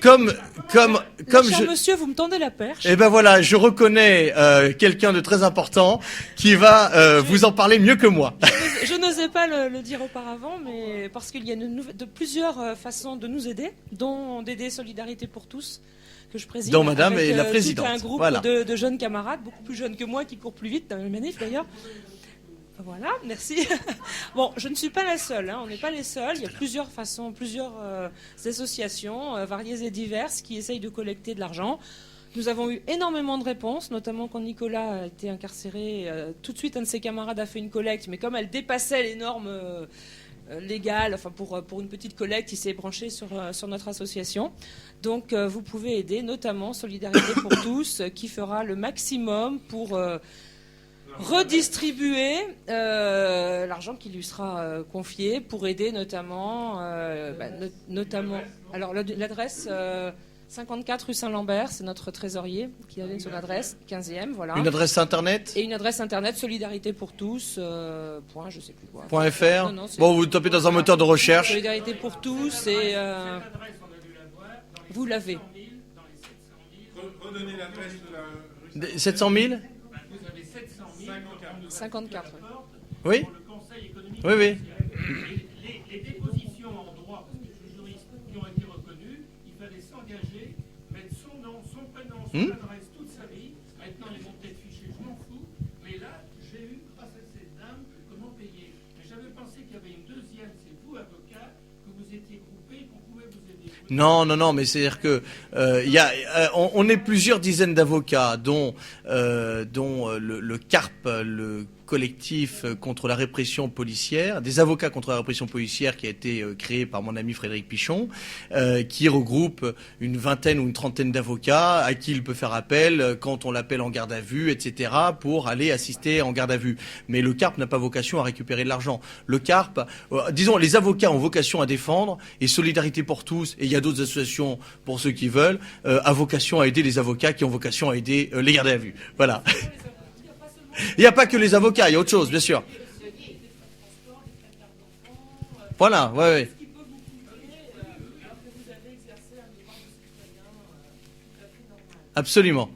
comme Monsieur, vous me tendez la perche. Eh ben voilà, je reconnais quelqu'un de très important qui va vous en parler mieux que moi. Je n'osais pas le dire auparavant, mais parce qu'il y a plusieurs façons de nous aider, dont d'aider Solidarité pour tous, que je préside. Dont madame avec, est la présidente. Tout un groupe voilà. de jeunes camarades, beaucoup plus jeunes que moi, qui courent plus vite dans le manif d'ailleurs. Voilà, merci. Bon, je ne suis pas la seule, hein, on n'est pas les seuls. Il y a plusieurs façons, plusieurs associations variées et diverses qui essayent de collecter de l'argent. Nous avons eu énormément de réponses, notamment quand Nicolas a été incarcéré. Tout de suite, un de ses camarades a fait une collecte, mais comme elle dépassait les normes légales, enfin pour une petite collecte, il s'est branché sur notre association. Donc, vous pouvez aider, notamment Solidarité pour tous, qui fera le maximum pour redistribuer l'argent qui lui sera confié pour aider notamment alors l'adresse 54 rue Saint-Lambert, c'est notre trésorier qui a donné son adresse, 15e, voilà. Une adresse internet? Et une adresse internet solidarité pour tous point je sais plus quoi. .fr. Non, bon, vous tapez dans un moteur de recherche. Solidarité pour tous et vous l'avez. Redonnez l'adresse de la rue 700 000? 54. Oui. Oui, oui. Les dépositions en droit, parce que je suis juriste, qui ont été reconnues, il fallait s'engager, mettre son nom, son prénom, son adresse, toute sa vie. Maintenant, ils vont peut-être ficher, je m'en fous. Mais là, j'ai eu, grâce à cette dame, comment payer. Mais j'avais pensé qu'il y avait une deuxième, c'est vous, avocat, que vous étiez groupé et qu'on pouvait vous aider. Non, mais c'est-à-dire que on est plusieurs dizaines d'avocats, dont le CARP, le collectif contre la répression policière, des avocats contre la répression policière qui a été créé par mon ami Frédéric Pichon, qui regroupe une vingtaine ou une trentaine d'avocats à qui il peut faire appel quand on l'appelle en garde à vue, etc., pour aller assister en garde à vue. Mais le CARP n'a pas vocation à récupérer de l'argent. Le CARP, disons, les avocats ont vocation à défendre, et Solidarité pour tous, et il y a d'autres associations pour ceux qui veulent, a vocation à aider les avocats qui ont vocation à aider les gardés à vue. Voilà. Il n'y a pas que les avocats, il y a autre chose, bien sûr. Voilà, ouais. Absolument.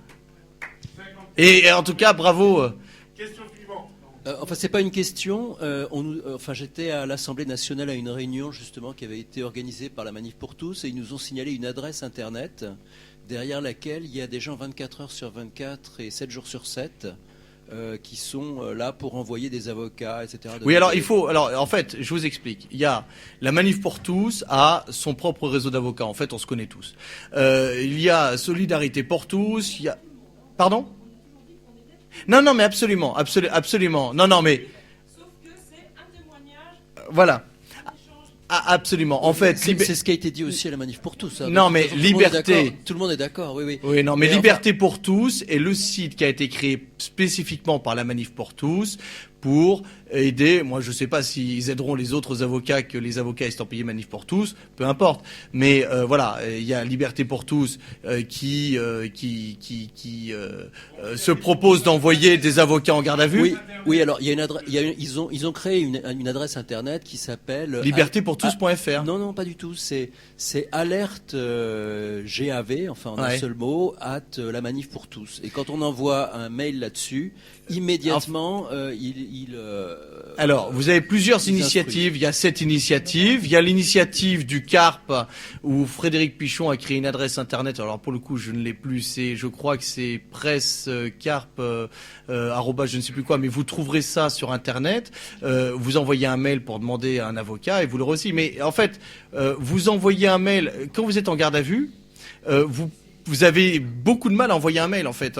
Et en tout cas, bravo. Question suivante. Enfin, c'est pas une question. J'étais à l'Assemblée nationale à une réunion justement qui avait été organisée par la Manif pour tous et ils nous ont signalé une adresse internet derrière laquelle il y a des gens 24 heures sur 24 et 7 jours sur 7 qui sont là pour envoyer des avocats, etc. Oui, alors en fait, je vous explique. Il y a la Manif pour tous a son propre réseau d'avocats. En fait, on se connaît tous. Il y a Solidarité pour tous. Il y a, pardon? Non, mais absolument. Non, mais Sauf que c'est un témoignage. voilà. Absolument. En fait, c'est ce qui a été dit aussi à la Manif pour tous. Hein. Non, mais liberté. Tout le monde est d'accord. Oui. Oui, non, mais Liberté pour tous est le site qui a été créé spécifiquement par la Manif pour tous pour aider. Moi, je sais pas s'ils aideront les autres avocats que les avocats estampillés Manif pour tous, peu importe. Mais voilà, il y a Liberté pour tous qui se propose d'envoyer des avocats en garde à vue. Oui. Alors il y a une adresse. Ils ont créé une adresse internet qui s'appelle libertépourtous.fr. Non, pas du tout. C'est alerte GAV, enfin en un seul mot, la Manif pour tous. Et quand on envoie un mail là-dessus, immédiatement, Alors, vous avez plusieurs initiatives. Il y a cette initiative. Il y a l'initiative du CARP où Frédéric Pichon a créé une adresse internet. Alors, pour le coup, je ne l'ai plus. Je crois que c'est pressecarp, je ne sais plus quoi, mais vous trouverez ça sur internet. Vous envoyez un mail pour demander à un avocat et vous le recevez. Mais en fait, vous envoyez un mail quand vous êtes en garde à vue. Vous avez beaucoup de mal à envoyer un mail, en fait.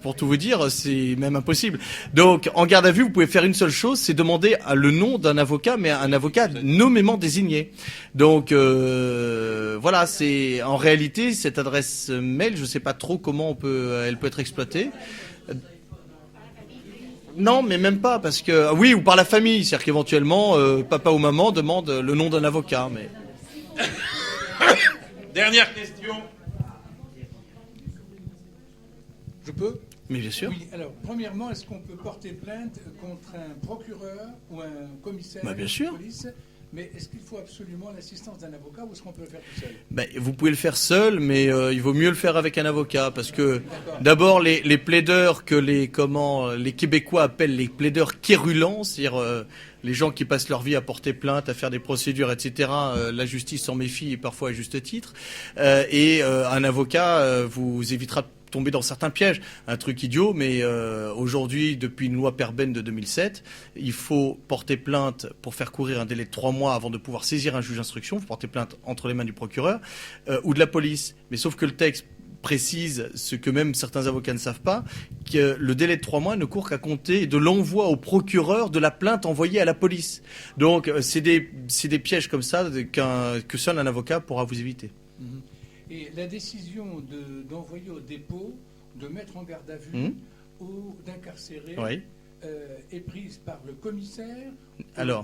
Pour tout vous dire, c'est même impossible. Donc, en garde à vue, vous pouvez faire une seule chose, c'est demander le nom d'un avocat, mais un avocat nommément désigné. Donc, voilà, c'est en réalité cette adresse mail. Je ne sais pas trop comment elle peut être exploitée. Non, mais même pas, parce que oui, ou par la famille, c'est-à-dire qu'éventuellement, papa ou maman demande le nom d'un avocat, mais. Dernière question. Je peux? Mais bien sûr. Oui, alors, premièrement, est-ce qu'on peut porter plainte contre un procureur ou un commissaire bien sûr. de police? Mais est-ce qu'il faut absolument l'assistance d'un avocat ou est-ce qu'on peut le faire tout seul? Vous pouvez le faire seul, mais il vaut mieux le faire avec un avocat, parce que d'abord, les plaideurs que les Québécois appellent les plaideurs quérulents, c'est-à-dire les gens qui passent leur vie à porter plainte, à faire des procédures, etc. La justice s'en méfie, et parfois à juste titre. Un avocat vous évitera de tomber dans certains pièges. Un truc idiot, mais aujourd'hui, depuis une loi Perben de 2007, il faut porter plainte pour faire courir un délai de 3 mois avant de pouvoir saisir un juge d'instruction. Il faut porter plainte entre les mains du procureur ou de la police. Mais sauf que le texte précise ce que même certains avocats ne savent pas, que le délai de 3 mois ne court qu'à compter de l'envoi au procureur de la plainte envoyée à la police. Donc c'est des pièges comme ça que seul un avocat pourra vous éviter. Et la décision d'envoyer au dépôt, de mettre en garde à vue ou d'incarcérer est prise par le commissaire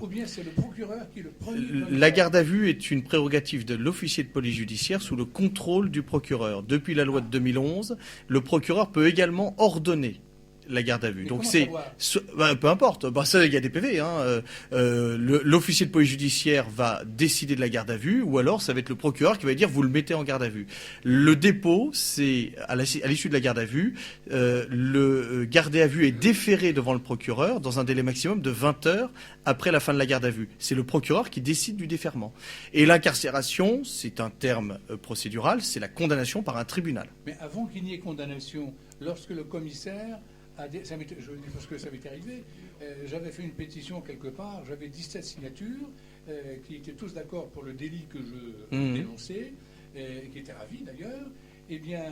ou bien c'est le procureur qui le prend? La garde à vue est une prérogative de l'officier de police judiciaire sous le contrôle du procureur. Depuis la loi de 2011, le procureur peut également ordonner la garde à vue. Donc peu importe. Ça, il y a des PV. L'officier de police judiciaire va décider de la garde à vue, ou alors ça va être le procureur qui va dire vous le mettez en garde à vue. Le dépôt, c'est à l'issue de la garde à vue, le gardé à vue est déféré devant le procureur dans un délai maximum de 20 heures après la fin de la garde à vue. C'est le procureur qui décide du déferrement. Et l'incarcération, c'est un terme procédural, c'est la condamnation par un tribunal. Mais avant qu'il n'y ait condamnation, lorsque le commissaire je dis parce que ça m'est arrivé, j'avais fait une pétition quelque part, j'avais 17 signatures qui étaient tous d'accord pour le délit que je dénonçais, qui étaient ravis d'ailleurs. Eh bien,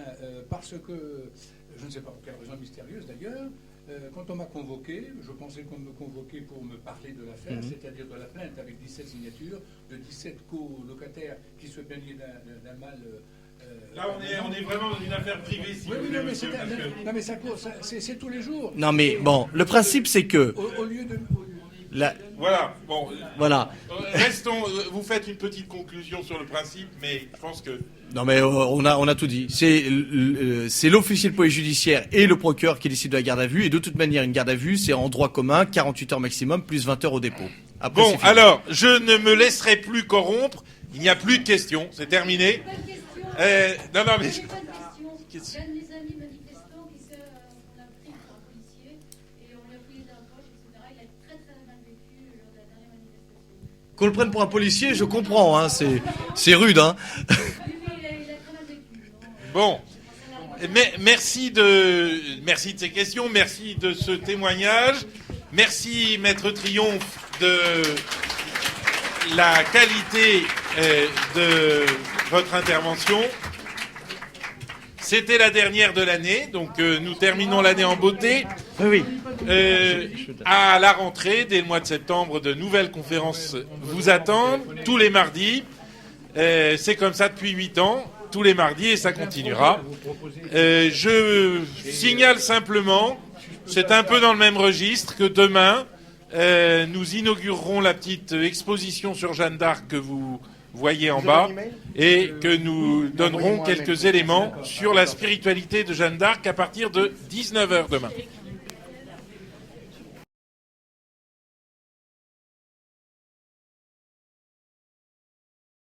parce que, je ne sais pas pour quelle raison mystérieuse d'ailleurs, quand on m'a convoqué, je pensais qu'on me convoquait pour me parler de l'affaire, c'est-à-dire de la plainte avec 17 signatures, de 17 co-locataires qui se plaignaient d'un mal... Là, on est vraiment dans une affaire privée. Si mais c'est tous les jours. Non, mais bon, le principe, c'est que... Au lieu de... Voilà, bon. Voilà. Restons, vous faites une petite conclusion sur le principe, mais je pense que... Non, mais on a tout dit. C'est l'officier de police judiciaire et le procureur qui décide de la garde à vue. Et de toute manière, une garde à vue, c'est en droit commun, 48 heures maximum, plus 20 heures au dépôt. Après, bon, alors, je ne me laisserai plus corrompre. Il n'y a plus de questions. C'est terminé. Non, mais... J'ai pas de question. J'ai un de mes amis manifestants qui s'est on a pris pour un policier et on lui a pris les approches, etc. Il Qu'on le prenne pour un policier, je comprends, hein, c'est rude, hein. Bon, merci de ces questions, merci de ce témoignage, merci Maître Triomphe de la qualité de votre intervention. C'était la dernière de l'année, donc nous terminons l'année en beauté. Oui. À la rentrée, dès le mois de septembre, de nouvelles conférences vous attendent, tous les mardis. C'est comme ça depuis 8 ans, tous les mardis, et ça continuera. Je signale simplement, c'est un peu dans le même registre, que demain, nous inaugurerons la petite exposition sur Jeanne d'Arc que vous voyez en bas, et que nous donnerons quelques éléments sur la spiritualité de Jeanne d'Arc à partir de 19h demain.